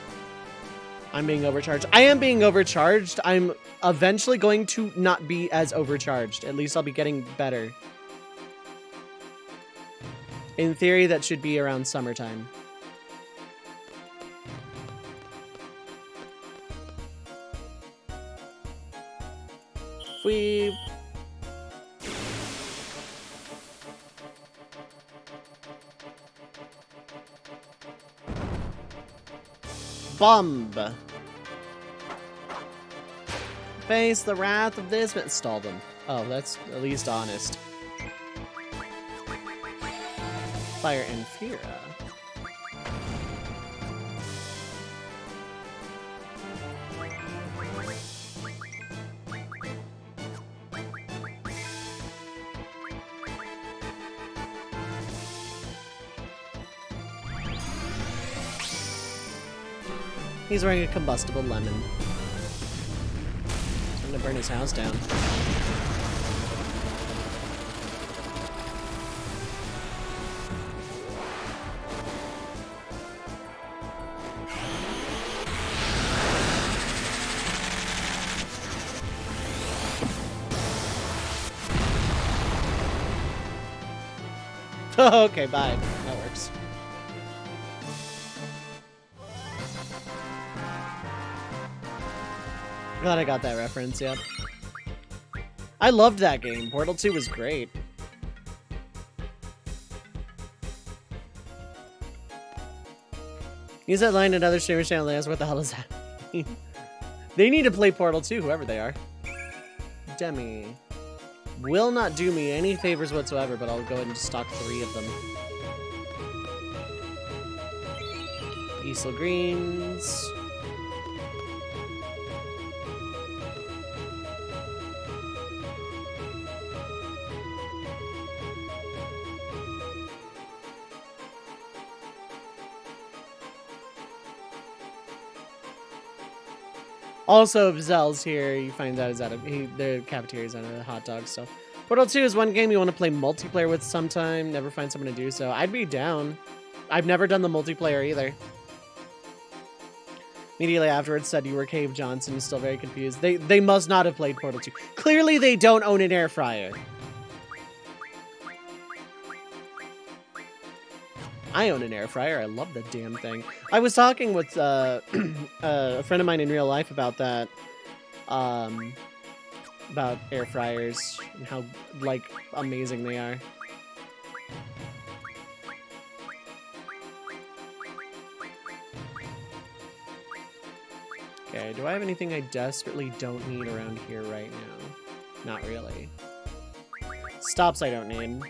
Speaker 1: I'm being overcharged. I am being overcharged. I'm eventually going to not be as overcharged. At least I'll be getting better. In theory, that should be around summertime. We... Bomb. Face the wrath of this man. Stall them. Oh, that's at least honest. Fire and Fira. He's wearing a combustible lemon. I'm gonna burn his house down. Okay, bye. That works. Glad I got that reference, yep. I loved that game. Portal 2 was great. Use that line in other streamers' channel and ask what the hell does that mean? They need to play Portal 2, whoever they are. Demi. Will not do me any favors whatsoever, but I'll go ahead and stock 3 of them. Isla Greens. Also, if Zell's here, you find out the cafeteria's out of hot dog stuff. Portal 2 is one game you want to play multiplayer with sometime. Never find someone to do so. I'd be down. I've never done the multiplayer either. Immediately afterwards said you were Cave Johnson. Still very confused. They must not have played Portal 2. Clearly they don't own an air fryer. I own an air fryer. I love that damn thing. I was talking with a friend of mine in real life about that. About air fryers and how, like, amazing they are. Okay, do I have anything I desperately don't need around here right now? Not really. Stops I don't need.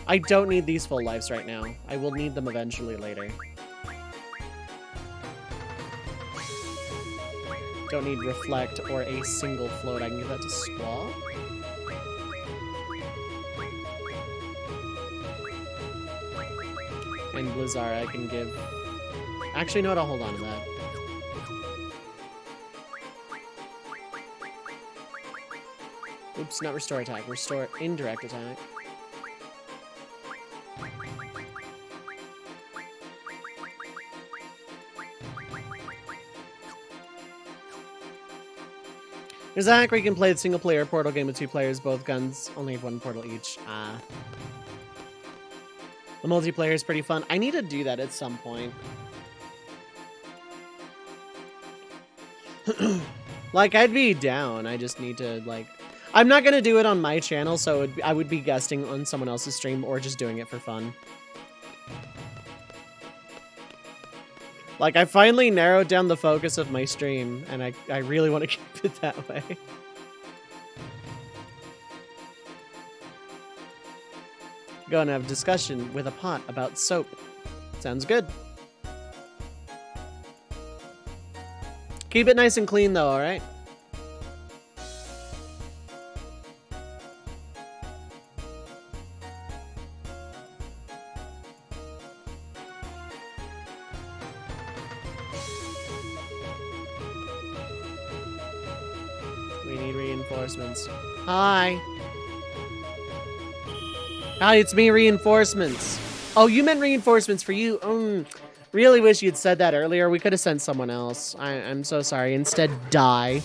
Speaker 1: I don't need these full lives right now. I will need them eventually later. Don't need reflect or a single float. I can give that to Squall. And Blizzard I can give... Actually, no, I'll hold on to that. Oops, not restore attack. Restore indirect attack. There's a hack where you can play a single-player Portal game with 2 players, both guns only have 1 portal each. The multiplayer is pretty fun. I need to do that at some point. Like, I'd be down. I just need to, like... I'm not gonna do it on my channel, so I would be guesting on someone else's stream or just doing it for fun. Like, I finally narrowed down the focus of my stream, and I really want to keep it that way. Go and have a discussion with a pot about soap. Sounds good. Keep it nice and clean though, alright? We need reinforcements. Hi. Hi, it's me, reinforcements. Oh, you meant reinforcements for you? Really wish you'd said that earlier. We could have sent someone else. I'm so sorry. Instead, die.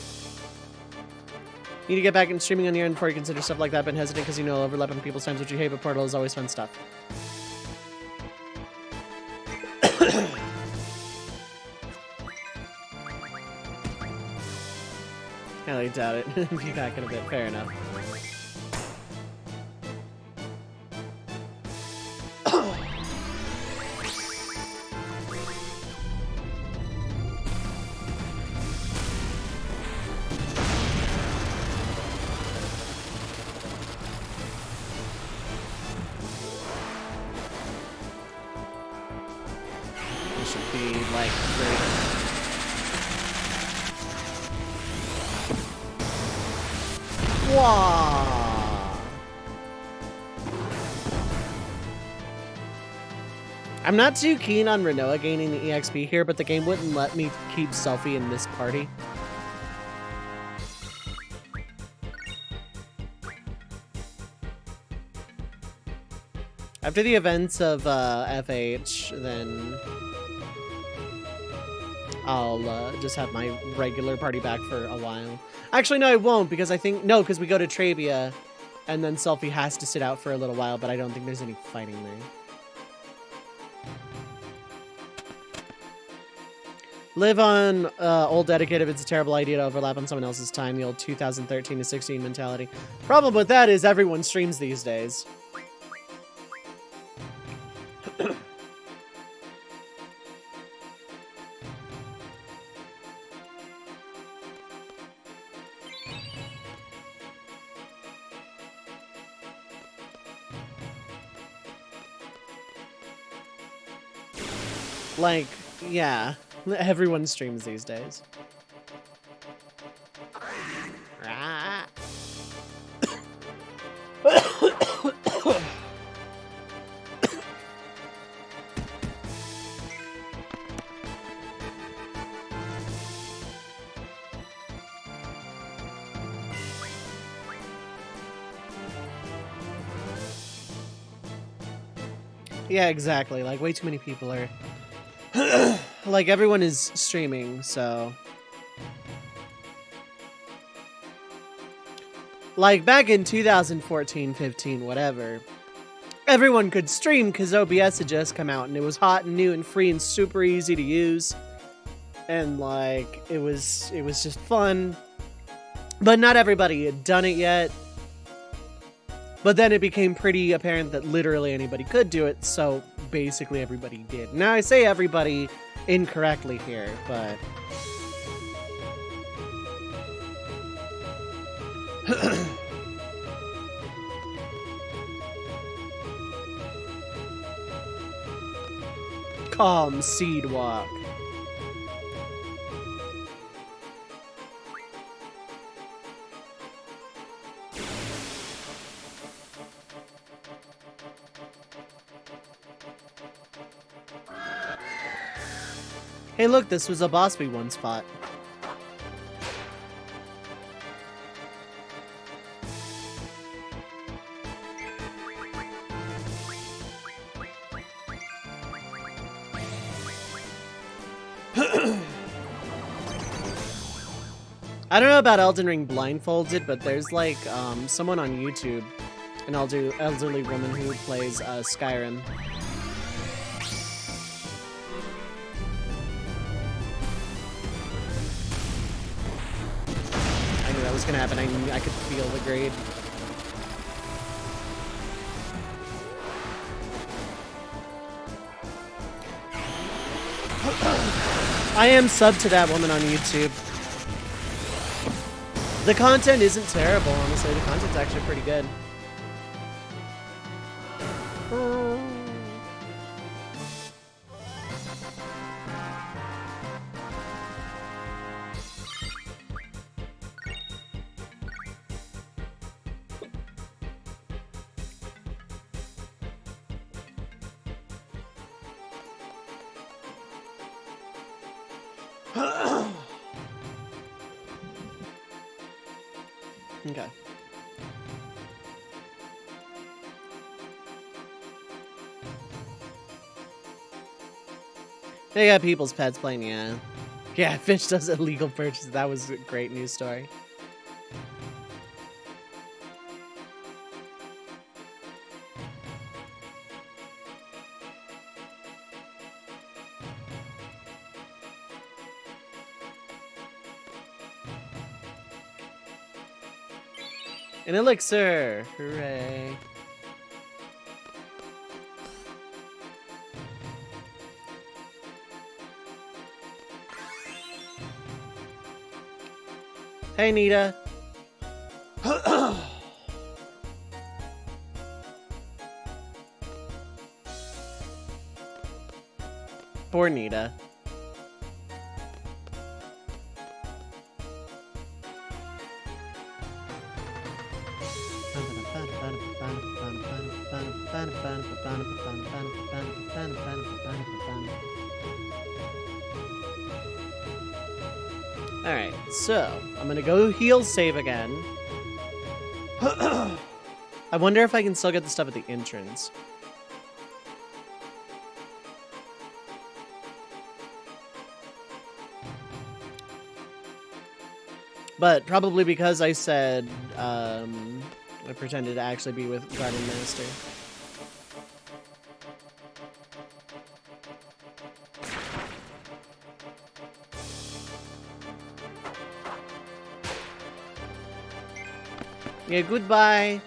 Speaker 1: Need to get back in streaming on your end before you consider stuff like that. Been hesitant because you know overlap on people's times, which you hate, but Portal is always fun stuff. I doubt it. Be back in a bit. Fair enough. I'm not too keen on Renoa gaining the EXP here, but the game wouldn't let me keep Selphie in this party. After the events of FH, then I'll just have my regular party back for a while. Actually, no, I won't, because I think... No, because we go to Trabia, and then Selphie has to sit out for a little while, but I don't think there's any fighting there. Live on old dedicated if it's a terrible idea to overlap on someone else's time, the old 2013 to 16 mentality. Problem with that is everyone streams these days. Like, yeah. Everyone streams these days. Yeah, exactly. Like, way too many people are... Like, everyone is streaming, so... Like, back in 2014, 15, whatever, everyone could stream because OBS had just come out, and it was hot and new and free and super easy to use. And, like, it was just fun. But not everybody had done it yet. But then it became pretty apparent that literally anybody could do it, so basically everybody did. Now, I say everybody incorrectly here, but... Calm seed walk. Hey look, this was a boss we once fought. I don't know about Elden Ring blindfolded, but there's like someone on YouTube, an elderly woman who plays Skyrim. I knew that was gonna happen. I could feel the grade. I am subbed to that woman on YouTube. The content isn't terrible, honestly. The content's actually pretty good. Okay. They got people's pets playing, yeah. Yeah, Fish does illegal purchase. That was a great news story. An elixir! Hooray. Hey, Nita. Poor Nita. Alright, so I'm gonna go heal save again. I wonder if I can still get the stuff at the entrance. But probably because I said I pretended to actually be with Garden Master. Yeah, goodbye.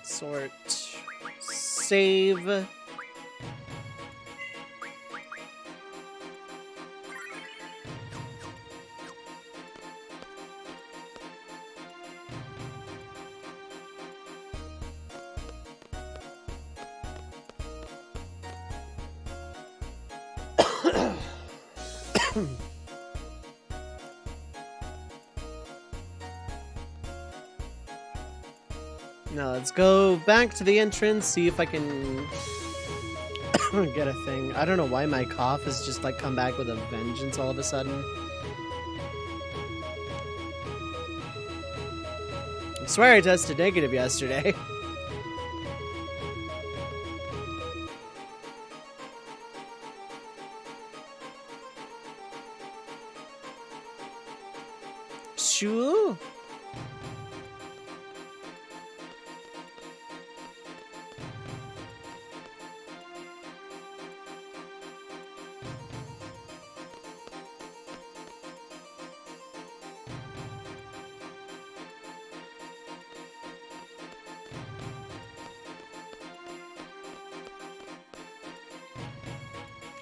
Speaker 1: Sort. Save. Now let's go back to the entrance, see if I can get a thing. I don't know why my cough has just like come back with a vengeance all of a sudden. I swear I tested negative yesterday. Sure.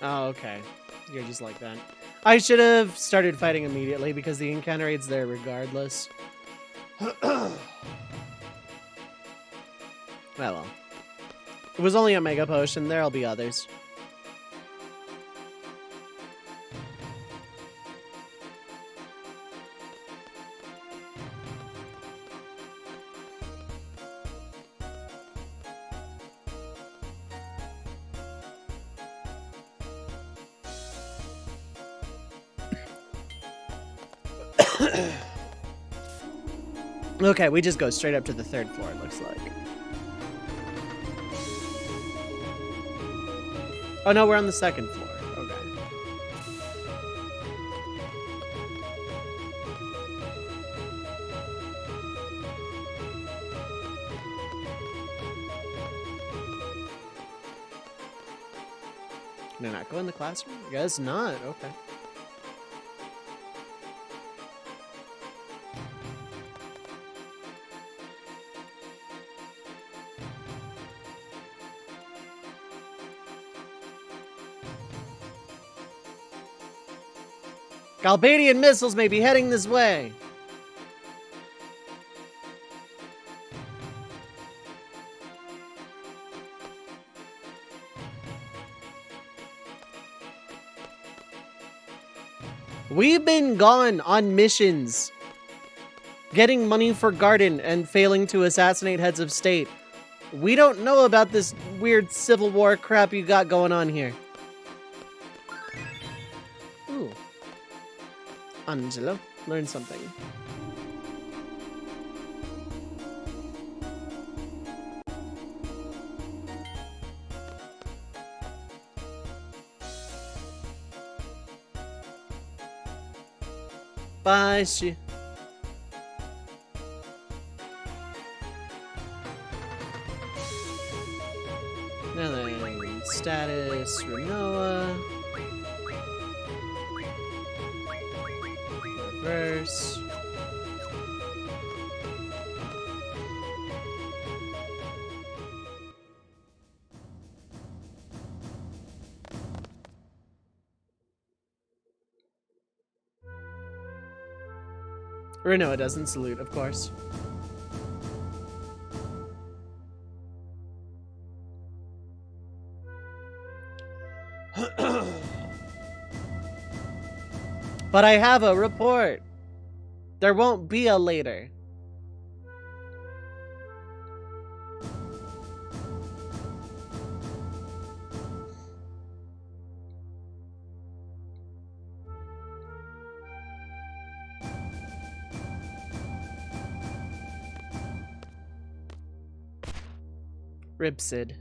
Speaker 1: Oh, okay. You're just like that. I should have started fighting immediately because the encounter rate's there regardless. Well. It was only a Mega Potion. There'll be others. Okay, we just go straight up to the 3rd floor, it looks like. Oh no, we're on the 2nd floor. Okay. Can I not go in the classroom? I guess not. Okay. Galbadian missiles may be heading this way. We've been gone on missions, getting money for Garden and failing to assassinate heads of state. We don't know about this weird Civil War crap you got going on here. Ooh. Angelo, learn something. Bye, she. Now then, status, Renoa. Reverse. Renoa doesn't salute, of course. But I have a report. There won't be a later. Ripsid.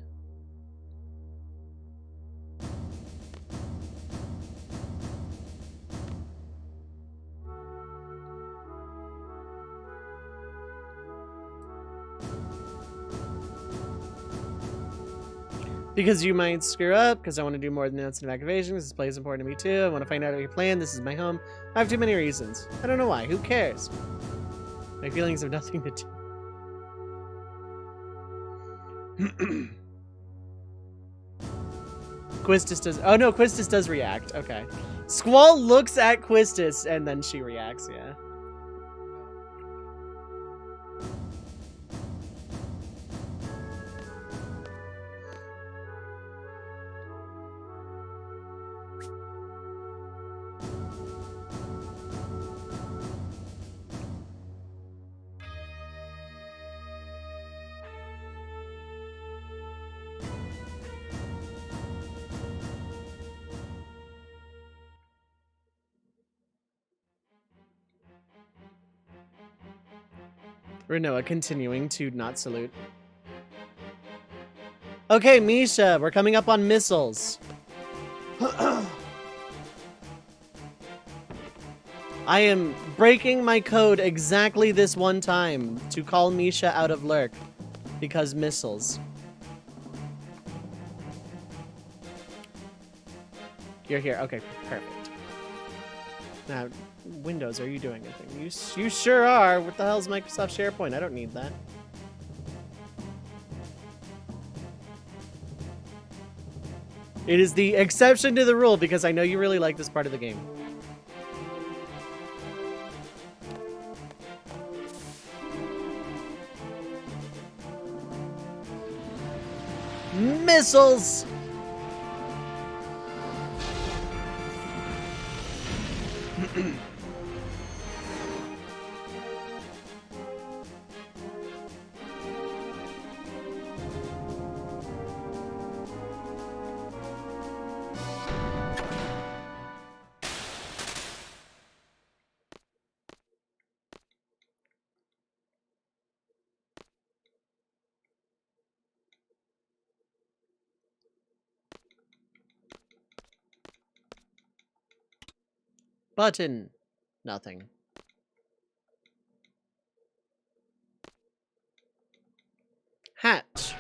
Speaker 1: Because you might screw up, because I want to do more than instant activation, this play is important to me too, I want to find out how you plan, this is my home. I have too many reasons. I don't know why, who cares? My feelings have nothing to do. Quistis does, oh no, Quistis does react, okay. Squall looks at Quistis and then she reacts, yeah. Renoa continuing to not salute. Okay, Misha, we're coming up on missiles. I am breaking my code exactly this one time to call Misha out of lurk because missiles. You're here. Okay, perfect. Now, Windows, are you doing anything? You sure are. What the hell is Microsoft SharePoint? I don't need that. It is the exception to the rule because I know you really like this part of the game. Missiles! Button. Nothing. Hat.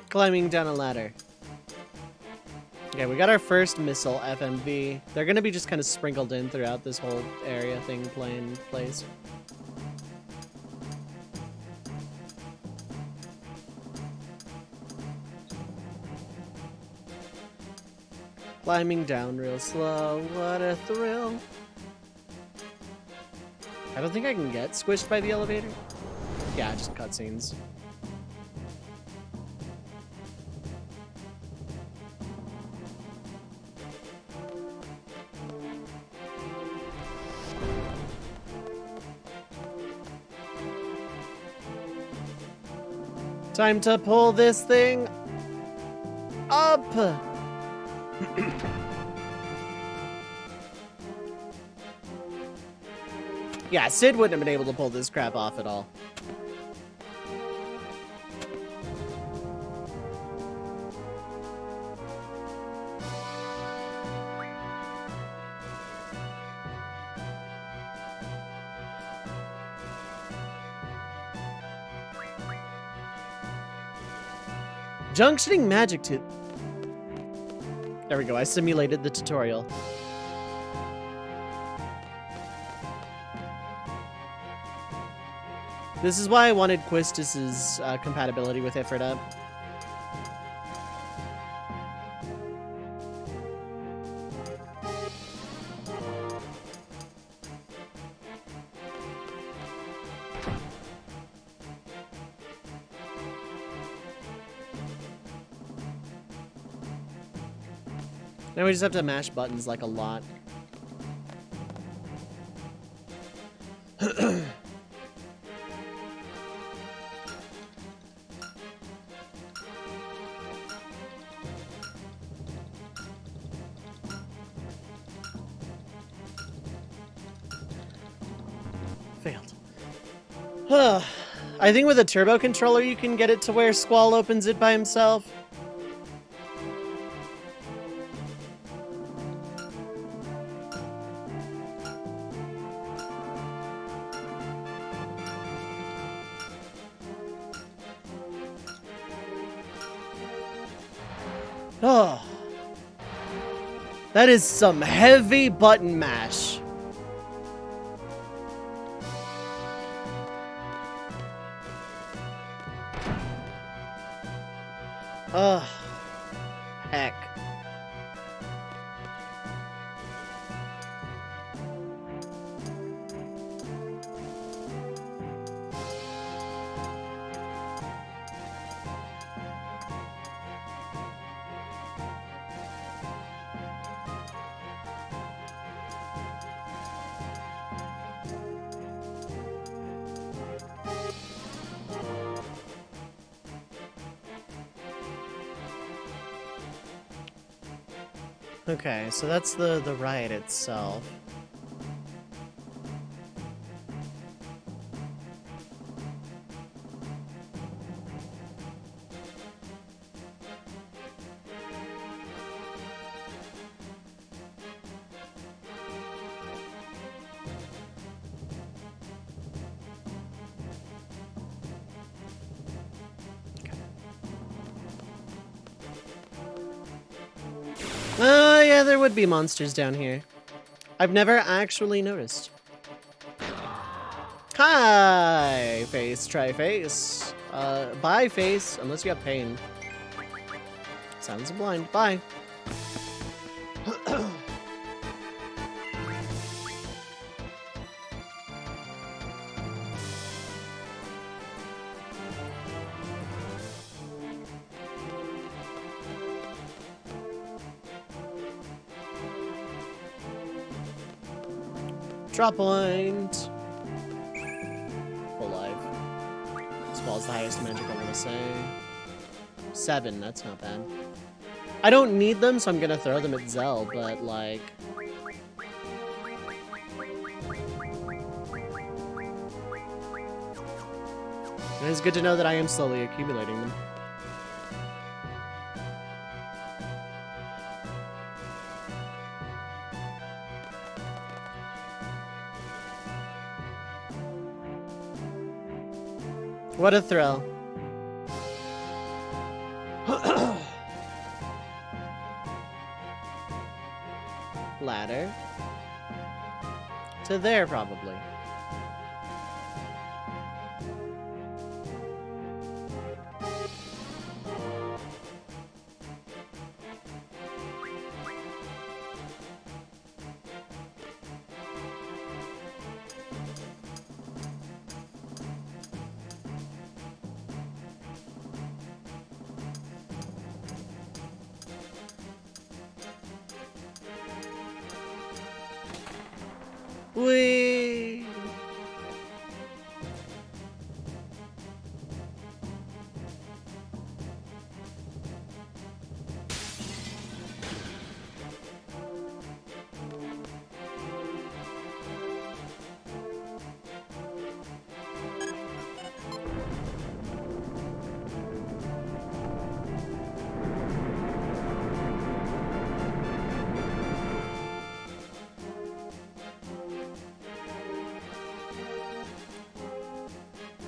Speaker 1: Climbing down a ladder. Okay, we got our first missile FMV. They're gonna be just kind of sprinkled in throughout this whole area thing playing plays. Climbing down real slow, what a thrill. I don't think I can get squished by the elevator. Yeah, just cutscenes. Time to pull this thing up. Yeah, Sid wouldn't have been able to pull this crap off at all. Junctioning magic to... There we go, I simulated the tutorial. This is why I wanted Quistis's compatibility with Ifrita. Now we just have to mash buttons like a lot. Failed. I think with a turbo controller you can get it to where Squall opens it by himself. Oh, that is some heavy button mash. Ugh, heck. Okay, so that's the riot itself. Yeah, there would be monsters down here. I've never actually noticed. Hi, face, try face. Bye, face, unless you have pain. Silence of blind, bye. Drop point. Full life. Squall's the highest magic I'm gonna say. 7, that's not bad. I don't need them, so I'm gonna throw them at Zell, but like... It's good to know that I am slowly accumulating them. What a thrill. ladder. To there, probably. Whee!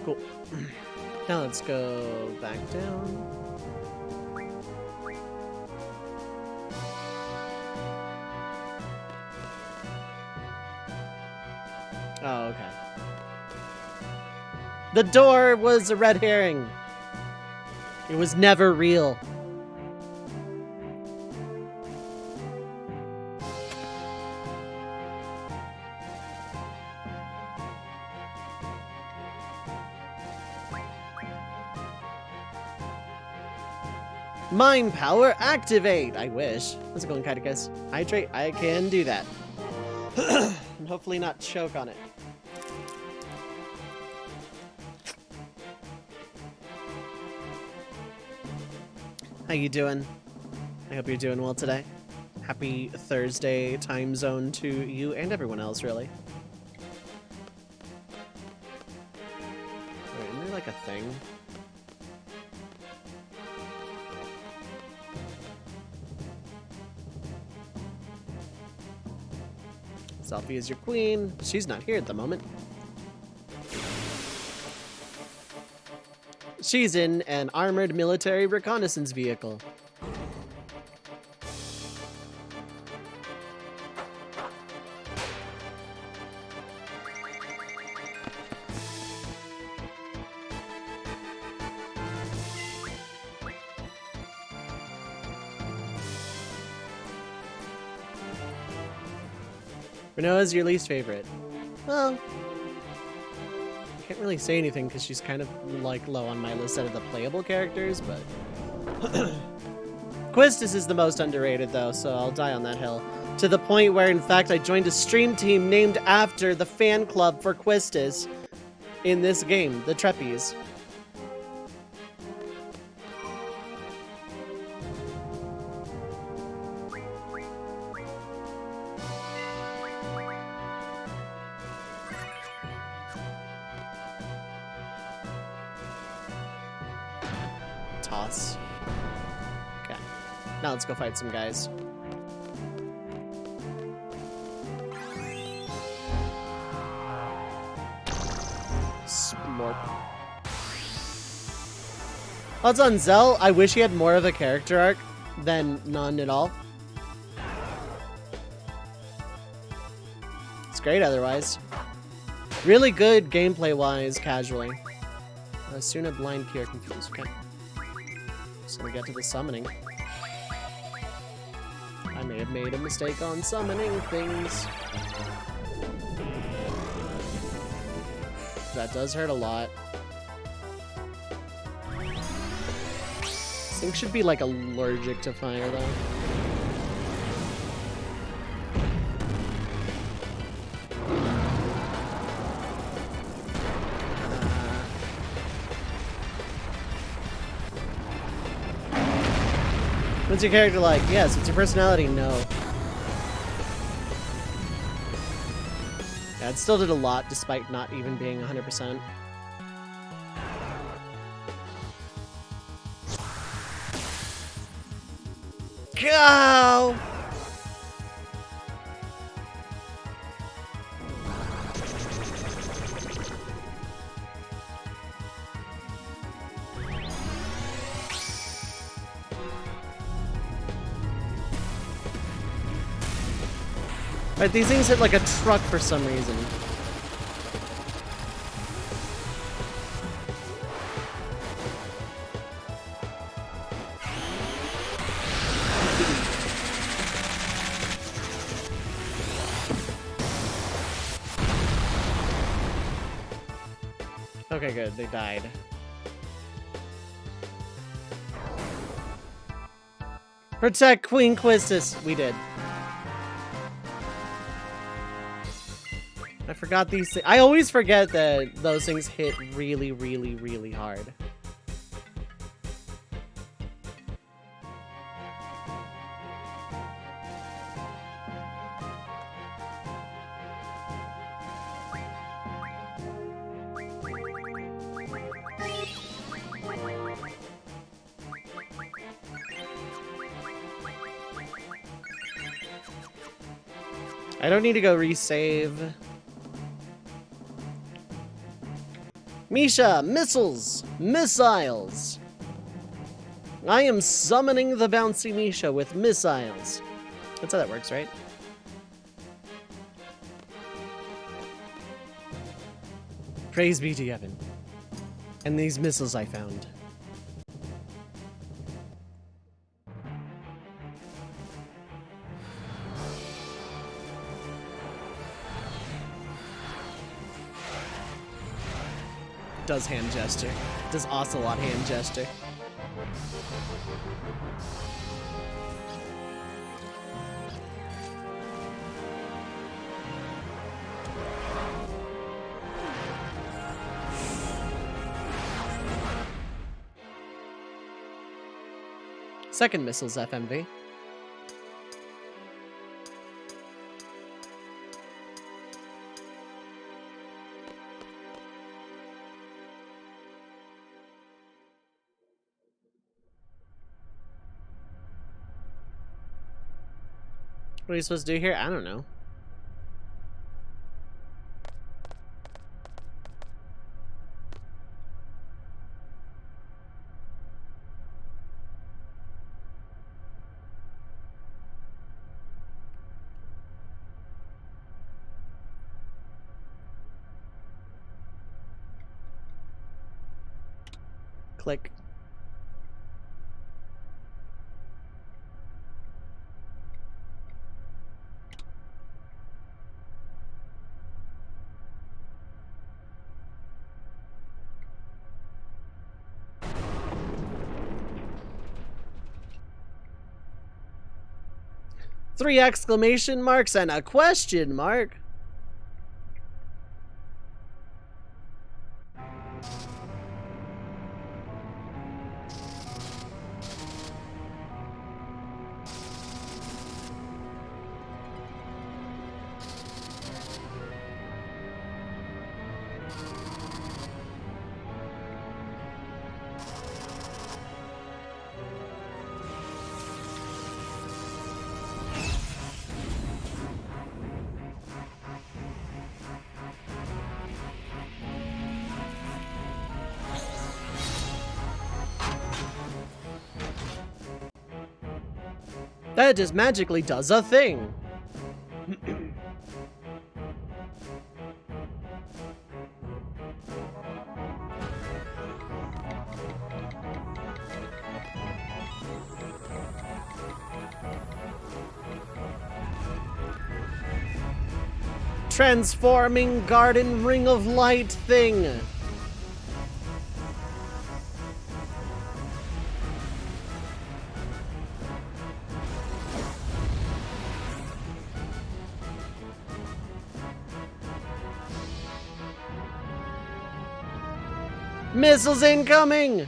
Speaker 1: Cool. Now let's go back down. Oh, okay. The door was a red herring. It was never real. Mind power activate! I wish. How's it going, Kitecus? Hydrate? I can do that. And hopefully not choke on it. How you doing? I hope you're doing well today. Happy Thursday time zone to you and everyone else, really. Alright, isn't there like a thing? Selfie is your queen. She's not here at the moment. She's in an armored military reconnaissance vehicle. Renoa's your least favorite. Well, I can't really say anything because she's kind of like low on my list out of the playable characters, but Quistis is the most underrated though, so I'll die on that hill. To the point where, in fact, I joined a stream team named after the fan club for Quistis in this game, the Treppies. Toss. Okay. Now let's go fight some guys. Smorp. Odds on Zell, I wish he had more of a character arc than none at all. It's great otherwise. Really good gameplay-wise, casually. Soon a blind cure confused. Okay. Just gonna get to the summoning. I may have made a mistake on summoning things. That does hurt a lot. This thing should be like allergic to fire though. What's your character like? Yes. What's your personality? No. Yeah, it still did a lot despite not even being 100%. Go! Right, these things hit like a truck for some reason. Okay, good. They died. Protect Queen Quistis. We did. I forgot these things. I always forget that those things hit really, really, really hard. I don't need to go resave. Misha, missiles! Missiles! I am summoning the bouncy Misha with missiles. That's how that works, right? Praise be to Heaven. And these missiles I found. Does hand gesture. Does Ocelot hand gesture. Second missiles FMV. What are you supposed to do here? I don't know. Click. Three exclamation marks and a question mark. That just magically does a thing. Transforming garden ring of light thing. Missiles incoming!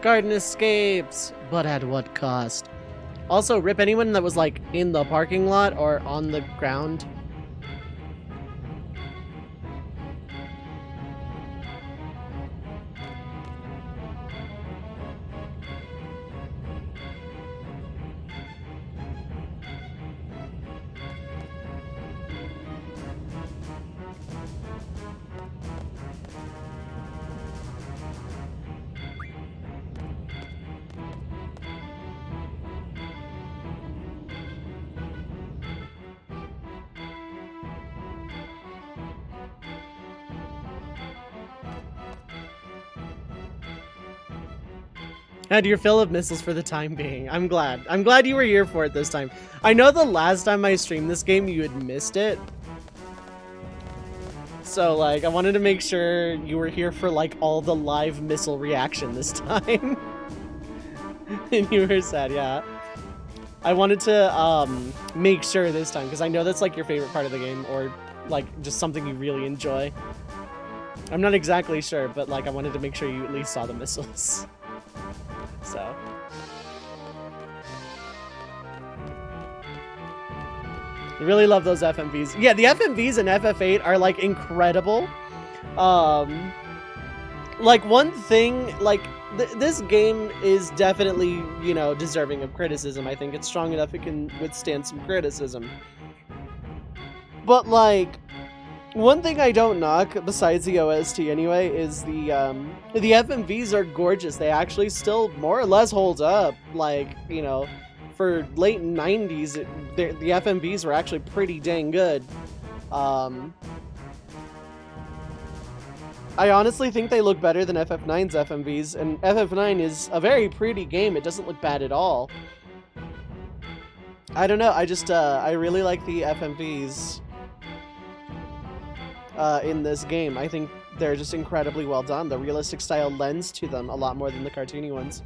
Speaker 1: Garden escapes, but at what cost? Also, rip anyone that was like in the parking lot or on the ground. Had your fill of missiles for the time being. I'm glad. I'm glad you were here for it this time. I know the last time I streamed this game, you had missed it. So, like, I wanted to make sure you were here for, like, all the live missile reaction this time. And you were sad, yeah. I wanted to, make sure this time, because I know that's, like, your favorite part of the game, or, like, just something you really enjoy. I'm not exactly sure, but, like, I wanted to make sure you at least saw the missiles. So. I really love those FMVs. Yeah, the FMVs in FF8 are, like, incredible. Like, one thing, like, this game is definitely, you know, deserving of criticism. I think it's strong enough it can withstand some criticism. But, like, one thing I don't knock, besides the OST anyway, is the FMVs are gorgeous. They actually still more or less hold up. Like, you know, for late 90s, the FMVs were actually pretty dang good. I honestly think they look better than FF9's FMVs, and FF9 is a very pretty game. It doesn't look bad at all. I don't know, I just, I really like the FMVs in this game. I think they're just incredibly well done. The realistic style lends to them a lot more than the cartoony ones.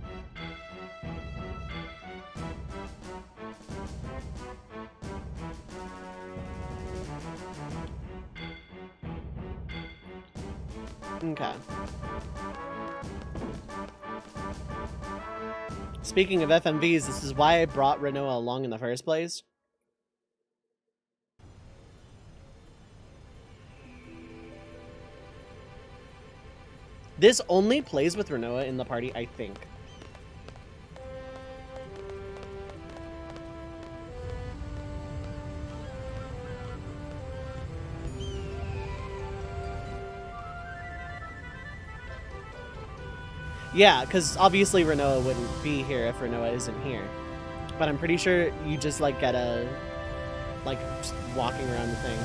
Speaker 1: Okay. Speaking of FMVs, this is why I brought Renoa along in the first place. This only plays with Renoa in the party, I think. Yeah, because obviously Renoa wouldn't be here if Renoa isn't here. But I'm pretty sure you just, like, get a... like, just walking around the thing.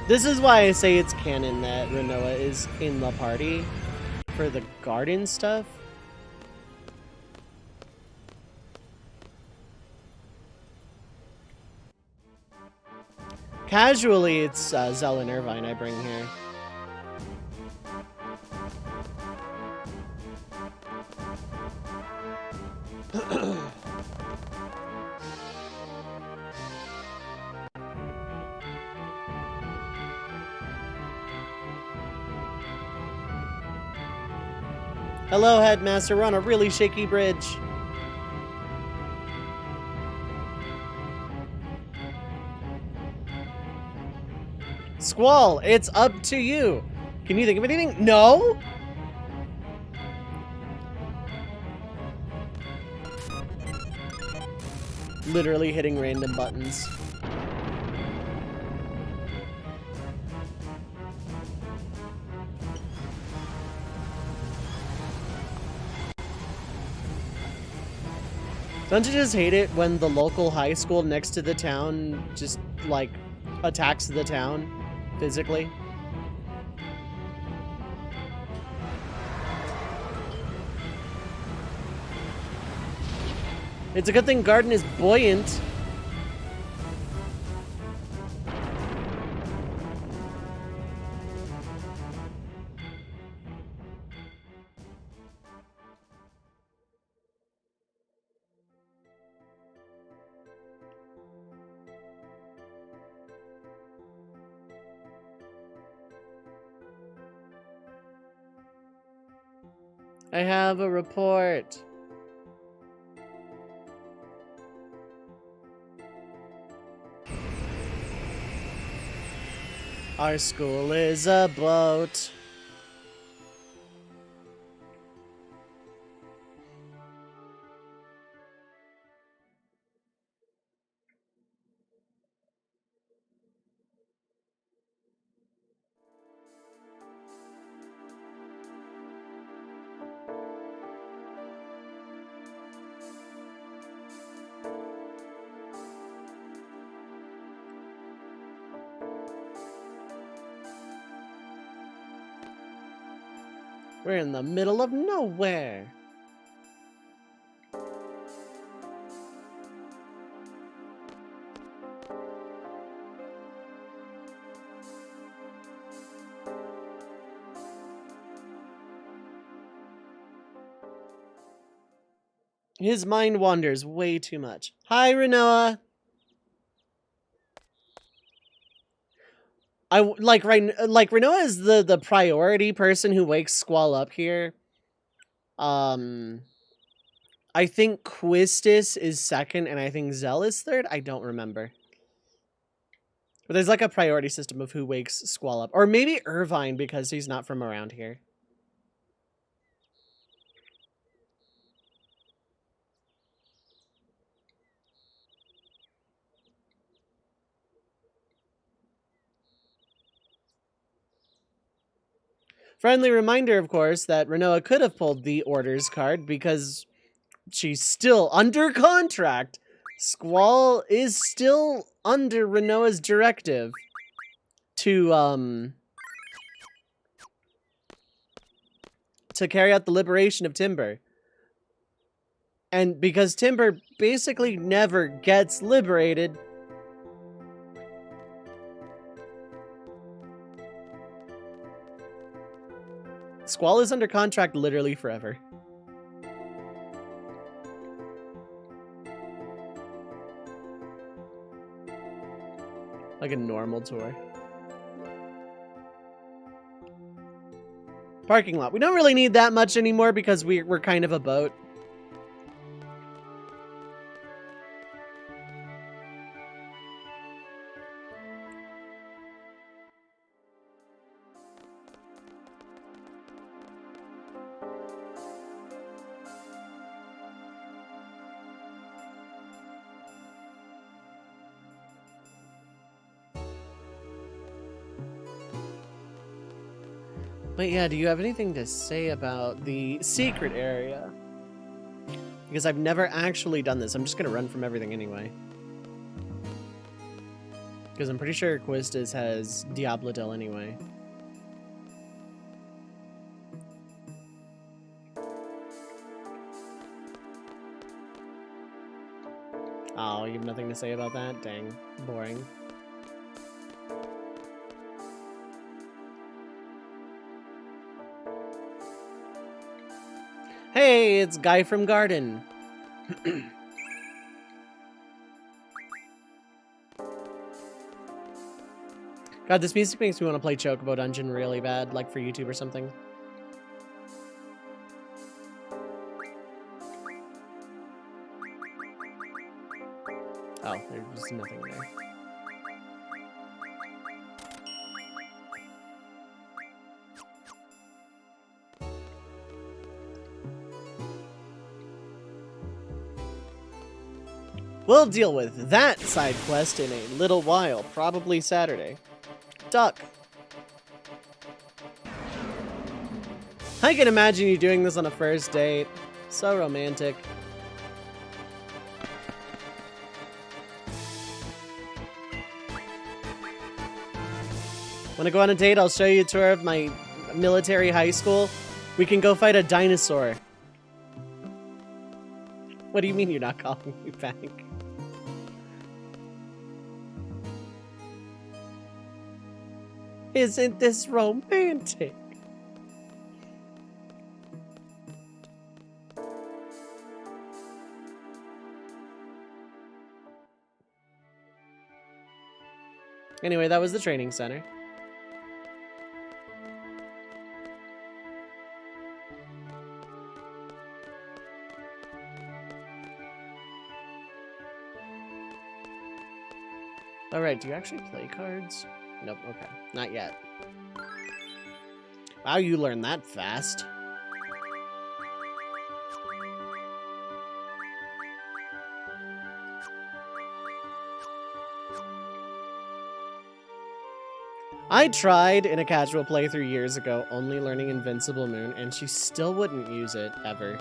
Speaker 1: This is why I say it's canon that Renoa is in the party for the garden stuff. Casually, it's Zell and Irvine I bring here. Hello, Headmaster. We're on a really shaky bridge. Squall, it's up to you. Can you think of anything? No? Literally hitting random buttons. Don't you just hate it when the local high school next to the town just, like, attacks the town physically? It's a good thing Garden is buoyant. I have a report. Our school is a boat. We're in the middle of nowhere. His mind wanders way too much. Hi, Renoa. Like Renoa is the priority person who wakes Squall up here. I think Quistis is second, and I think Zell is third. I don't remember. But there's like a priority system of who wakes Squall up. Or maybe Irvine, because he's not from around here. Friendly reminder, of course, that Renoa could have pulled the orders card because she's still under contract. Squall is still under Renoa's directive to carry out the liberation of Timber. And because Timber basically never gets liberated, Squall is under contract literally forever. Like a normal tour. Parking lot. We don't really need that much anymore because we're kind of a boat. But yeah, do you have anything to say about the secret area? Because I've never actually done this. I'm just going to run from everything anyway. Because I'm pretty sure Quistis has Diablodil anyway. Oh, you have nothing to say about that? Dang. Boring. Hey, it's Guy from Garden. God, this music makes me want to play Chocobo Dungeon really bad, like for YouTube or something. Oh, there's nothing there. We'll deal with that side quest in a little while, probably Saturday. Duck. I can imagine you doing this on a first date. So romantic. Wanna go on a date? I'll show you a tour of my military high school. We can go fight a dinosaur. What do you mean you're not calling me back? Isn't this romantic? Anyway, that was the training center. right, do you actually play cards? Nope, okay. Not yet. Wow, you learned that fast. I tried in a casual playthrough years ago, only learning Invincible Moon, and she still wouldn't use it, ever.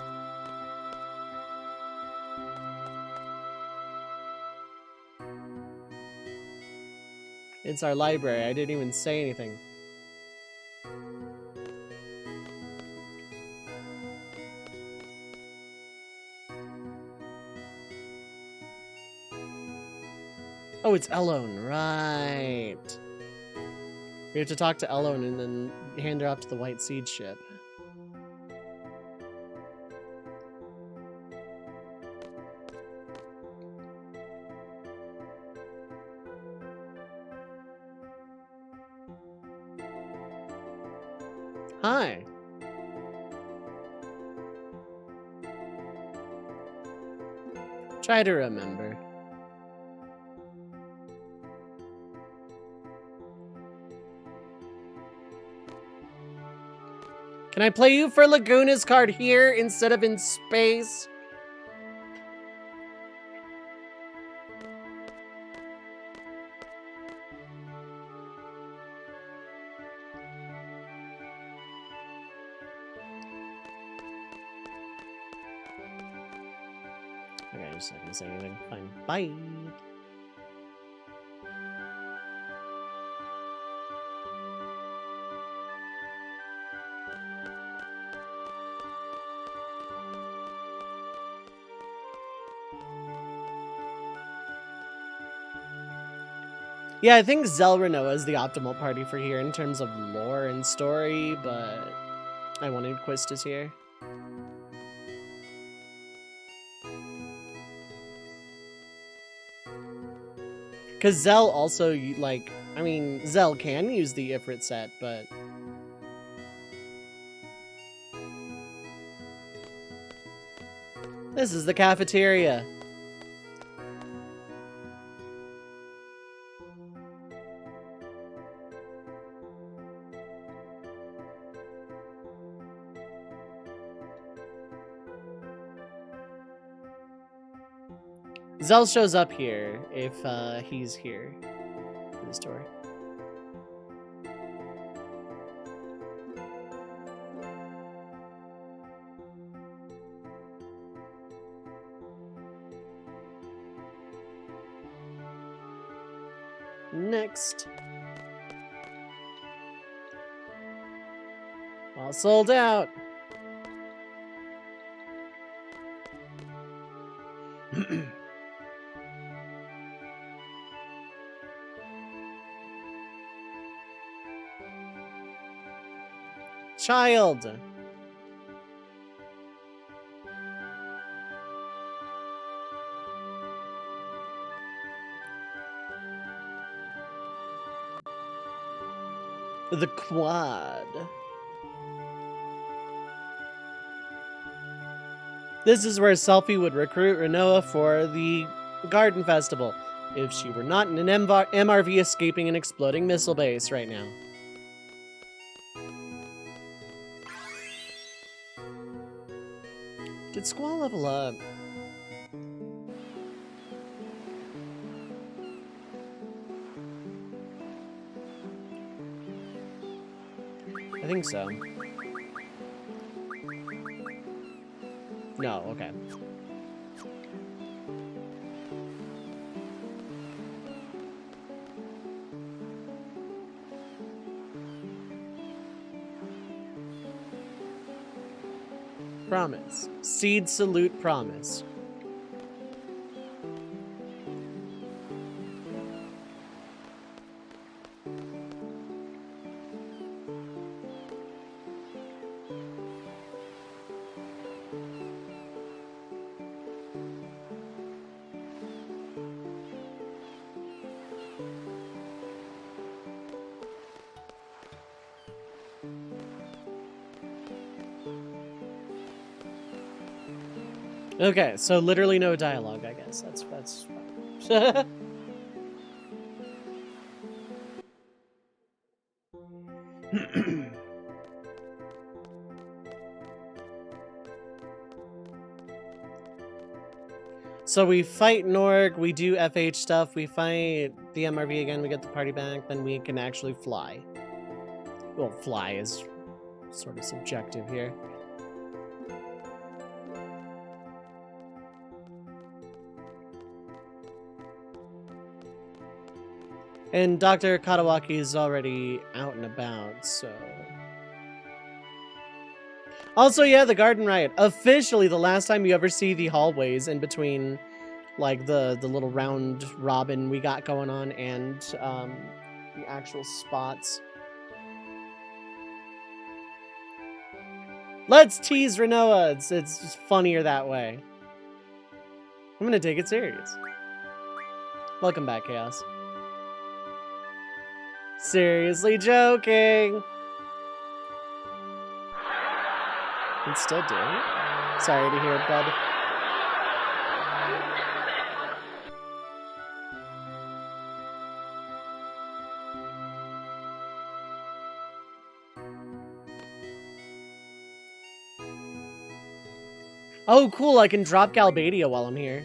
Speaker 1: It's our library, I didn't even say anything. Oh, it's Elone, right. We have to talk to Elone and then hand her off to the White Seed ship. Hi. Try to remember. Can I play you for Laguna's card here instead of in space? Okay, I'm just not gonna say anything. Fine. Bye. Yeah, I think Zelranoa is the optimal party for here in terms of lore and story, but I wanted Quistis here. Because Zell also, like, I mean, Zell can use the Ifrit set, but... This is the cafeteria. Zell shows up here if he's here for this tour. Next. All sold out. Child. The quad. This is where Selphie would recruit Renoa for the Garden Festival, if she were not in an MRV escaping an exploding missile base right now. Did Squall level up? I think so. No, okay. Promise. Seed salute promise. Okay, so literally no dialogue, I guess. That's fine. So we fight Norg, we do FH stuff, we fight the MRV again, we get the party back, then we can actually fly. Well, fly is sort of subjective here. And Dr. Katawaki is already out and about, so... Also, yeah, the Garden Riot. Officially, the last time you ever see the hallways in between, like, the little round robin we got going on and the actual spots. Let's tease Renoa. It's just funnier that way. I'm gonna take it serious. Welcome back, Chaos. Seriously joking. And still doing it. Sorry to hear it, bud. Oh, cool. I can drop Galbadia while I'm here.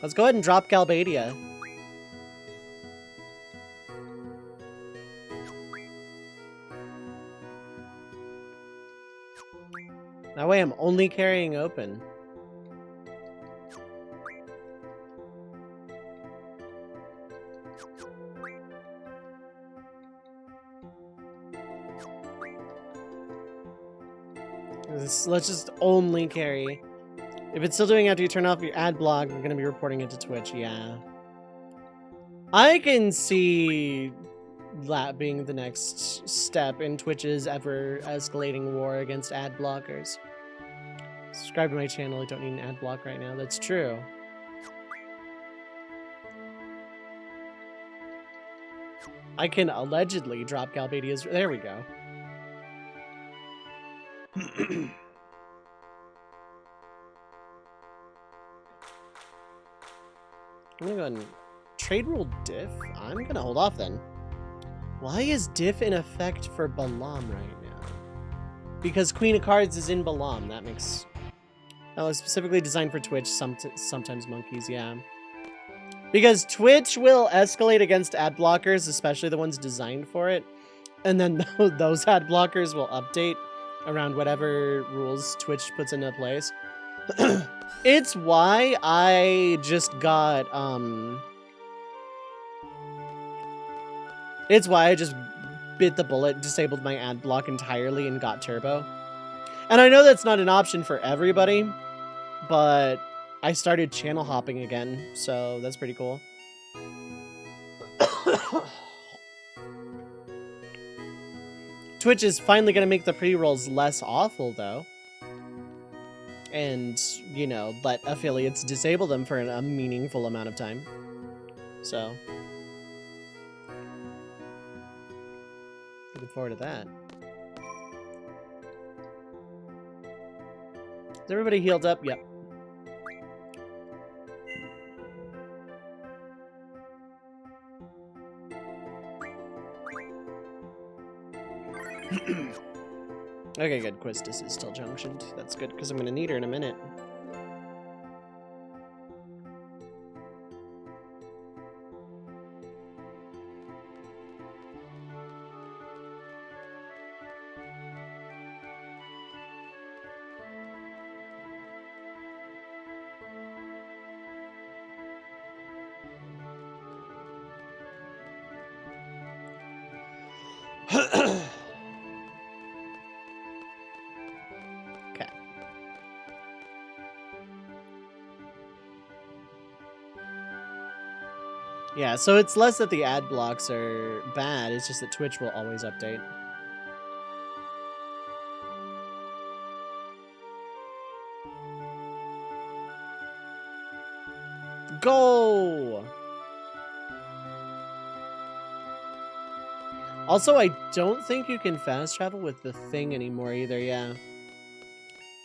Speaker 1: Let's go ahead and drop Galbadia. That way I'm only carrying open. Let's just only carry. If it's still doing after you turn off your ad block, you're going to be reporting it to Twitch, yeah. I can see that being the next step in Twitch's ever-escalating war against ad blockers. Subscribe to my channel, I don't need an ad block right now. That's true. I can allegedly drop Galbadia's... There we go. I'm gonna go ahead and trade rule diff. I'm gonna hold off then. Why is diff in effect for Balam right now? Because Queen of Cards is in Balam. That makes... That was specifically designed for Twitch, sometimes monkeys, yeah. Because Twitch will escalate against ad blockers, especially the ones designed for it. And then those ad blockers will update around whatever rules Twitch puts into place. It's why I just got, It's why I just bit the bullet, disabled my ad block entirely, and got turbo. And I know that's not an option for everybody, but I started channel hopping again, so that's pretty cool. Twitch is finally going to make the pre-rolls less awful, though. And, you know, let affiliates disable them for a meaningful amount of time. So, looking forward to that. Is everybody healed up? Yep. Okay, good. Quistis is still junctioned. That's good, because I'm going to need her in a minute. Yeah, so it's less that the ad blocks are bad, it's just that Twitch will always update. Go! Also, I don't think you can fast travel with the thing anymore either, yeah.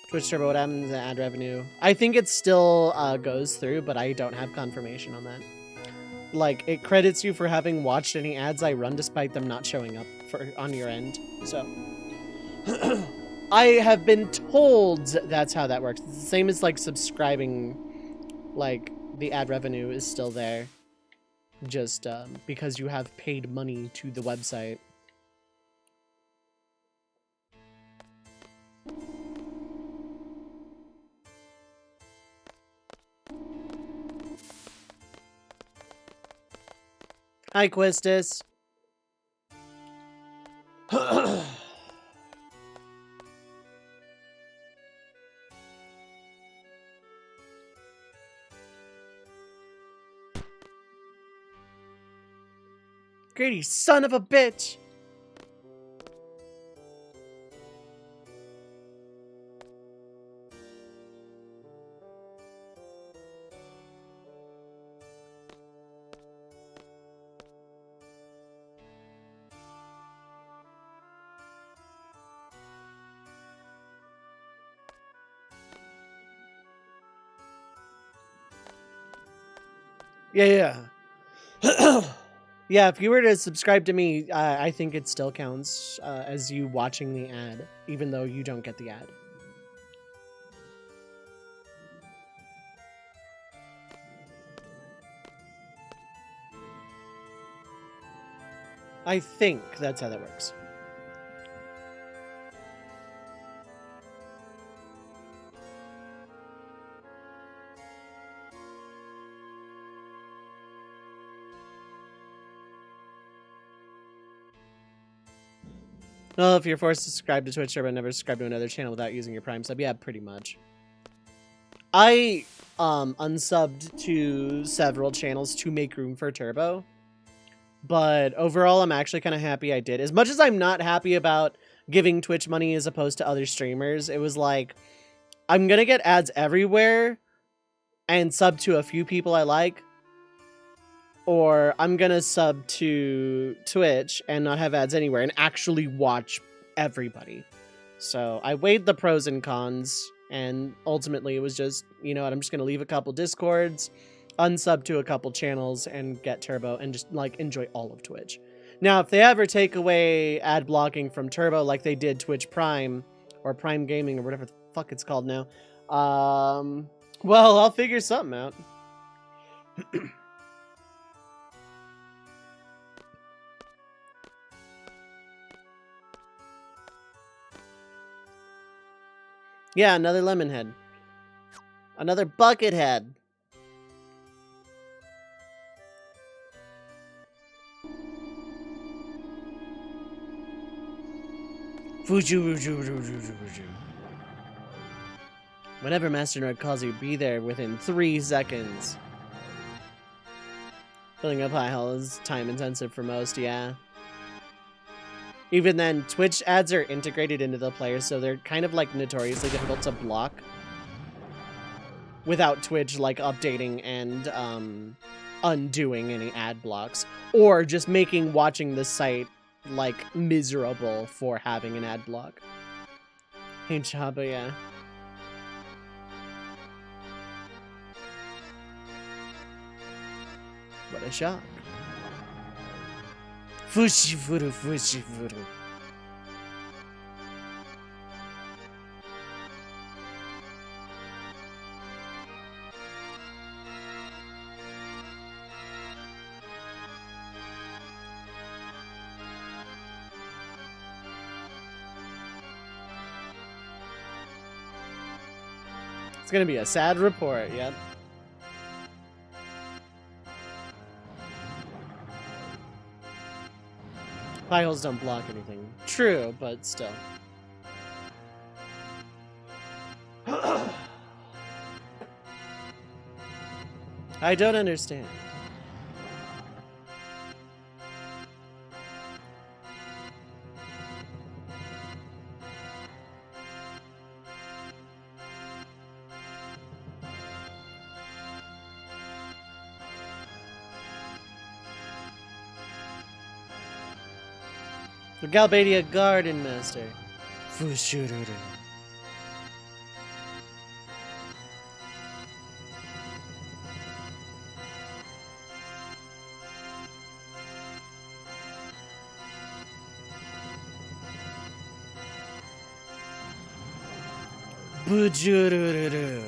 Speaker 1: Twitch Turbo, what happens to ad revenue? I think it still goes through, but I don't have confirmation on that. like, it credits you for having watched any ads I run despite them not showing up on your end. So I have been told that's how that works. It's the same as like subscribing, like the ad revenue is still there, just because you have paid money to the website. Hi, Quistis. Grady, son of a bitch! Yeah. Yeah, if you were to subscribe to me, I think it still counts as you watching the ad, even though you don't get the ad. I think that's how that works. Well, if you're forced to subscribe to Twitch, but never subscribe to another channel without using your Prime sub, yeah, pretty much. I unsubbed to several channels to make room for Turbo, but overall, I'm actually kind of happy I did. As much as I'm not happy about giving Twitch money as opposed to other streamers, it was like, I'm gonna get ads everywhere and sub to a few people I like, or I'm gonna sub to Twitch and not have ads anywhere and actually watch everybody. So I weighed the pros and cons, and ultimately it was just, you know what, I'm just gonna leave a couple Discords, unsub to a couple channels, and get Turbo and just like enjoy all of Twitch. Now, if they ever take away ad blocking from Turbo like they did Twitch Prime or Prime Gaming or whatever the fuck it's called now, well, I'll figure something out. Yeah, another lemon head. Another bucket head. Whenever Master Nerd calls you, be there within 3 seconds. Filling up high hole is time intensive for most, yeah. Even then, Twitch ads are integrated into the player, so they're kind of like notoriously difficult to block without Twitch like updating and undoing any ad blocks, or just making watching the site like miserable for having an ad block. Hey Chaba, yeah. What a shock. Fushi furu, fushi furu. It's gonna be a sad report, yep. Pie holes don't block anything. True, but still. I don't understand. The Galbadia Garden Master. Fushururu. Bujururu.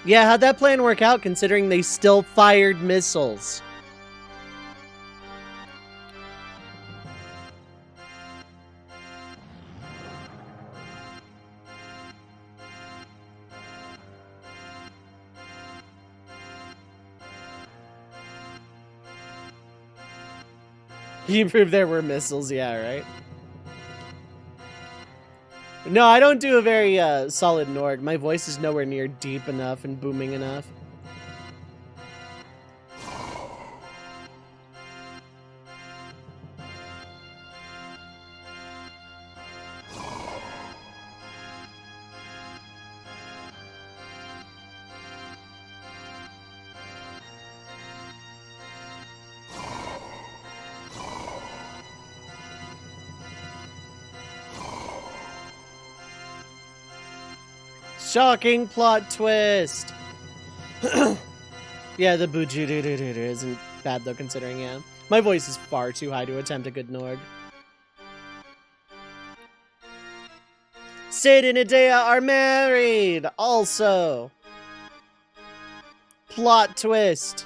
Speaker 1: Yeah, how'd that plan work out considering they still fired missiles? You proved there were missiles, yeah, right? No, I don't do a very solid Norg. My voice is nowhere near deep enough and booming enough. Shocking plot twist! Yeah, the boo-doo-doo-doo-doo isn't bad though, considering, yeah. My voice is far too high to attempt a good Norg. Sid and Idea are married! Also! Plot twist!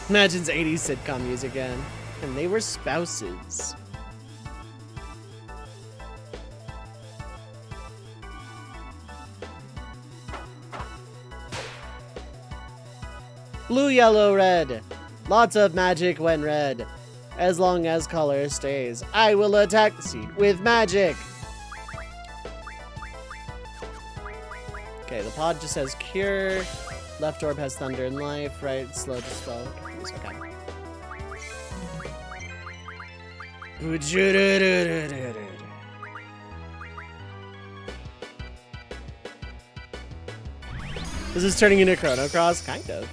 Speaker 1: Imagines 80s sitcom music again. And they were spouses. Blue, yellow, red. Lots of magic when red. As long as color stays, I will attack the seed with magic. Okay, the pod just has cure. Left orb has thunder and life. Right, slow to spell. Okay. This is turning into Chrono Cross, kind of.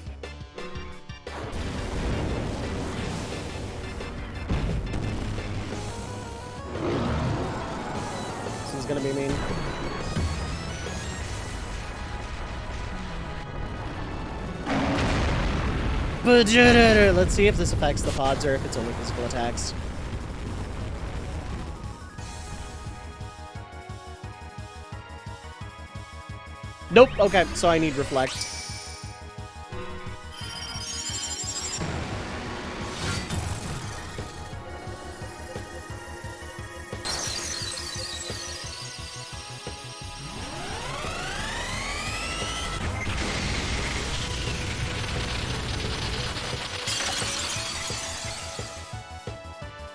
Speaker 1: This is gonna be mean. Let's see if this affects the pods or if it's only physical attacks. Nope, okay, so I need Reflect.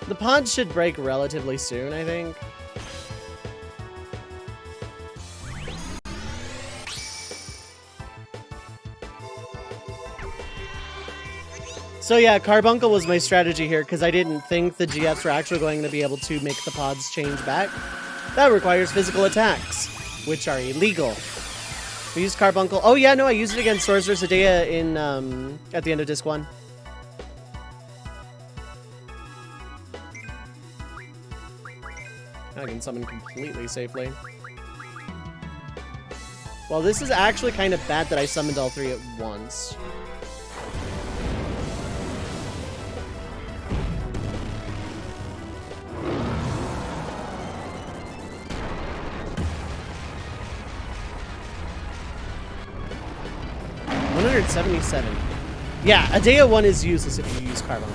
Speaker 1: The pod should break relatively soon, I think. So yeah, Carbuncle was my strategy here because I didn't think the GFs were actually going to be able to make the pods change back. That requires physical attacks, which are illegal. We used Carbuncle. Oh yeah, no, I used it against Sorceress Idea in at the end of Disc 1. I can summon completely safely. Well, this is actually kind of bad that I summoned all three at once. $177. Yeah, Adea 1 is useless if you use Carbuncle.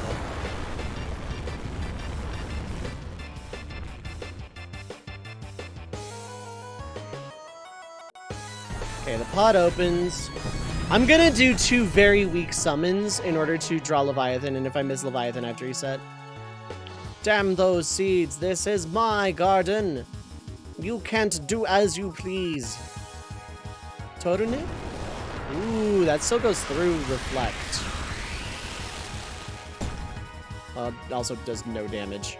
Speaker 1: Okay, the pod opens. I'm gonna do 2 very weak summons in order to draw Leviathan, and if I miss Leviathan, I have to reset. Damn those seeds, this is my garden. You can't do as you please. Torunip? Ooh, that still goes through Reflect. Also does no damage.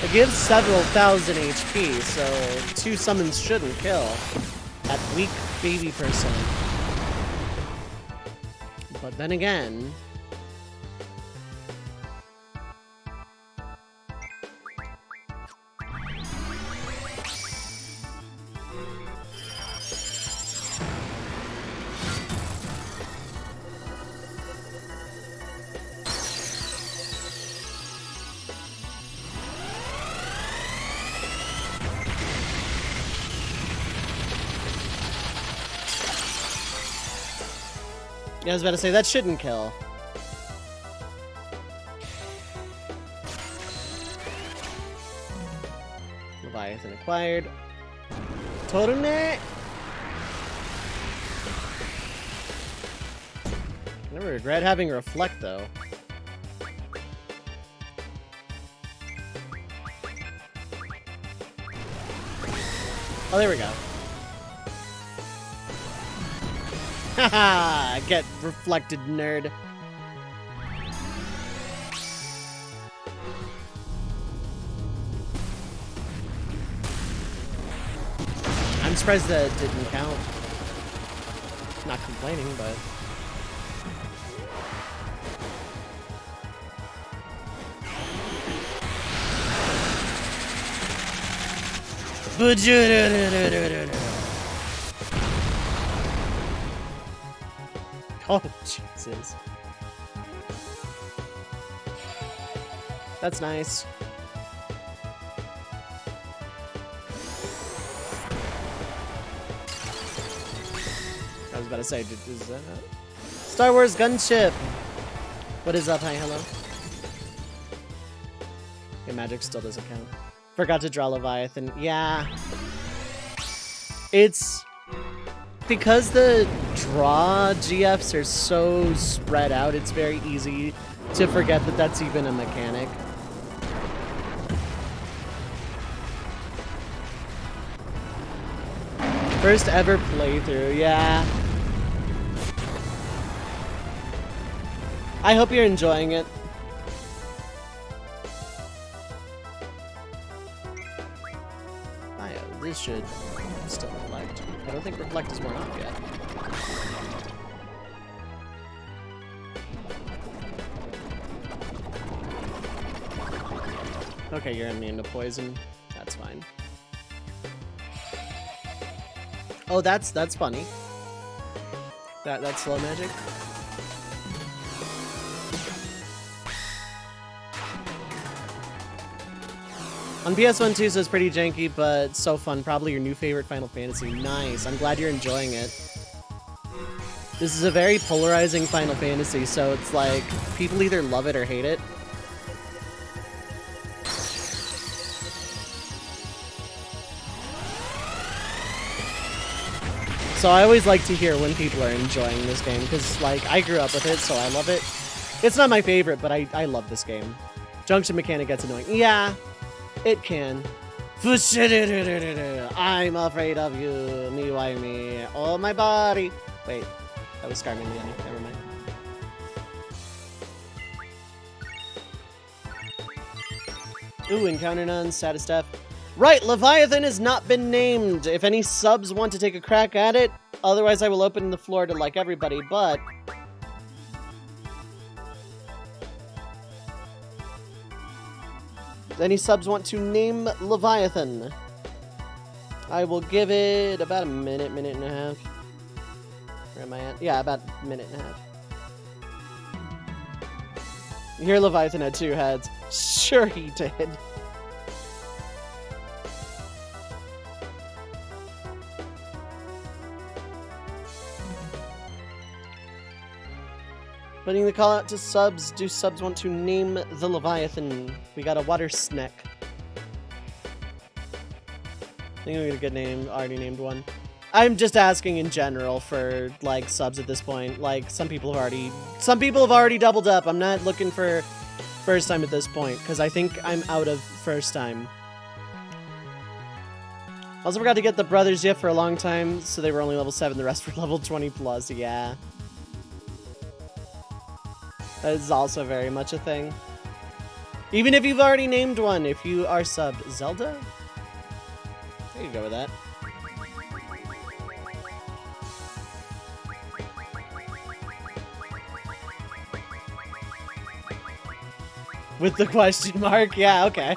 Speaker 1: It gives several thousand HP, so 2 summons shouldn't kill that weak baby person. But then again... Yeah, I was about to say, that shouldn't kill. Leviathan acquired. Torune! Never regret having Reflect, though. Oh, there we go. Haha! Get reflected, nerd. I'm surprised that it didn't count. Not complaining, but... Oh, Jesus. That's nice. I was about to say, is that Star Wars Gunship? What is up? Hi, hello. Yeah, magic still doesn't count. Forgot to draw Leviathan. Yeah. It's... because the draw GFs are so spread out, it's very easy to forget that that's even a mechanic. First ever playthrough, yeah. I hope you're enjoying it. This should still reflect. I don't think Reflect is worn off yet. Okay, you're immune to poison. That's fine. Oh, that's funny. That's slow magic. On PS1 too, so it's pretty janky, but so fun. Probably your new favorite Final Fantasy. Nice. I'm glad you're enjoying it. This is a very polarizing Final Fantasy, so it's like people either love it or hate it. So I always like to hear when people are enjoying this game, because like I grew up with it, so I love it. It's not my favorite, but I love this game. Junction mechanic gets annoying. Yeah. It can. I'm afraid of you. Me, why me? Oh, my body. Wait, that was Scarman Manny. Never mind. Ooh, encounter none. Status death. Right, Leviathan has not been named. If any subs want to take a crack at it, otherwise I will open the floor to like everybody, but... any subs want to name Leviathan? I will give it about a minute, minute and a half. Where am I at? Yeah, about a minute and a half. You hear Leviathan had 2 heads. Sure he did. Putting the call out to subs. Do subs want to name the Leviathan? We got a water snack. I think we got a good name. Already named one. I'm just asking in general for like subs at this point. Like some people have already doubled up. I'm not looking for first time at this point because I think I'm out of first time. Also forgot to get the brothers yet for a long time, so they were only level 7. The rest were level 20 plus. Yeah. That is also very much a thing. Even if you've already named one, if you are subbed. Zelda? I could go with that. With the question mark? Yeah, okay.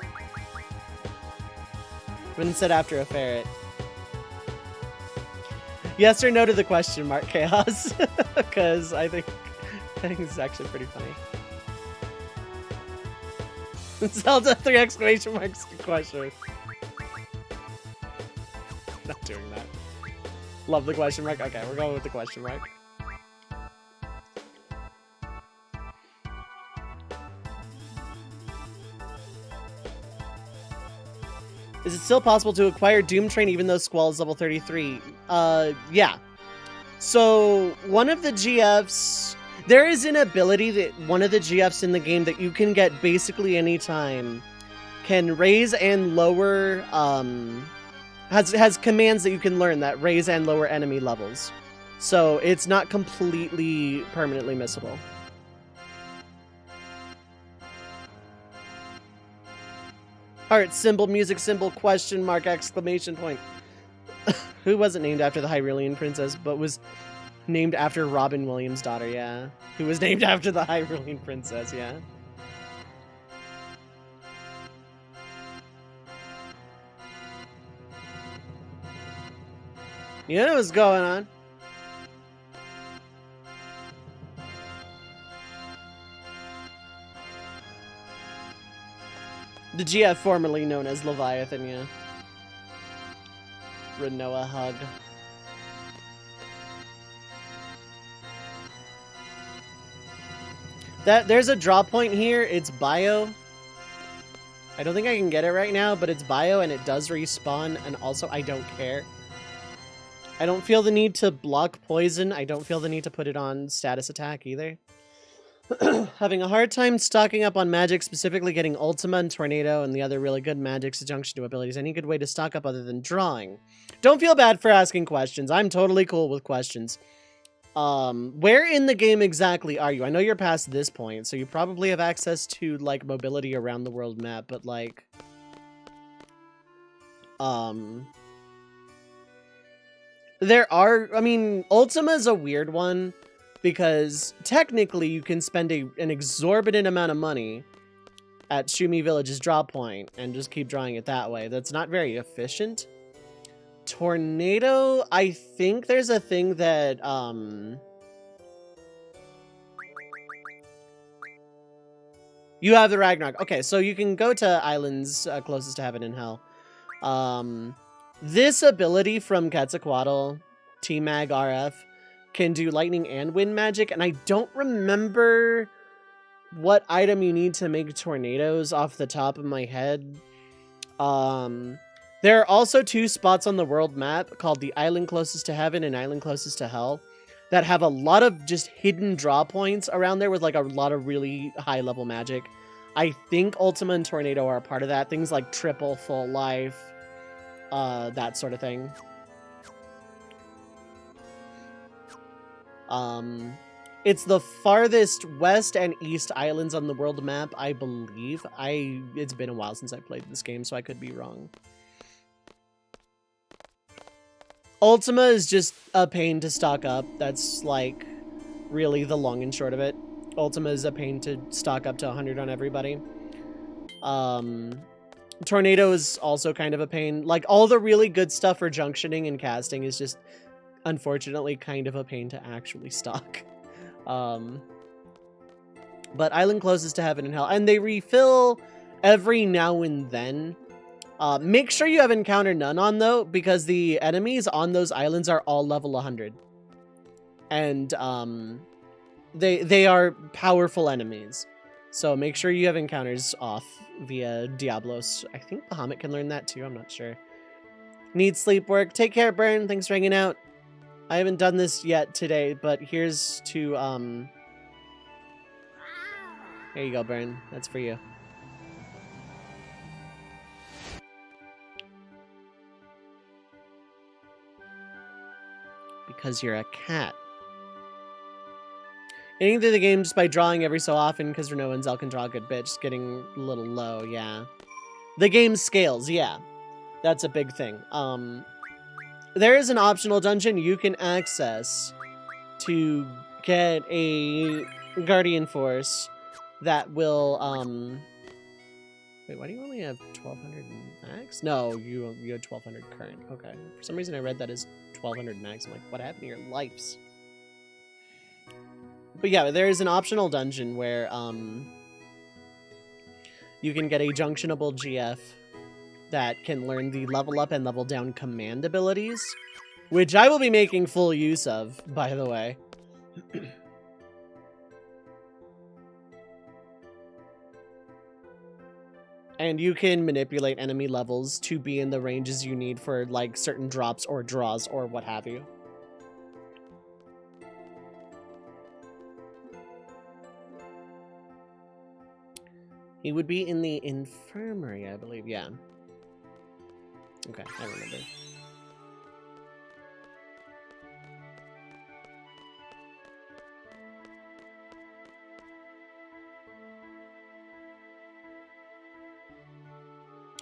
Speaker 1: Wouldn't sit after a ferret. Yes or no to the question mark, Chaos? Because I think it's actually pretty funny. Zelda 3 exclamation marks question. Not doing that. Love the question mark. Okay, we're going with the question mark. Is it still possible to acquire Doomtrain even though Squall is level 33? Yeah. So, one of the GFs... There is an ability that one of the GFs in the game that you can get basically anytime can raise and lower... has commands that you can learn that raise and lower enemy levels. So, it's not completely permanently missable. Heart symbol, music symbol, question mark, exclamation point. Who wasn't named after the Hyrulean princess, but was named after Robin Williams' daughter, yeah. Who was named after the Hyrulean princess, yeah. You know what's going on. The GF formerly known as Leviathan, yeah. Renoa hug. There's a draw point here. It's bio. I don't think I can get it right now, but it's bio and it does respawn, and also I don't care. I don't feel the need to block poison. I don't feel the need to put it on status attack either. Having a hard time stocking up on magic, specifically getting Ultima and Tornado and the other really good magics to junction to abilities. Any good way to stock up other than drawing? Don't feel bad for asking questions. I'm totally cool with questions. Where in the game exactly are you? I know you're past this point, so you probably have access to, like, mobility around the world map, but, like... There are... I mean, Ultima's a weird one, because technically you can spend an exorbitant amount of money at Shumi Village's draw point and just keep drawing it that way. That's not very efficient. Tornado, I think there's a thing that, you have the Ragnarok. Okay, so you can go to islands closest to heaven and hell. This ability from Quetzalcoatl, T-Mag RF, can do lightning and wind magic, and I don't remember what item you need to make tornadoes off the top of my head. There are also 2 spots on the world map called the Island Closest to Heaven and Island Closest to Hell that have a lot of just hidden draw points around there with like a lot of really high level magic. I think Ultima and Tornado are a part of that. Things like triple full life, that sort of thing. It's the farthest west and east islands on the world map, I believe. It's been a while since I played this game, so I could be wrong. Ultima is just a pain to stock up. That's, like, really the long and short of it. Ultima is a pain to stock up to 100 on everybody. Tornado is also kind of a pain. Like, all the really good stuff for junctioning and casting is just, unfortunately, kind of a pain to actually stock. But Island Closest to Heaven and Hell. And they refill every now and then. Make sure you have Encounter None on, though, because the enemies on those islands are all level 100. And, they are powerful enemies. So make sure you have encounters off via Diablos. I think Bahamut can learn that too. I'm not sure. Need sleep work. Take care, Burn. Thanks for hanging out. I haven't done this yet today, but here's to Here you go, Burn. That's for you. Because you're a cat. Getting through the game just by drawing every so often, because no one's else can draw a good bit. Just getting a little low, yeah. The game scales, yeah. That's a big thing. There is an optional dungeon you can access to get a Guardian Force that will, Wait, why do you only have 1200 max? No, you had 1200 current. Okay. For some reason I read that as 1200 max. I'm like, what happened to your lives? But yeah, there is an optional dungeon where you can get a junctionable GF that can learn the level up and level down command abilities, which I will be making full use of, by the way. And you can manipulate enemy levels to be in the ranges you need for like certain drops or draws or what have you. He would be in the infirmary, I believe. Yeah. Okay, I remember.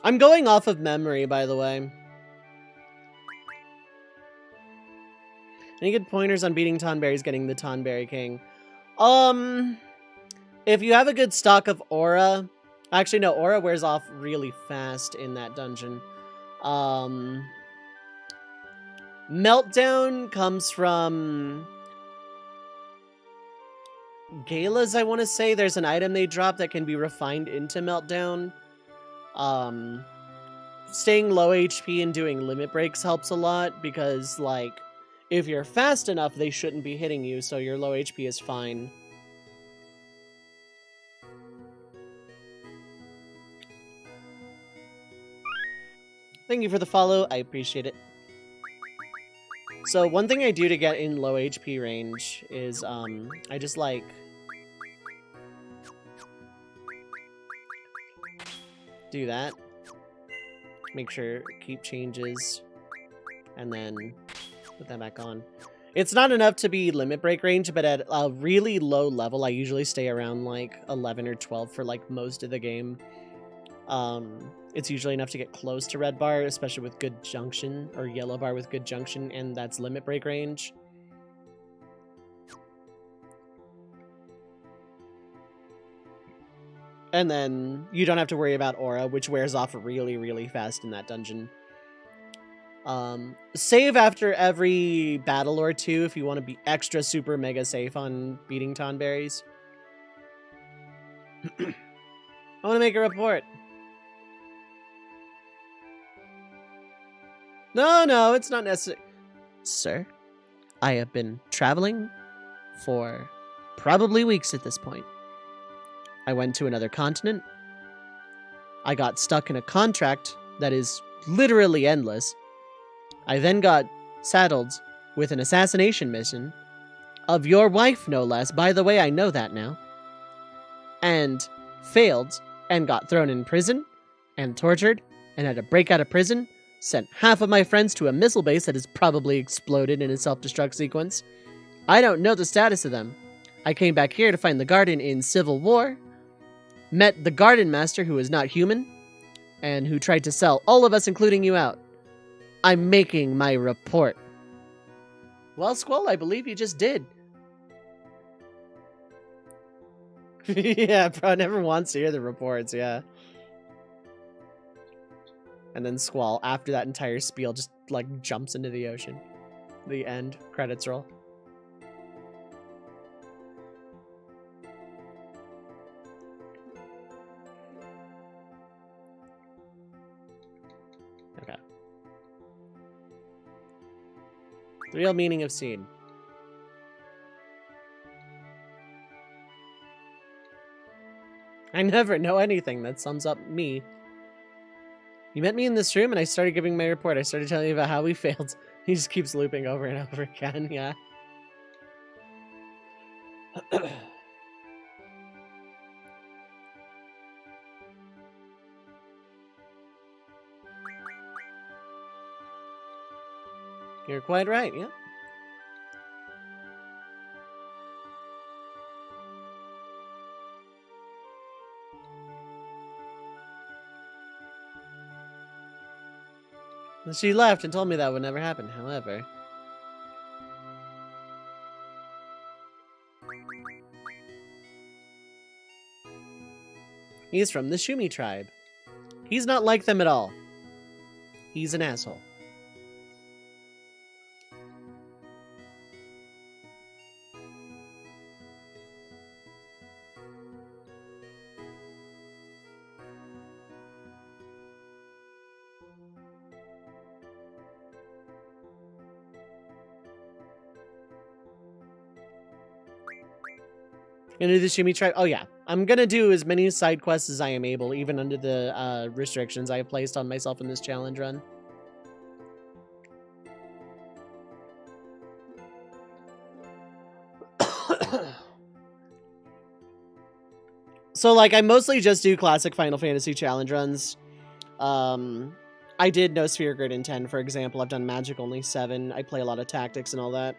Speaker 1: I'm going off of memory, by the way. Any good pointers on beating Tonberry's getting the Tonberry King? If you have a good stock of aura... Actually, no, aura wears off really fast in that dungeon. Meltdown comes from... Galas, I want to say. There's an item they drop that can be refined into Meltdown. Staying low HP and doing limit breaks helps a lot because, like, if you're fast enough, they shouldn't be hitting you, so your low HP is fine. Thank you for the follow. I appreciate it. So one thing I do to get in low HP range is, I just, like... do that. Make sure keep changes. And then put that back on. It's not enough to be limit break range, but at a really low level, I usually stay around, like, 11 or 12 for, like, most of the game. It's usually enough to get close to red bar, especially with good junction, or yellow bar with good junction, and that's limit break range. And then you don't have to worry about aura, which wears off really, really fast in that dungeon. Save after every battle or two if you want to be extra super mega safe on beating Tonberries. I want to make a report. No, it's not necessary. Sir, I have been traveling for probably weeks at this point. I went to another continent. I got stuck in a contract that is literally endless. I then got saddled with an assassination mission of your wife, no less. By the way, I know that now. And failed and got thrown in prison and tortured and had to break out of prison. Sent half of my friends to a missile base that has probably exploded in a self-destruct sequence. I don't know the status of them. I came back here to find the garden in civil war. Met the garden master who is not human. And who tried to sell all of us, including you, out. I'm making my report. Well, Squall, I believe you just did. Yeah, bro never wants to hear the reports, yeah. And then Squall, after that entire spiel, just, like, jumps into the ocean. The end. Credits roll. Okay. The real meaning of scene. I never know anything. That sums up me. You met me in this room and I started giving my report. I started telling you about how we failed. He just keeps looping over and over again, yeah. You're quite right, yeah. She left and told me that would never happen, however. He's from the Shumi tribe. He's not like them at all. He's an asshole. Gonna do the Shumi tribe. Oh yeah, I'm gonna do as many side quests as I am able, even under the restrictions I have placed on myself in this challenge run. So like, I mostly just do classic Final Fantasy challenge runs. I did No Sphere Grid in 10, for example. I've done Magic only 7. I play a lot of tactics and all that.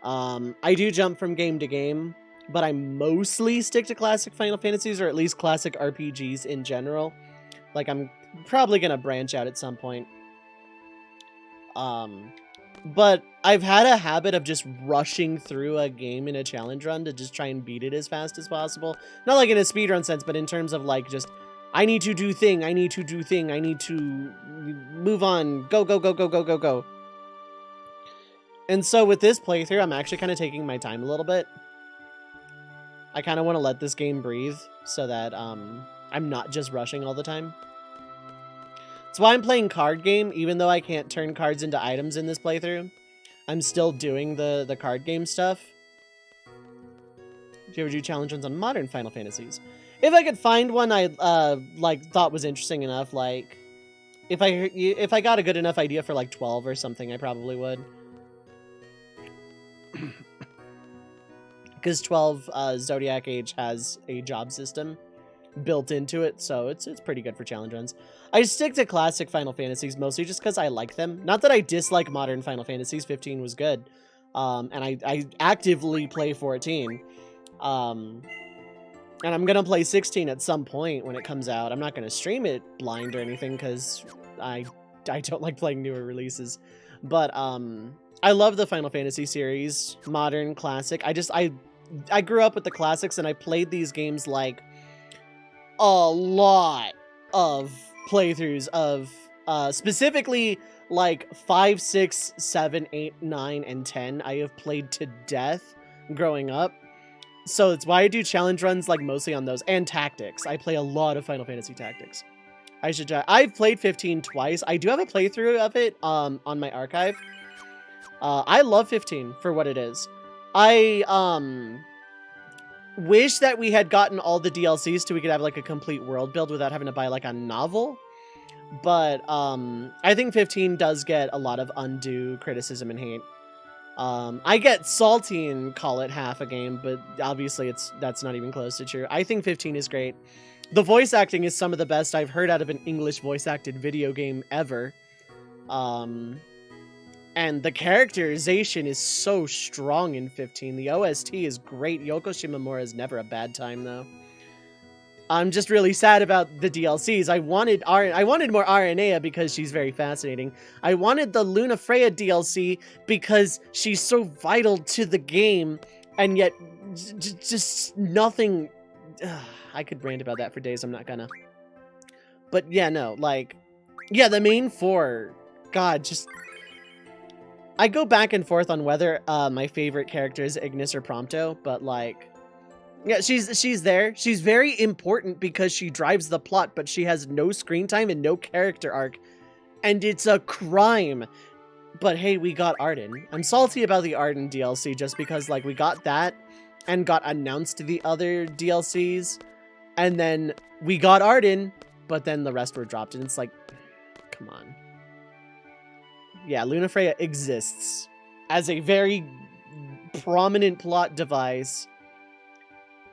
Speaker 1: I do jump from game to game, but I mostly stick to classic Final Fantasies, or at least classic RPGs in general. Like, I'm probably gonna branch out at some point. But I've had a habit of just rushing through a game in a challenge run to just try and beat it as fast as possible. Not like in a speedrun sense, but in terms of like just, I need to do thing, I need to do thing, I need to move on, go, go, go, go, go, go, go. And so with this playthrough, I'm actually kind of taking my time a little bit. I kind of want to let this game breathe so that I'm not just rushing all the time. That's why I'm playing card game, even though I can't turn cards into items in this playthrough. I'm still doing the card game stuff. Do you ever do challenge runs on modern Final Fantasies? If I could find one I like thought was interesting enough, like if I got a good enough idea for like 12 or something, I probably would. Because 12 Zodiac Age has a job system built into it, so it's pretty good for challenge runs. I stick to classic Final Fantasies mostly just because I like them. Not that I dislike modern Final Fantasies. 15 was good, and I actively play 14. And I'm gonna play 16 at some point when it comes out. I'm not gonna stream it blind or anything because I don't like playing newer releases. But I love the Final Fantasy series, modern, classic. I grew up with the classics and I played these games like a lot of playthroughs of specifically like 5, 6, 7, 8, 9, and 10. I have played to death growing up. So it's why I do challenge runs like mostly on those, and tactics. I play a lot of Final Fantasy Tactics. I've played 15 twice. I do have a playthrough of it on my archive. I love 15 for what it is. I wish that we had gotten all the DLCs so we could have like a complete world build without having to buy like a novel. But I think 15 does get a lot of undue criticism and hate. I get salty and call it half a game, but obviously that's not even close to true. I think 15 is great. The voice acting is some of the best I've heard out of an English voice acted video game ever. And the characterization is so strong in 15. The OST is great. Yoko Shimomura is never a bad time, though. I'm just really sad about the DLCs. I wanted more Aranea because she's very fascinating. I wanted the Luna Freya DLC because she's so vital to the game, and yet just nothing. I could rant about that for days. I'm not gonna. But yeah, no, like, yeah, the main four. God, just. I go back and forth on whether my favorite character is Ignis or Prompto, but like, yeah, she's there. She's very important because she drives the plot, but she has no screen time and no character arc, and it's a crime. But hey, we got Arden. I'm salty about the Arden DLC just because like we got that and got announced the other DLCs, And then we got Arden, but then the rest were dropped. And it's like, come on. Yeah, Lunafreya exists as a very prominent plot device.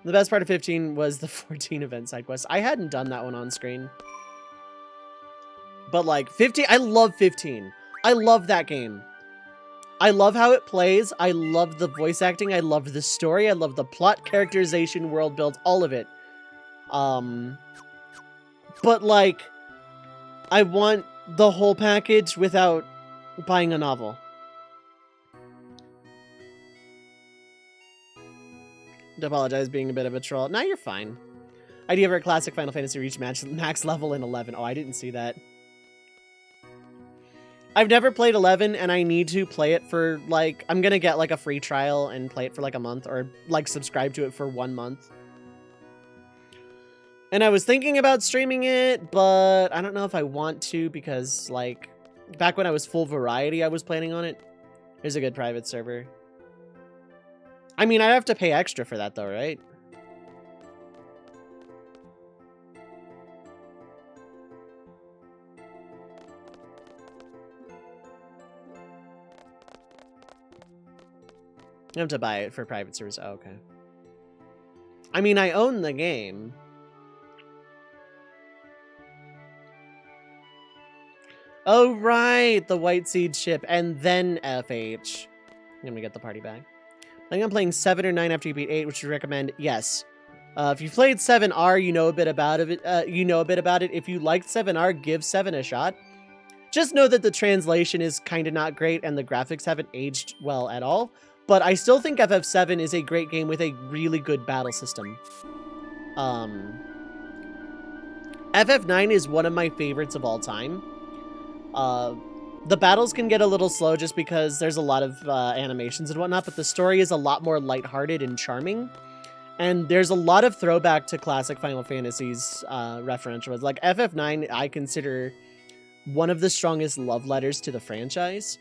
Speaker 1: The best part of 15 was the 14 event side quest. I hadn't done that one on screen. But like 15, I love 15. I love that game. I love how it plays. I love the voice acting. I love the story. I love the plot, characterization, world build, all of it. But like, I want the whole package without buying a novel. To apologize being a bit of a troll. Nah, you're fine. Idea for a classic Final Fantasy reach max level in 11. Oh, I didn't see that. I've never played 11, and I need to play it for, like, I'm gonna get, like, a free trial and play it for, like, a month, or, like, subscribe to it for 1 month. And I was thinking about streaming it, but I don't know if I want to, because, like, back when I was full variety, I was planning on it. There's a good private server. I mean, I'd have to pay extra for that, though, right? You have to buy it for private service. Oh, okay. I mean, I own the game. Oh, right. The White Seed ship. And then FH. I'm going to get the party back. I think I'm playing 7 or 9 after you beat 8, which you recommend. Yes. If you played 7R, you know a bit about it. If you liked 7R, give 7 a shot. Just know that the translation is kind of not great and the graphics haven't aged well at all. But I still think FF7 is a great game with a really good battle system. FF9 is one of my favorites of all time. The battles can get a little slow just because there's a lot of animations and whatnot, but the story is a lot more lighthearted and charming. And there's a lot of throwback to classic Final Fantasies referentials. Like FF9, I consider one of the strongest love letters to the franchise.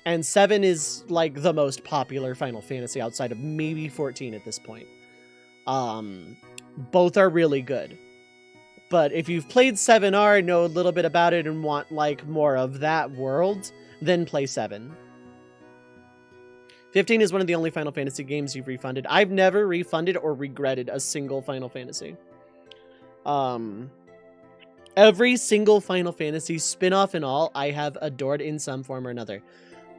Speaker 1: And 7 is, like, the most popular Final Fantasy outside of maybe 14 at this point. Both are really good. But if you've played 7R, know a little bit about it, and want, like, more of that world, then play 7. 15 is one of the only Final Fantasy games you've refunded. I've never refunded or regretted a single Final Fantasy. Every single Final Fantasy, spin-off and all, I have adored in some form or another.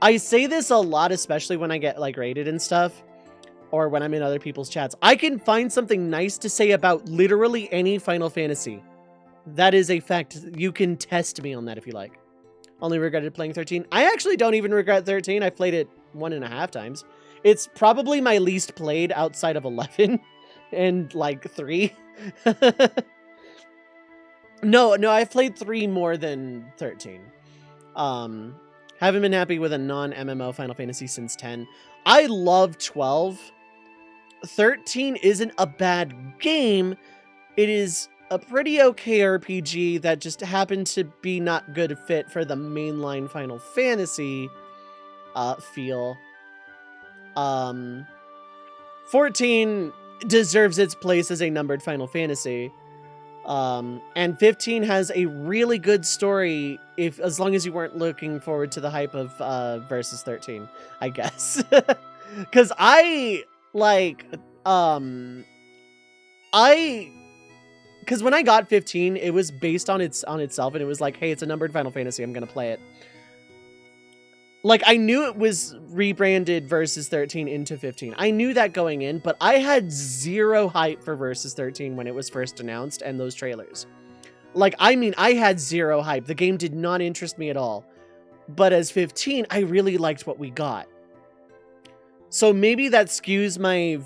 Speaker 1: I say this a lot, especially when I get, like, rated and stuff, or when I'm in other people's chats. I can find something nice to say about literally any Final Fantasy. That is a fact. You can test me on that if you like. Only regretted playing 13. I actually don't even regret 13. I played it 1.5 times. It's probably my least played outside of 11 and, like, 3. No, I've played 3 more than 13. Haven't been happy with a non-MMO Final Fantasy since 10. I love 12. 13 isn't a bad game. It is a pretty okay RPG that just happened to be not good fit for the mainline Final Fantasy feel. 14 deserves its place as a numbered Final Fantasy. And 15 has a really good story as long as you weren't looking forward to the hype of Versus 13, I guess. Cause cause when I got 15, it was based on itself, and it was like, hey, it's a numbered Final Fantasy, I'm gonna play it. Like, I knew it was rebranded Versus 13 into 15. I knew that going in, but I had zero hype for Versus 13 when it was first announced and those trailers. Like, I mean, I had zero hype. The game did not interest me at all. But as 15, I really liked what we got. So maybe that skews my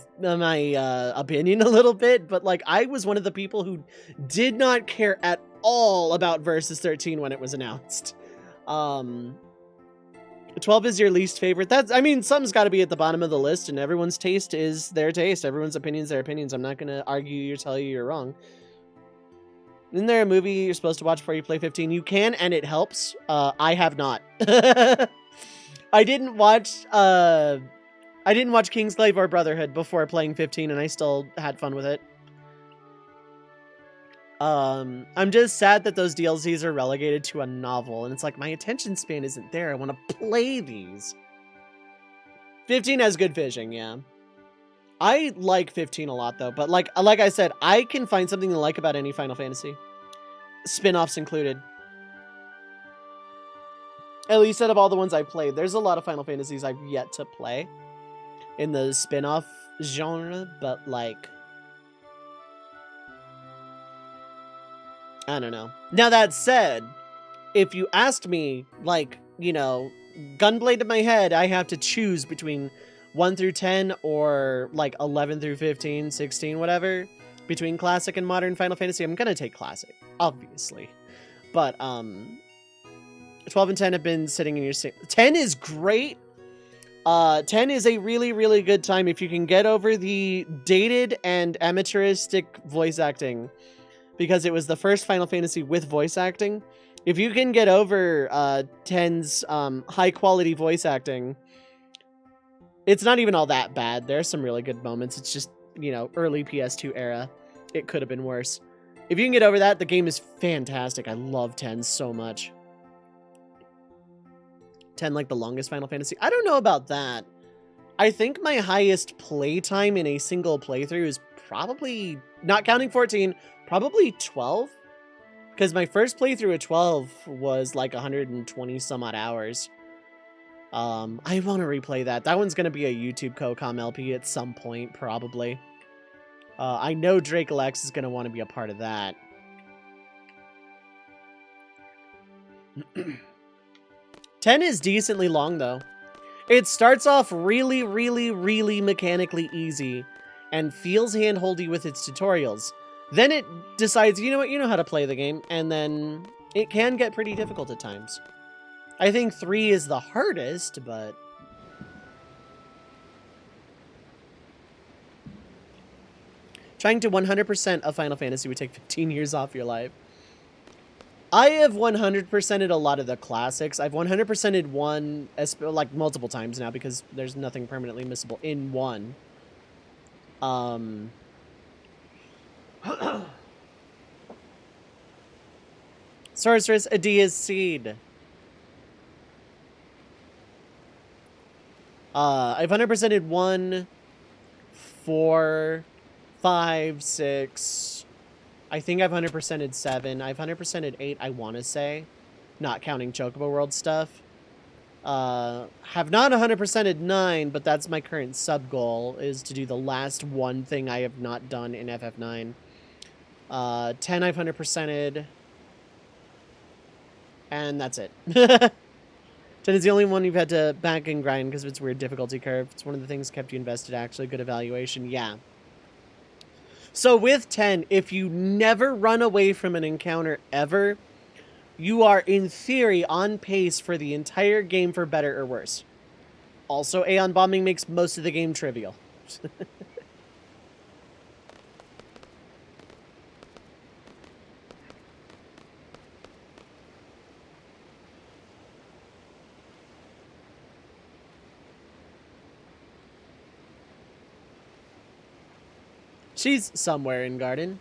Speaker 1: opinion a little bit, but, like, I was one of the people who did not care at all about Versus 13 when it was announced. 12 is your least favorite. I mean, something's got to be at the bottom of the list, and everyone's taste is their taste. Everyone's opinion's their opinions. I'm not going to argue or tell you you're wrong. Isn't there a movie you're supposed to watch before you play 15? You can, and it helps. I have not. I didn't watch Kingsglaive or Brotherhood before playing 15, and I still had fun with it. I'm just sad that those DLCs are relegated to a novel, and it's like, my attention span isn't there. I want to play these. 15 has good fishing, yeah. I like 15 a lot, though, but like I said, I can find something to like about any Final Fantasy. Spin-offs included. At least out of all the ones I played, there's a lot of Final Fantasies I've yet to play in the spin-off genre, but like, I don't know. Now that said, if you asked me, like, you know, gunblade to my head, I have to choose between 1 through 10 or like 11 through 15, 16, whatever, between classic and modern Final Fantasy, I'm gonna take classic, obviously. But 12 and 10 have been sitting in your... 10 is great. 10 is a really, really good time if you can get over the dated and amateuristic voice acting, because it was the first Final Fantasy with voice acting. If you can get over 10's high-quality voice acting, it's not even all that bad. There are some really good moments. It's just, you know, early PS2 era. It could have been worse. If you can get over that, the game is fantastic. I love 10 so much. 10 like the longest Final Fantasy. I don't know about that. I think my highest playtime in a single playthrough is probably, not counting 14, probably 12. Because my first playthrough at 12 was like 120 some odd hours. I want to replay that. That one's going to be a YouTube CoCom LP at some point, probably. I know Drake Alex is going to want to be a part of that. 10 is decently long, though. It starts off really, really, really mechanically easy and feels hand-holdy with its tutorials. Then it decides, you know what, you know how to play the game, and then it can get pretty difficult at times. I think 3 is the hardest, but... Trying to 100% of Final Fantasy would take 15 years off your life. I have 100%ed a lot of the classics. I've 100%ed 1, like, multiple times now, because there's nothing permanently missable in 1. Sorceress Adia's Seed. I've 100%ed 1, 4, 5, 6. I think I've 100%ed 7. I've 100%ed 8, I want to say. Not counting Chocobo World stuff. Have not 100%ed 9, but that's my current sub-goal, is to do the last one thing I have not done in FF9. 10 I've 100%ed. And that's it. 10 is the only one you've had to back and grind because of its weird difficulty curve. It's one of the things kept you invested, actually. Good evaluation, yeah. So with 10, if you never run away from an encounter ever, you are, in theory, on pace for the entire game for better or worse. Also, Aeon bombing makes most of the game trivial. She's somewhere in Garden.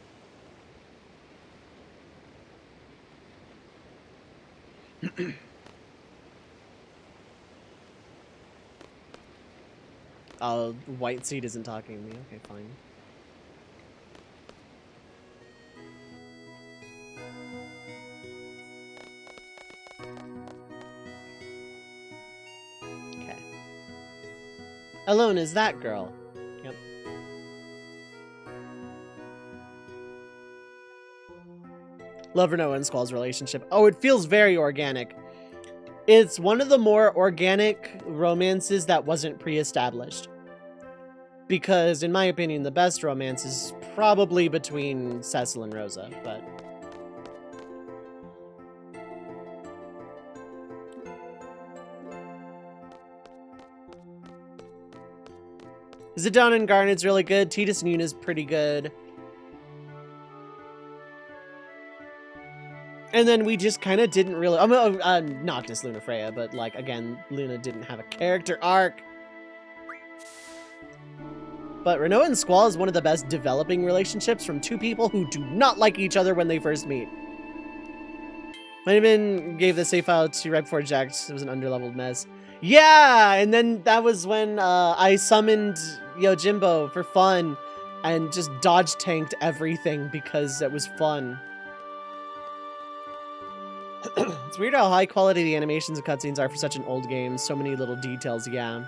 Speaker 1: Oh, White Seed isn't talking to me. Okay, fine. Okay. Alone is that girl. Yep. Love Renault and Squall's relationship. Oh, it feels very organic. It's one of the more organic romances that wasn't pre-established. Because, in my opinion, the best romance is probably between Cecil and Rosa, but... Zidane and Garnet's really good. Tidus and Yuna's pretty good. And then we just kind of didn't really... Noctis, Luna, Freya, but, like, again, Luna didn't have a character arc. But Renoa and Squall is one of the best developing relationships from two people who do not like each other when they first meet. Might even gave the save file to right before Jax. It was an underleveled mess. Yeah, and then that was when I summoned Yojimbo for fun and just dodge tanked everything because it was fun. It's weird how high quality the animations and cutscenes are for such an old game. So many little details, yeah.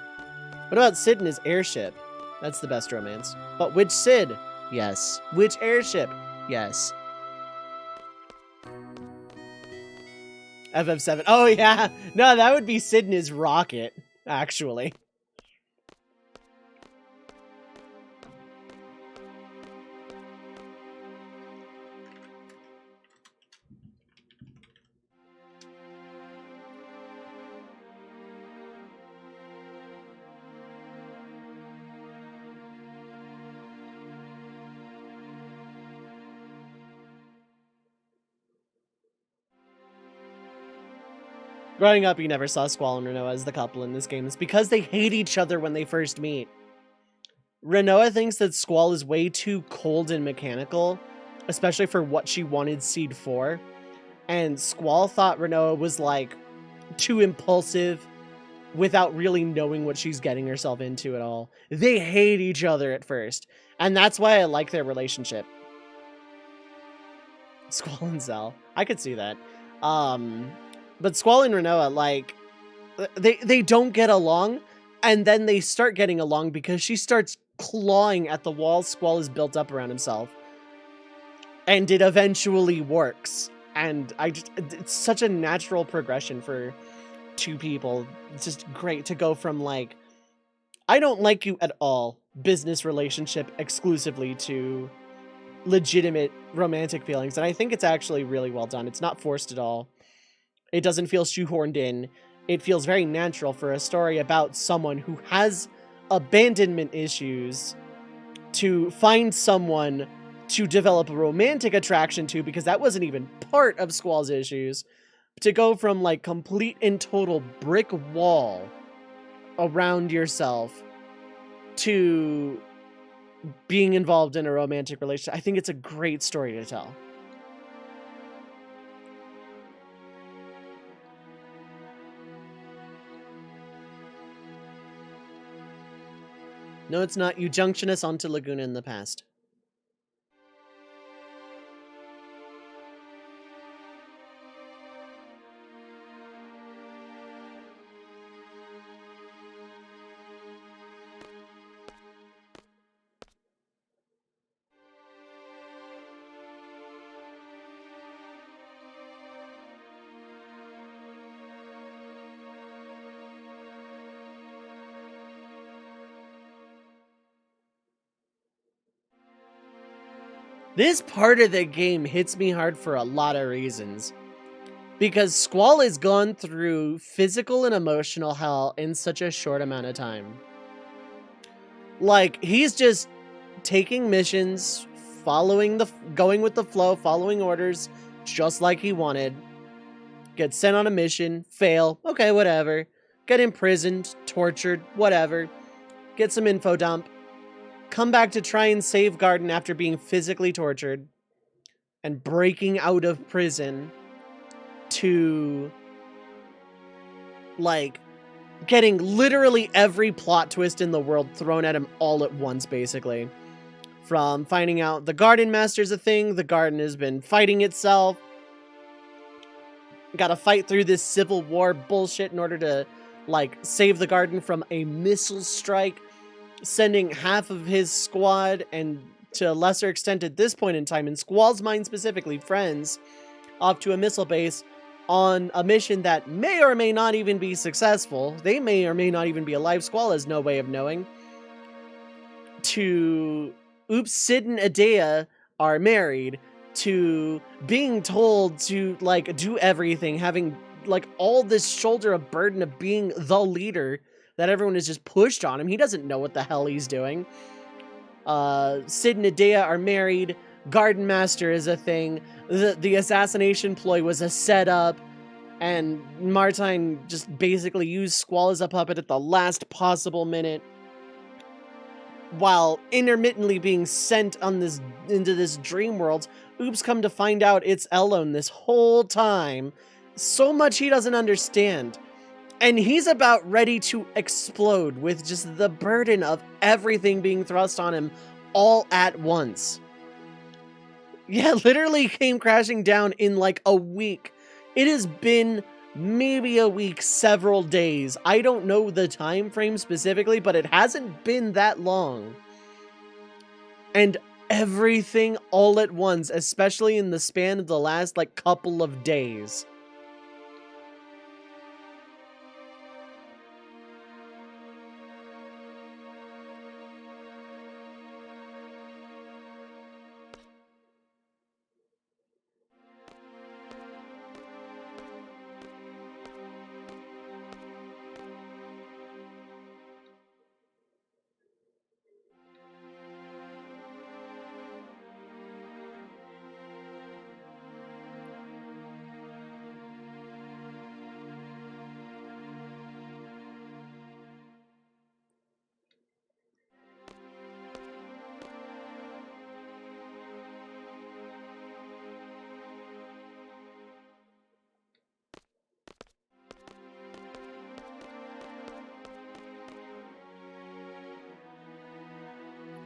Speaker 1: What about Sid and his airship? That's the best romance. But which Sid? Yes. Which airship? Yes. FF7. Oh, yeah. No, that would be Sid and his rocket, actually. Growing up, you never saw Squall and Renoa as the couple in this game. It's because they hate each other when they first meet. Renoa thinks that Squall is way too cold and mechanical, especially for what she wanted Seed for. And Squall thought Renoa was, like, too impulsive without really knowing what she's getting herself into at all. They hate each other at first. And that's why I like their relationship. Squall and Zell. I could see that. But Squall and Renoa, like, they don't get along, and then they start getting along because she starts clawing at the wall Squall has built up around himself. And it eventually works. And it's such a natural progression for two people. It's just great to go from, like, I don't like you at all, business relationship exclusively, to legitimate romantic feelings. And I think it's actually really well done. It's not forced at all. It doesn't feel shoehorned in. It feels very natural for a story about someone who has abandonment issues to find someone to develop a romantic attraction to, because that wasn't even part of Squall's issues, to go from, like, complete and total brick wall around yourself to being involved in a romantic relationship. I think it's a great story to tell. No, it's not. You junction us onto Laguna in the past. This part of the game hits me hard for a lot of reasons. Because Squall has gone through physical and emotional hell in such a short amount of time. Like, he's just taking missions, going with the flow, following orders, just like he wanted. Get sent on a mission, fail, okay, whatever. Get imprisoned, tortured, whatever. Get some info dump. Come back to try and save Garden after being physically tortured. And breaking out of prison. To, like, getting literally every plot twist in the world thrown at him all at once, basically. From finding out the Garden Master's a thing, the Garden has been fighting itself. Gotta fight through this civil war bullshit in order to, like, save the Garden from a missile strike. Sending half of his squad, and to a lesser extent at this point in time, in Squall's mind specifically, friends, off to a missile base on a mission that may or may not even be successful. They may or may not even be alive. Squall has no way of knowing. To, oops, Sid and Adea are married. To being told to, like, do everything, having, like, all this shoulder of burden of being the leader that everyone has just pushed on him. He doesn't know what the hell he's doing. Sid and Adea are married. Garden Master is a thing. The assassination ploy was a setup. And Martine just basically used Squall as a puppet at the last possible minute. while intermittently being sent on this into this dream world. Oops, come to find out it's Elone this whole time. So much he doesn't understand. And he's about ready to explode with just the burden of everything being thrust on him all at once. Yeah, literally came crashing down in like a week. It has been maybe a week, several days. I don't know the time frame specifically, but it hasn't been that long. And everything all at once, especially in the span of the last like couple of days.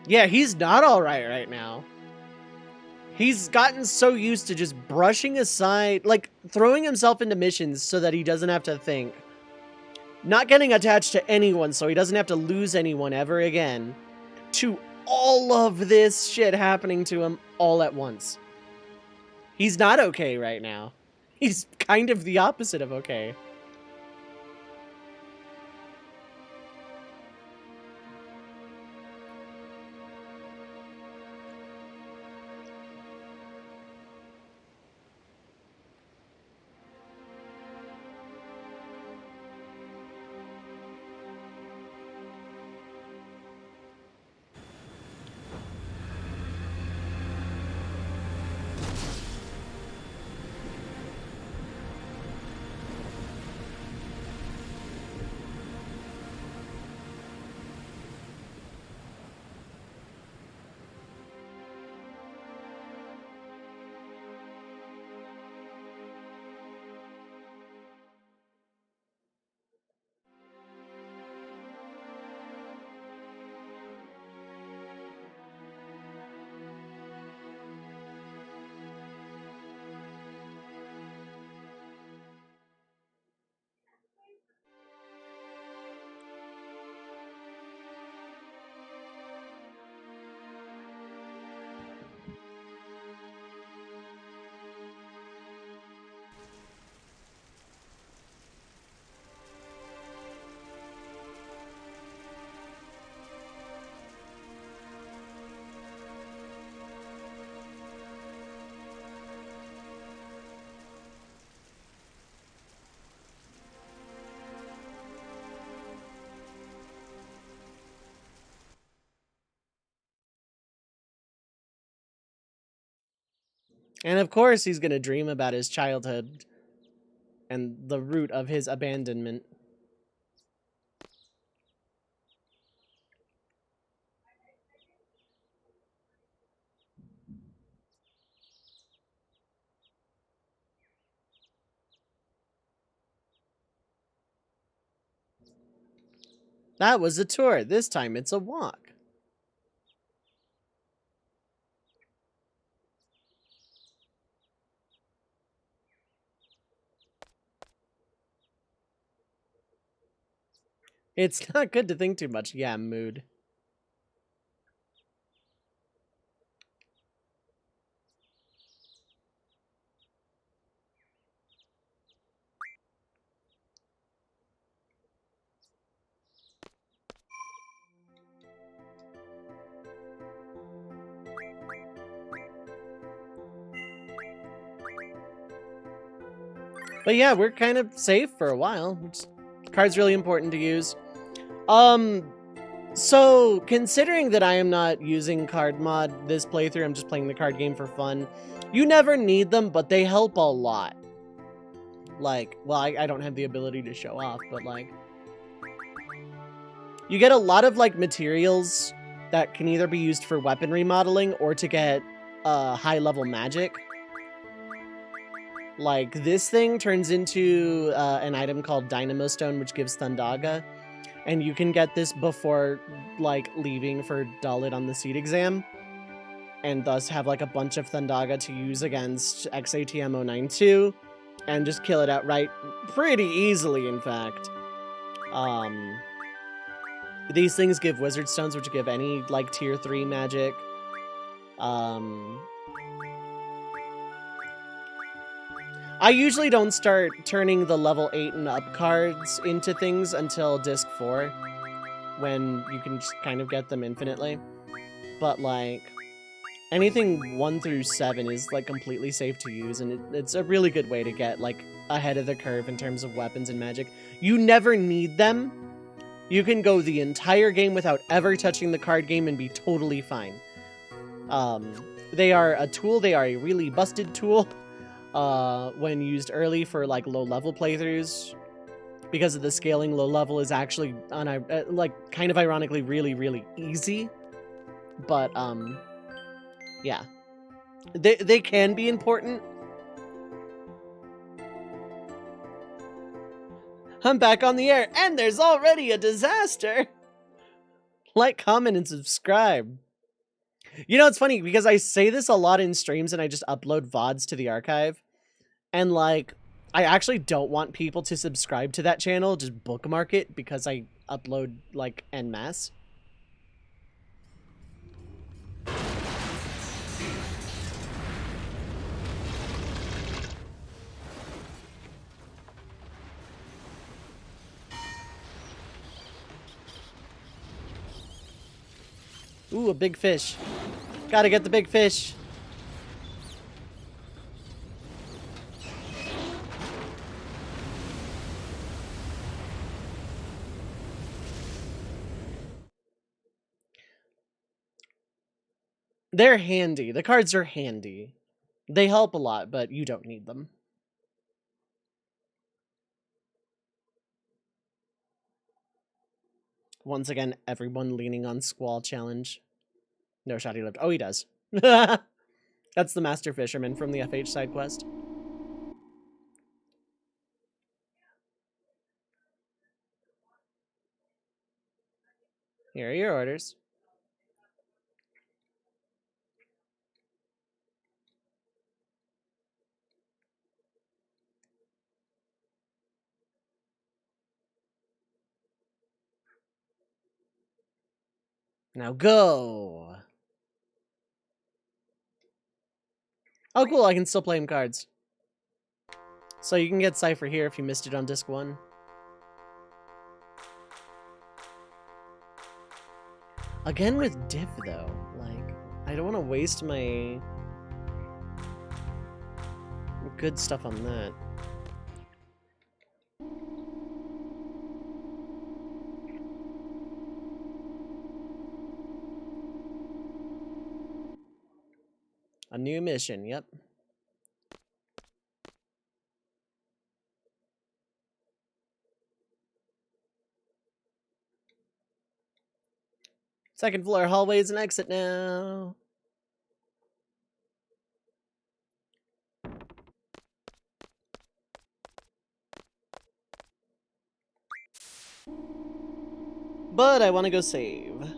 Speaker 1: Yeah, he's not alright right now. He's gotten so used to just brushing aside, like throwing himself into missions so that he doesn't have to think. Not getting attached to anyone so he doesn't have to lose anyone ever again. To all of this shit happening to him all at once. He's not okay right now. He's kind of the opposite of okay. And of course he's gonna dream about his childhood and the root of his abandonment. That was a tour. This time it's a walk. It's not good to think too much. Yeah, mood. But yeah, we're kind of safe for a while. Card's really important to use. So considering that I am not using card mod this playthrough, I'm just playing the card game for fun. You never need them, but they help a lot. Like, well, I don't have the ability to show off, but like, you get a lot of like materials that can either be used for weapon remodeling or to get high-level magic. Like, this thing turns into an item called Dynamo Stone, which gives Thundaga. And you can get this before, like, leaving for Dalit on the seed exam. And thus have, like, a bunch of Thundaga to use against XATM 092. And just kill it outright pretty easily, in fact. These things give Wizard Stones, which give any, like, tier 3 magic. I usually don't start turning the level 8 and up cards into things until disc 4, when you can just kind of get them infinitely. But, like, anything 1 through 7 is, like, completely safe to use, and it's a really good way to get, like, ahead of the curve in terms of weapons and magic. You never need them. You can go the entire game without ever touching the card game and be totally fine. They are a tool. They are a really busted tool. When used early for, like, low-level playthroughs. Because of the scaling, low-level is actually, like, kind of ironically really, really easy. But, yeah. They can be important. I'm back on the air, and there's already a disaster! Like, comment, and subscribe. You know, it's funny, because I say this a lot in streams, and I just upload VODs to the archive. And, like, I actually don't want people to subscribe to that channel, just bookmark it, because I upload, like, en masse. Ooh, a big fish. Gotta get the big fish. They're handy. The cards are handy. They help a lot, but you don't need them. Once again, everyone leaning on Squall challenge. No shot he lived. Oh, he does. That's the Master Fisherman from the FH side quest. Here are your orders. Now go! Oh, cool, I can still play him cards. So you can get Cypher here if you missed it on disc 1. Again with Div, though. Like, I don't want to waste my good stuff on that. A new mission, yep. Second floor hallways and exit now. But I want to go save.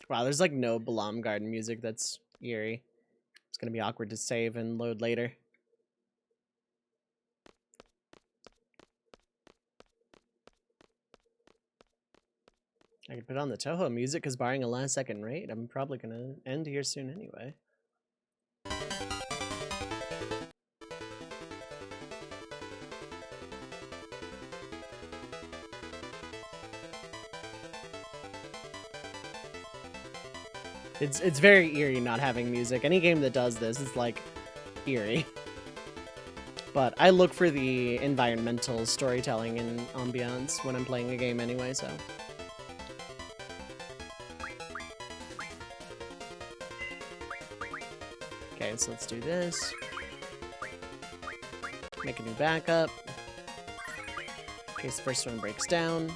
Speaker 1: Wow, there's like no Balam Garden music. That's eerie. It's gonna be awkward to save and load later. I could put on the Toho music because barring a last second raid, I'm probably gonna end here soon anyway. It's very eerie not having music. Any game that does this is like eerie. But I look for the environmental storytelling and ambiance when I'm playing a game anyway, so. Okay, so let's do this. Make a new backup. In case the first one breaks down.